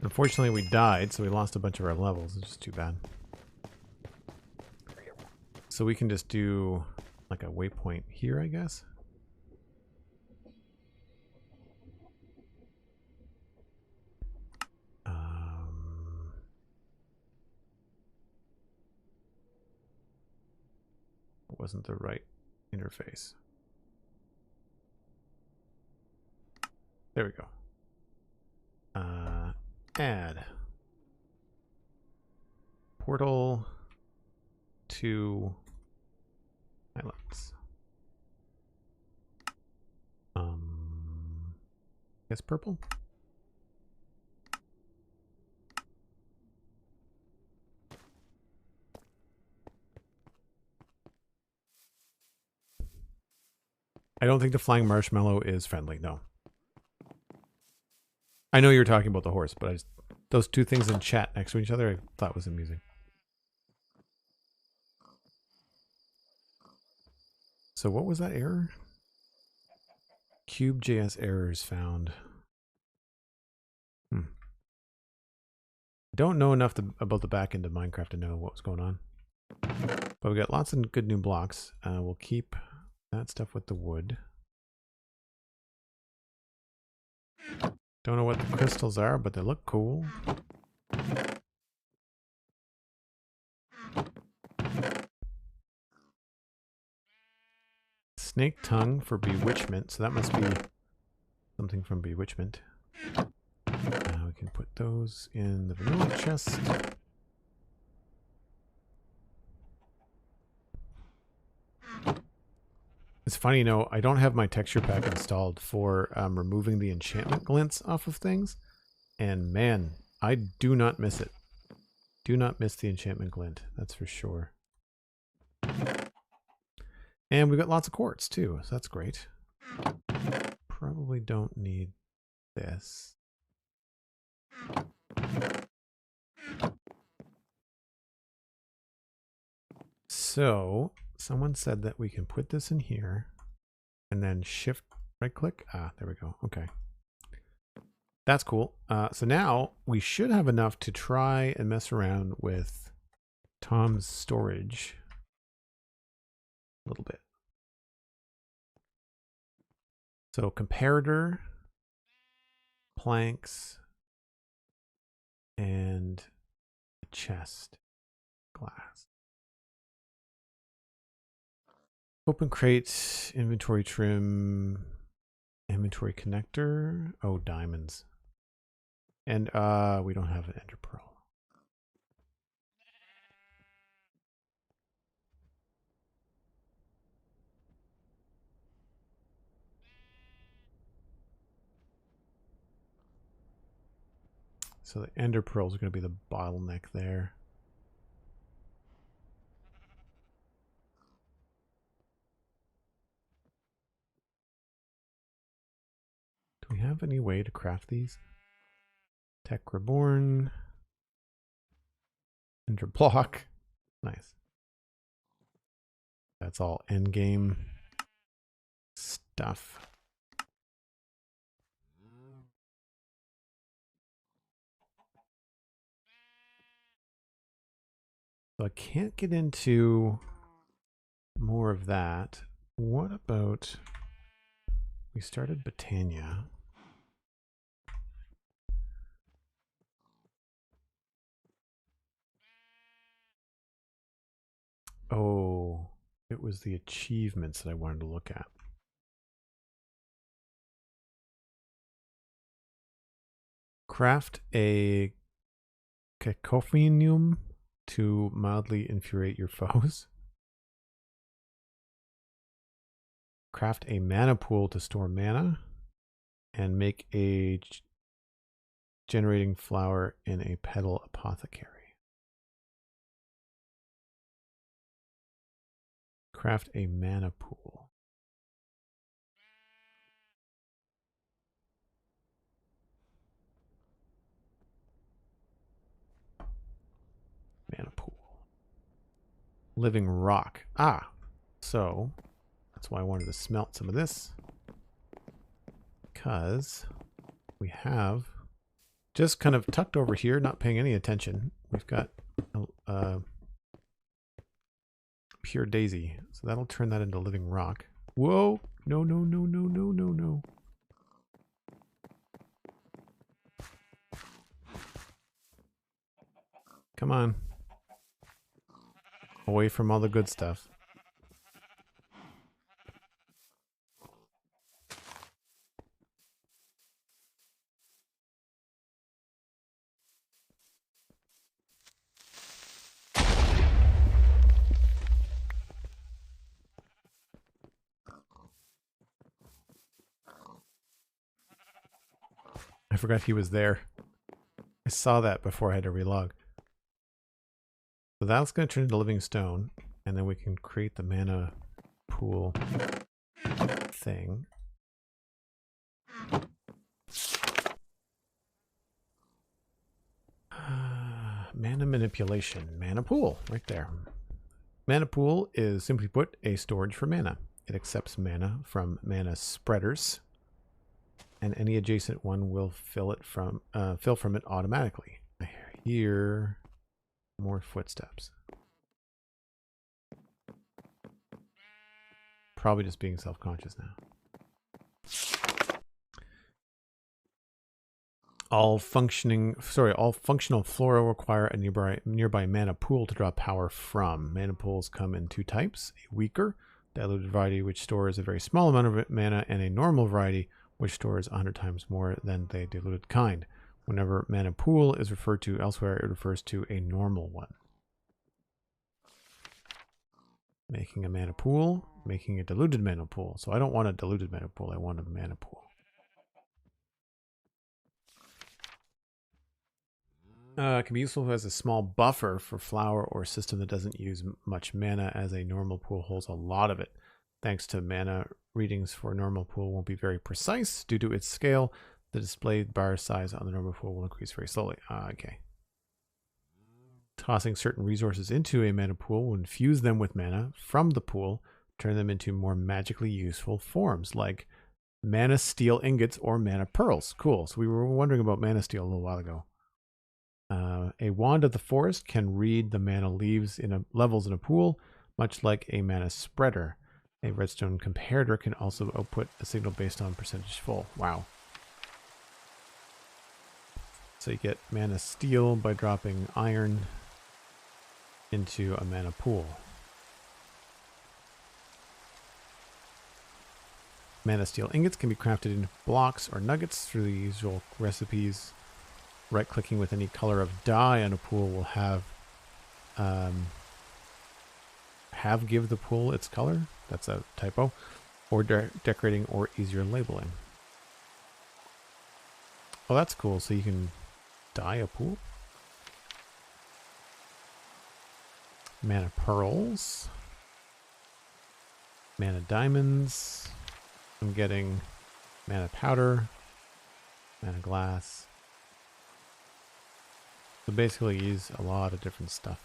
Unfortunately, we died, so we lost a bunch of our levels. It's just too bad. So we can just do like a waypoint here, I guess. It wasn't the right interface. There we go. Add portal to highlands. Guess purple. I don't think the flying marshmallow is friendly. No. I know you're talking about the horse, but those two things in chat next to each other I thought was amusing. So what was that error? Cube.js errors found. Don't know enough about the back end of Minecraft to know what was going on. But we got lots of good new blocks. We'll keep that stuff with the wood. Don't know what the crystals are, but they look cool. Snake tongue for bewitchment, so that must be something from bewitchment. We can put those in the vanilla chest. It's funny, you know, I don't have my texture pack installed for removing the enchantment glints off of things. And man, I do not miss it. Do not miss the enchantment glint, that's for sure. And we've got lots of quartz too, so that's great. Probably don't need this. So someone said that we can put this in here and then shift right click. Ah, there we go. Okay. That's cool. So now we should have enough to try and mess around with Tom's storage a little bit. So comparator, planks, and a chest, glass. Open crate, inventory trim, inventory connector. Oh, diamonds. And we don't have an ender pearl. So the ender pearls are going to be the bottleneck there. Do we have any way to craft these? Tech reborn. Ender block. Nice. That's all end game stuff. So I can't get into more of that. What about we started Botania? Oh, it was the achievements that I wanted to look at. Craft a cacophonium to mildly infuriate your foes. Craft a mana pool to store mana. And make a generating flower in a petal apothecary. Craft a mana pool. Mana pool. Living rock. Ah, so that's why I wanted to smelt some of this. Because we have just kind of tucked over here, not paying any attention. We've got pure daisy. So that'll turn that into living rock. Whoa. No, no, no, no, no, no, no. Come on. Away from all the good stuff. I forgot he was there. I saw that before I had to relog. So that's going to turn into living stone, and then we can create the mana pool thing. Mana manipulation. Mana pool, right there. Mana pool is, simply put, a storage for mana. It accepts mana from mana spreaders, and any adjacent one will fill from it automatically. I hear more footsteps. Probably just being self-conscious now. All functional flora require a nearby mana pool to draw power from. Mana pools come in two types: a weaker, diluted variety, which stores a very small amount of mana, and a normal variety, which stores 100 times more than the diluted kind. Whenever mana pool is referred to elsewhere, it refers to a normal one. Making a mana pool, making a diluted mana pool. So I don't want a diluted mana pool, I want a mana pool. Can be useful as a small buffer for flower or system that doesn't use much mana, as a normal pool holds a lot of it. Thanks to mana, readings for normal pool won't be very precise. Due to its scale, the displayed bar size on the normal pool will increase very slowly. Okay. Tossing certain resources into a mana pool will infuse them with mana from the pool, turn them into more magically useful forms, like mana steel ingots or mana pearls. Cool. So we were wondering about mana steel a little while ago. A wand of the forest can read the mana levels in a pool, much like a mana spreader. A redstone comparator can also output a signal based on percentage full. Wow. So you get mana steel by dropping iron into a mana pool. Mana steel ingots can be crafted into blocks or nuggets through the usual recipes. Right-clicking with any color of dye on a pool will have give the pool its color. That's a typo. Or decorating or easier labeling. Oh, that's cool. So you can dye a pool. Mana pearls. Mana diamonds. I'm getting mana powder. Mana glass. So basically use a lot of different stuff.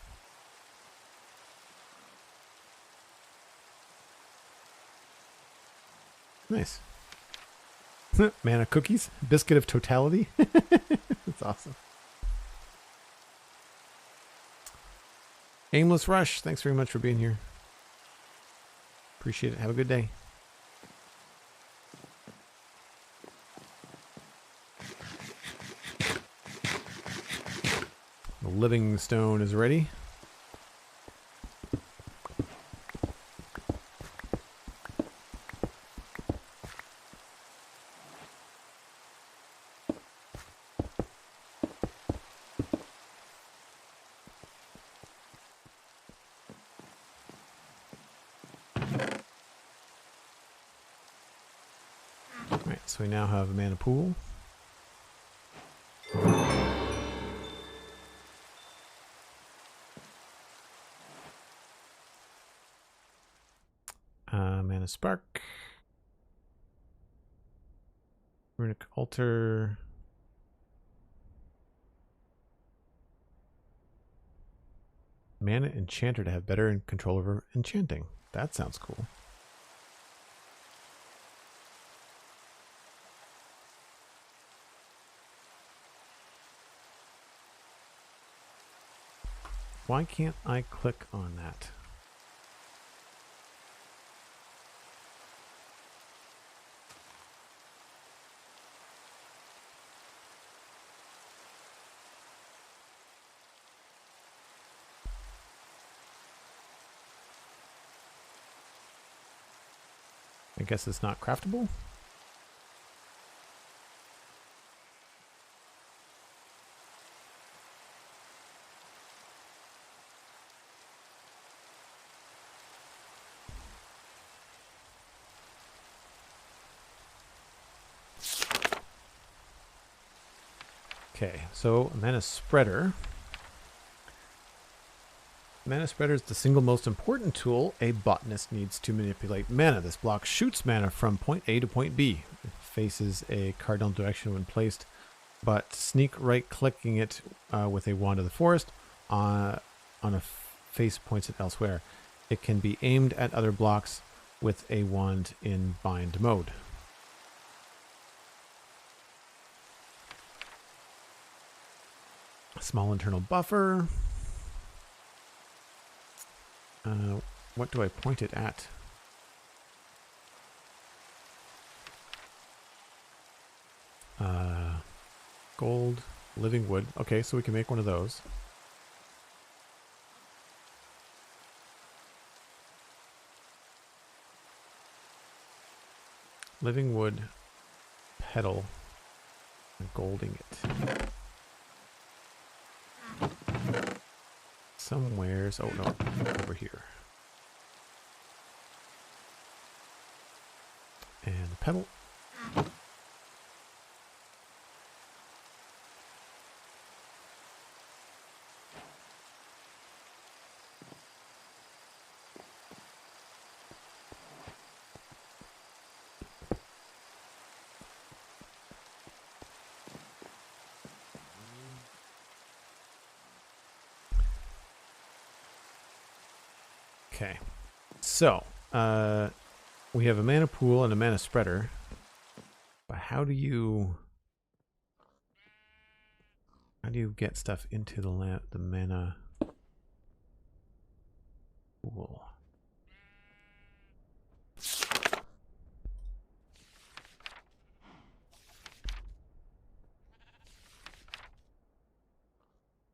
Nice. Mana cookies. Biscuit of totality. That's awesome. Aimless Rush, thanks very much for being here. Appreciate it. Have a good day. The living stone is ready. Alright, so we now have a mana pool. Mana spark. Runic altar. Mana enchanter to have better control over enchanting. That sounds cool. Why can't I click on that? I guess it's not craftable. Okay, so mana spreader. Mana spreader is the single most important tool a botanist needs to manipulate mana. This block shoots mana from point A to point B. It faces a cardinal direction when placed, but sneak right clicking it with a wand of the forest on a face points it elsewhere. It can be aimed at other blocks with a wand in bind mode. Small internal buffer. What do I point it at? Gold, living wood. Okay, so we can make one of those. living wood, petal, and gold ingot. Somewheres. Oh no, over here. And the petal. Okay, so we have a mana pool and a mana spreader, but how do you get stuff into the mana pool?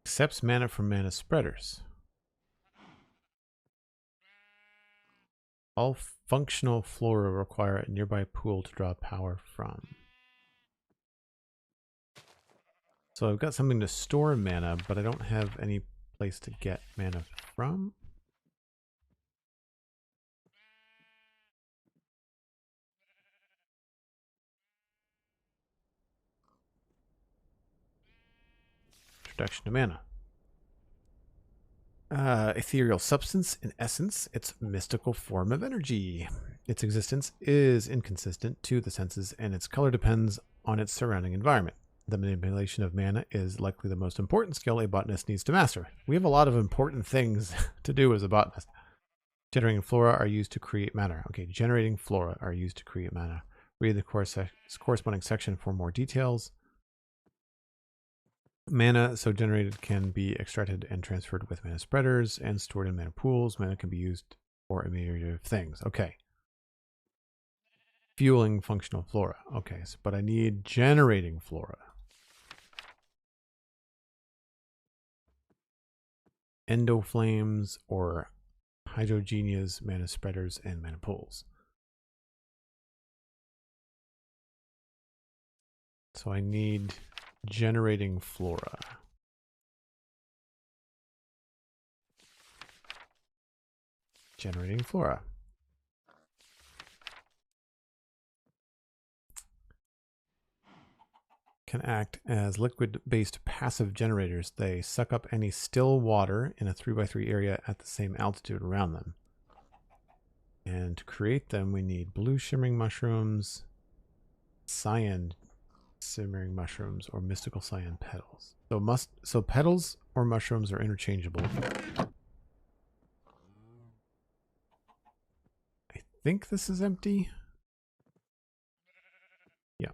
Accepts mana from mana spreaders. All functional flora require a nearby pool to draw power from. So I've got something to store mana, but I don't have any place to get mana from. Introduction to mana. Ethereal substance, in essence, its mystical form of energy. Its existence is inconsistent to the senses, and its color depends on its surrounding environment. The manipulation of mana is likely the most important skill a botanist needs to master. We have a lot of important things to do as a botanist. Generating flora are used to create mana. Okay, generating flora are used to create mana. Read the corresponding section for more details. Mana so generated can be extracted and transferred with mana spreaders and stored in mana pools. Mana can be used for a myriad of things. Okay. Fueling functional flora. Okay, so, but I need generating flora. Endoflames or hydrogenias, mana spreaders, and mana pools. So I need generating flora. Generating flora. Can act as liquid-based passive generators. They suck up any still water in a 3x3 area at the same altitude around them. And to create them, we need blue shimmering mushrooms, cyan shimmering mushrooms, or mystical cyan petals. So petals or mushrooms are interchangeable. I think this is empty. Yeah.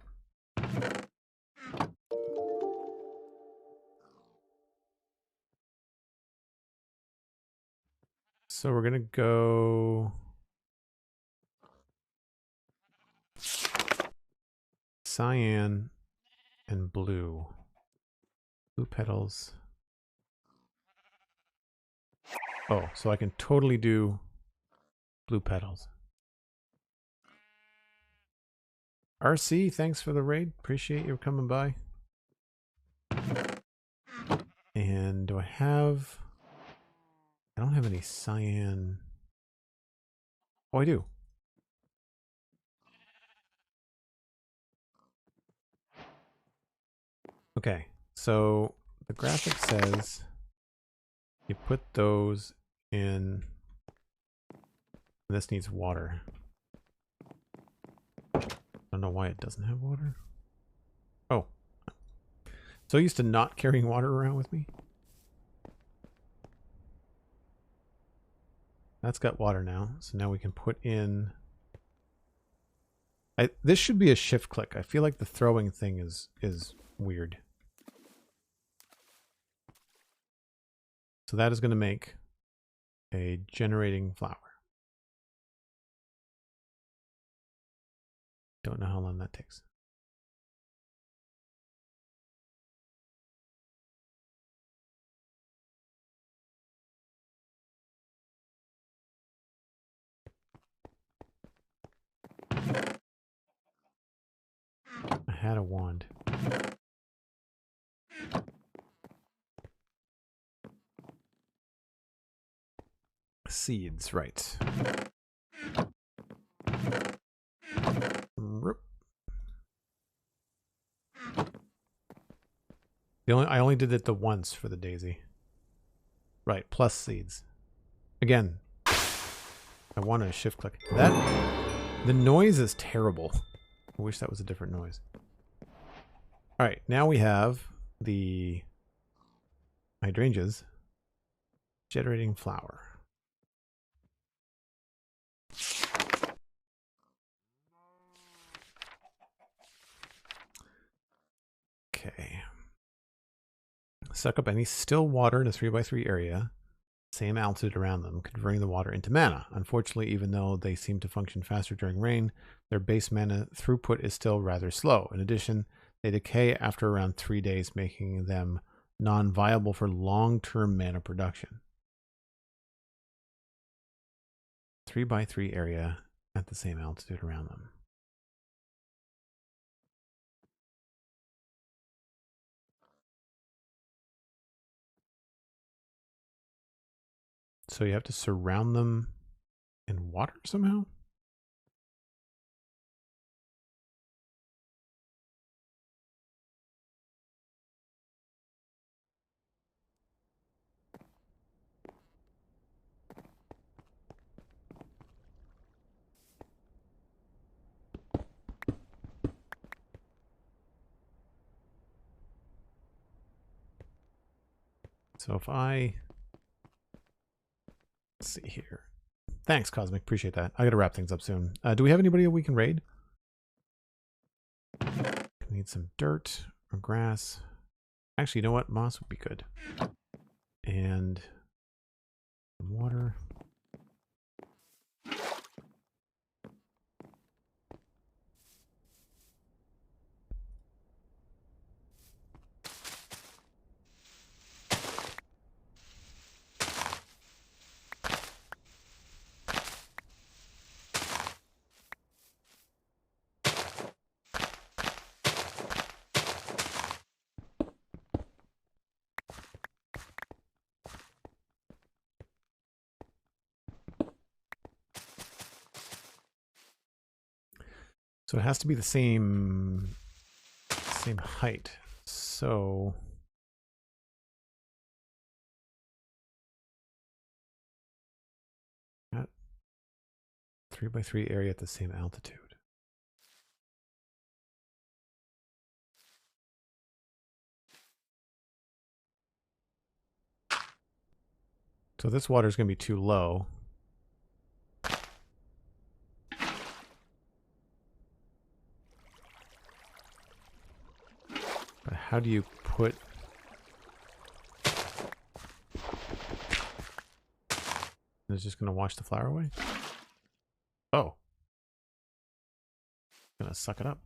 So we're gonna go cyan and blue. Blue petals. Oh, so I can totally do blue petals. RC, thanks for the raid. Appreciate you coming by. And do I have... I don't have any cyan. Oh, I do. Okay, so the graphic says you put those in... This needs water. I don't know why it doesn't have water. Oh. So used to not carrying water around with me. That's got water now. So now we can put in... this should be a shift click. I feel like the throwing thing is weird. So that is going to make a generating flower. Don't know how long that takes. had a wand. Seeds, right. I only did it the once for the daisy. Right, plus seeds. Again, I want to shift click. The noise is terrible. I wish that was a different noise. All right, now we have the hydrangeas generating flower. Okay. Suck up any still water in a 3x3 area, same altitude around them, converting the water into mana. Unfortunately, even though they seem to function faster during rain, their base mana throughput is still rather slow. In addition, they decay after around 3 days, making them non-viable for long-term mana production. 3x3 area at the same altitude around them. So you have to surround them in water somehow? So if I... Let's see here. Thanks, Cosmic. Appreciate that. I got to wrap things up soon. Do we have anybody we can raid? Need some dirt or grass. Actually, you know what? Moss would be good. And water. So it has to be the same height. So at 3x3 area at the same altitude. So this water is going to be too low. But how do you put... It's just going to wash the flour away? Oh. Gonna suck it up.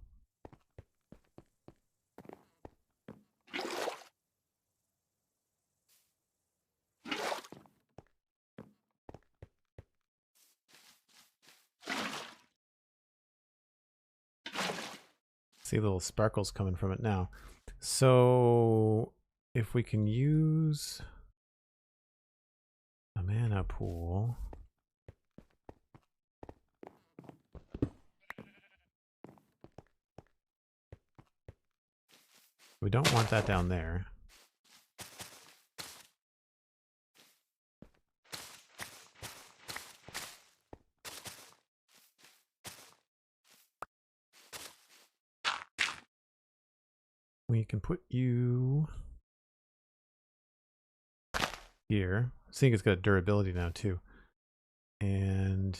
See little sparkles coming from it now. So if we can use a mana pool. We don't want that down there. We can put you here. Seeing it's got durability now too. And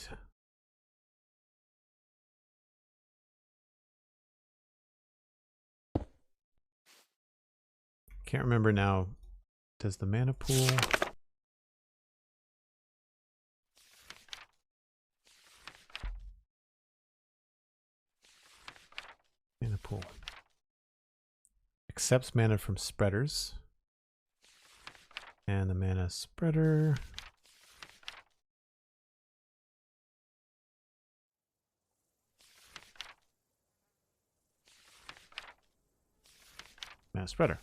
can't remember now. Does the mana pool... Mana pool. Accepts mana from spreaders. And the mana spreader... Mana spreader.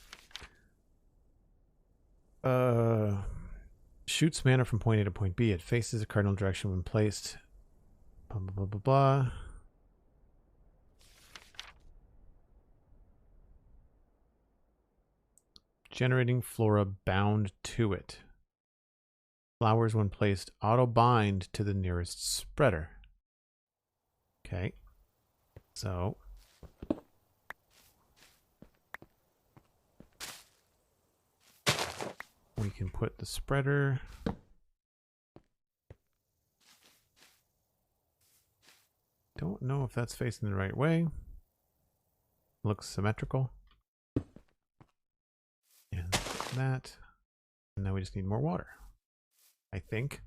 Shoots mana from point A to point B. It faces a cardinal direction when placed. Blah, blah, blah, blah, blah. Generating flora bound to it. Flowers, when placed, auto-bind to the nearest spreader. Okay. So we can put the spreader. Don't know if that's facing the right way. Looks symmetrical. And that. And now we just need more water, I think.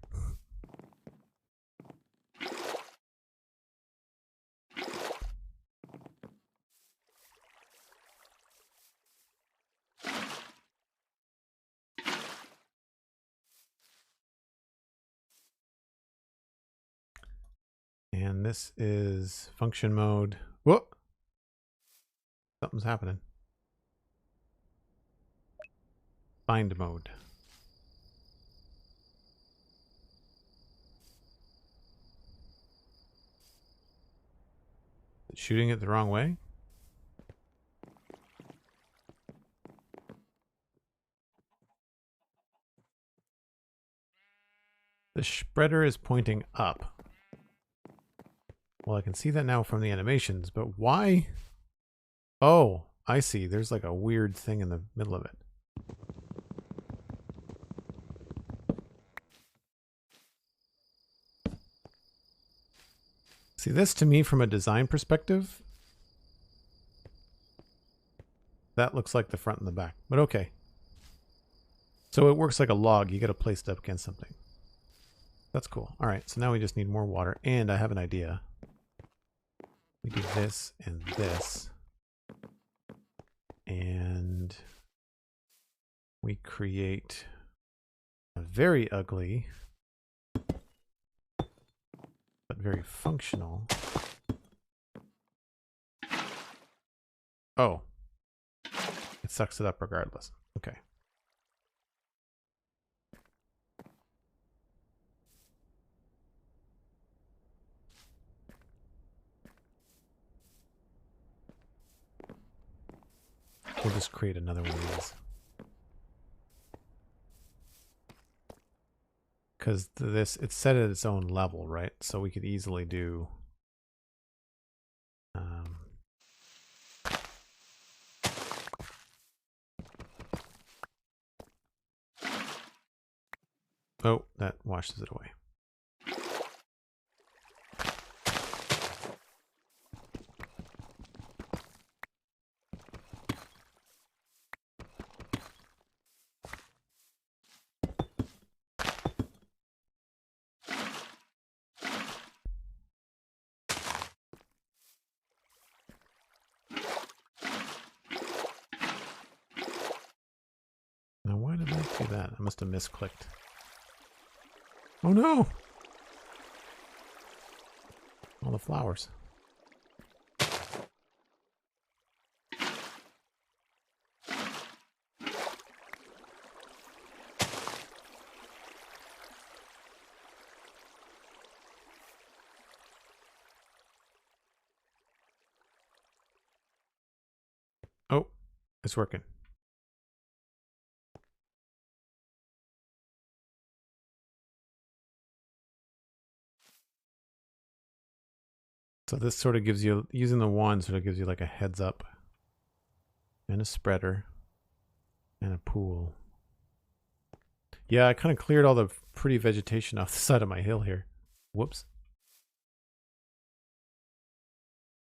And this is function mode. Whoa! Something's happening. Bind mode. Shooting it the wrong way? The spreader is pointing up. Well, I can see that now from the animations, but why? Oh, I see. There's like a weird thing in the middle of it. See, this to me from a design perspective, that looks like the front and the back, but okay. So it works like a log. You got to place it up against something. That's cool. All right, so now we just need more water, and I have an idea. We do this and this. And we create a very ugly, but very functional. Oh. It sucks it up regardless. Okay. We'll just create another one of these. Because this, it's set at its own level, right? So we could easily do... Oh, that washes it away. Now, why did I do that? I must have misclicked. Oh no! All the flowers. Oh, it's working. So this sort of gives you, using the wand sort of gives you like a heads up. And a spreader. And a pool. Yeah, I kind of cleared all the pretty vegetation off the side of my hill here. Whoops.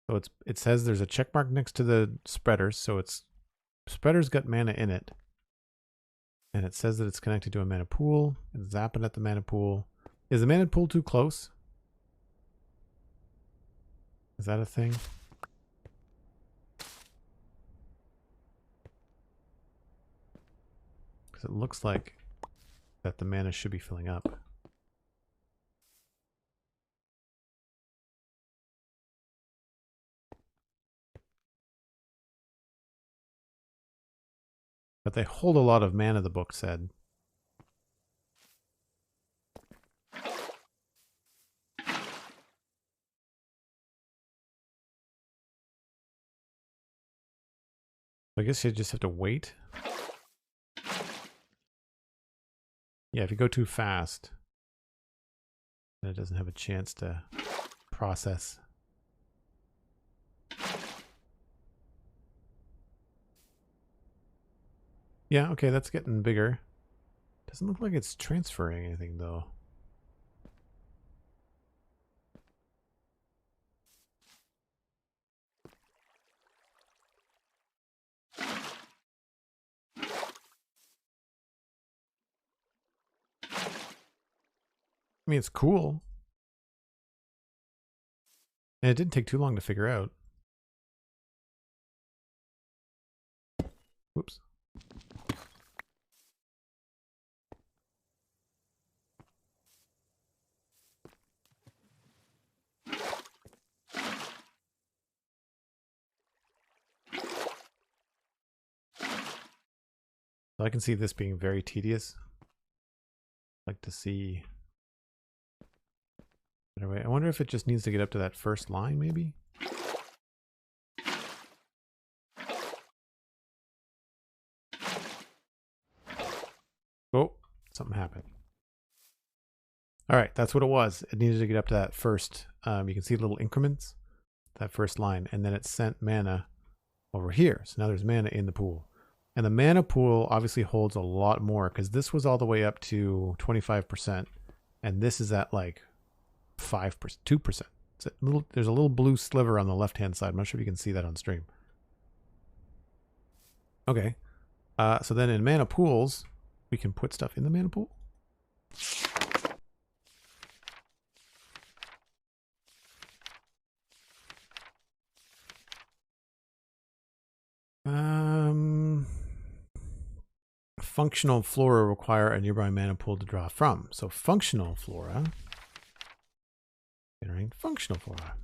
So it says there's a check mark next to the spreaders, so it's spreader's got mana in it. And it says that it's connected to a mana pool. It's zapping at the mana pool. Is the mana pool too close? Is that a thing? Because it looks like that the mana should be filling up. But they hold a lot of mana, the book said. I guess you just have to wait. Yeah, if you go too fast, then it doesn't have a chance to process. Yeah, okay, that's getting bigger. Doesn't look like it's transferring anything, though. I mean, it's cool. And it didn't take too long to figure out. Whoops. So I can see this being very tedious. I'd like to see... I wonder if it just needs to get up to that first line, maybe? Oh, something happened. All right, that's what it was. It needed to get up to that first. You can see little increments, that first line, and then it sent mana over here. So now there's mana in the pool. And the mana pool obviously holds a lot more because this was all the way up to 25%. And this is at like 5%, 2%. It's a little, there's a little blue sliver on the left-hand side. I'm not sure if you can see that on stream. Okay. So then in mana pools, we can put stuff in the mana pool. Functional flora require a nearby mana pool to draw from. So functional flora. Generating functional flora.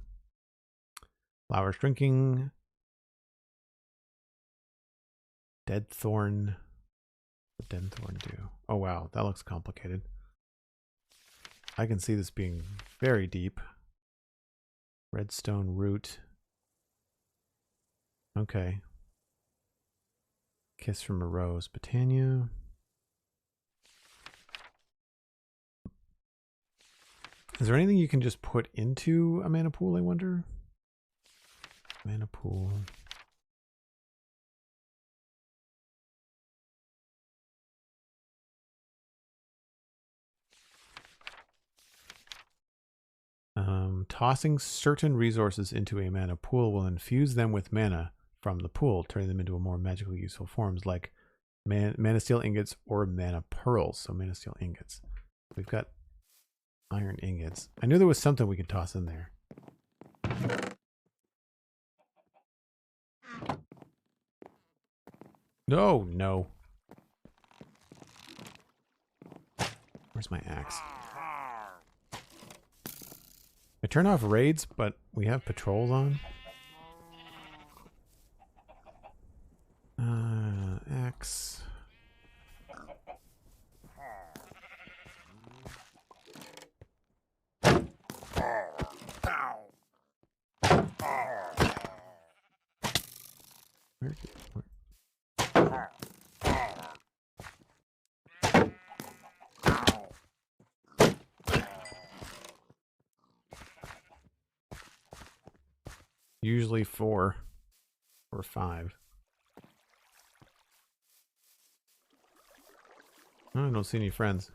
Flowers drinking. Dead thorn. What does dead thorn do? Oh wow, that looks complicated. I can see this being very deep. Redstone root. Okay. Kiss from a rose. Botania. Is there anything you can just put into a mana pool, I wonder? Mana pool. Tossing certain resources into a mana pool will infuse them with mana from the pool, turning them into a more magically useful forms like mana steel ingots or mana pearls. So mana steel ingots. We've got iron ingots. I knew there was something we could toss in there. No, no. Where's my axe? I turn off raids, but we have patrols on. Axe. Usually 4 or 5. Oh, I don't see any friends.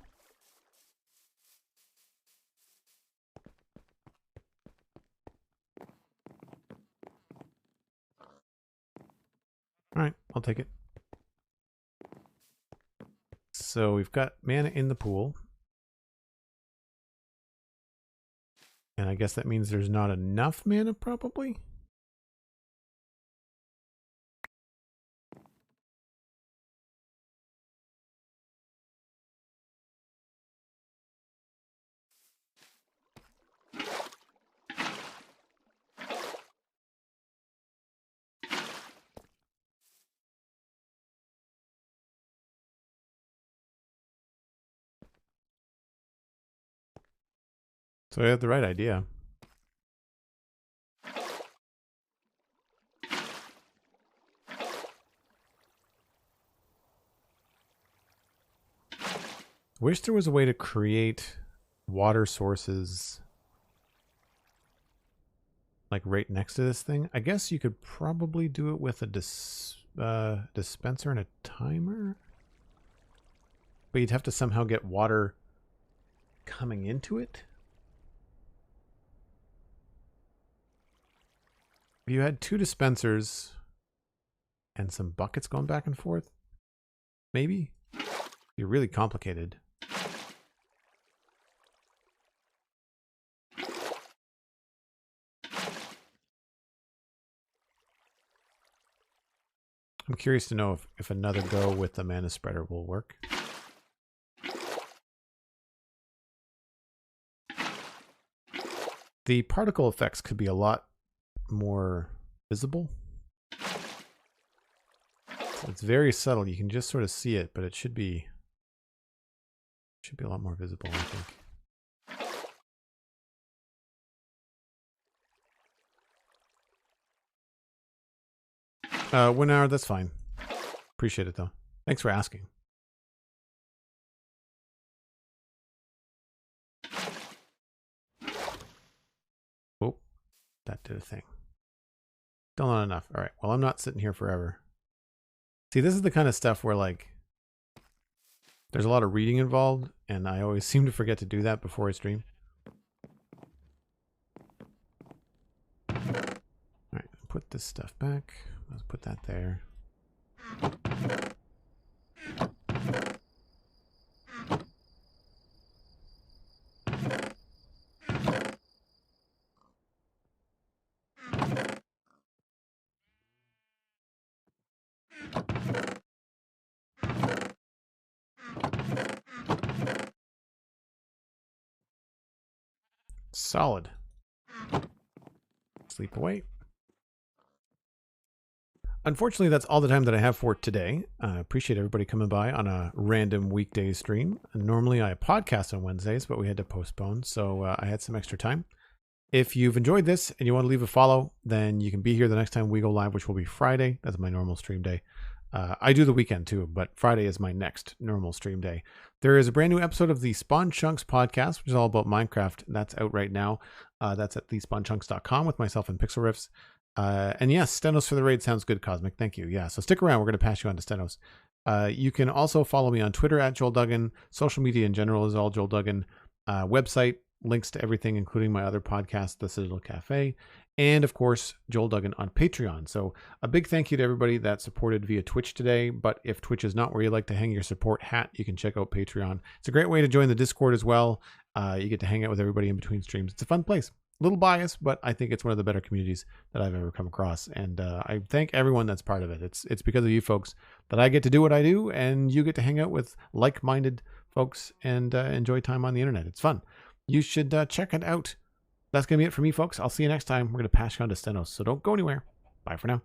All right, I'll take it. So we've got mana in the pool. And I guess that means there's not enough mana, probably? So I had the right idea. Wish there was a way to create water sources like right next to this thing. I guess you could probably do it with a dispenser and a timer. But you'd have to somehow get water coming into it. If you had 2 dispensers and some buckets going back and forth, maybe? You're really complicated. I'm curious to know if another go with the mana spreader will work. The particle effects could be a lot more visible. So it's very subtle. You can just sort of see it, but it should be a lot more visible, I think. One hour, that's fine. Appreciate it though. Thanks for asking. Oh, that did a thing. Still not enough. All right. Well, I'm not sitting here forever. See, this is the kind of stuff where like there's a lot of reading involved, and I always seem to forget to do that before I stream. All right, put this stuff back. Let's put that there. Solid. Sleep away. Unfortunately, that's all the time that I have for today. Appreciate everybody coming by on a random weekday stream. Normally I podcast on Wednesdays, but we had to postpone, so I had some extra time. If you've enjoyed this and you want to leave a follow, then you can be here the next time we go live, which will be Friday. That's my normal stream day. I do the weekend too, but Friday is my next normal stream day. There is a brand new episode of the Spawn Chunks podcast, which is all about Minecraft. That's out right now. That's at thespawnchunks.com with myself and Pixel Riffs. And yes, Stenos for the raid sounds good, Cosmic. Thank you. Yeah, so stick around. We're going to pass you on to Stenos. You can also follow me on Twitter at Joel Duggan. Social media in general is all Joel Duggan. Website, links to everything, including my other podcast, The Citadel Cafe. And of course, Joel Duggan on Patreon. So a big thank you to everybody that supported via Twitch today. But if Twitch is not where you like to hang your support hat, you can check out Patreon. It's a great way to join the Discord as well. You get to hang out with everybody in between streams. It's a fun place. A little biased, but I think it's one of the better communities that I've ever come across. And I thank everyone that's part of it. It's because of you folks that I get to do what I do, and you get to hang out with like-minded folks and enjoy time on the internet. It's fun. You should check it out. That's going to be it for me, folks. I'll see you next time. We're going to pass you on to Stenos, so don't go anywhere. Bye for now.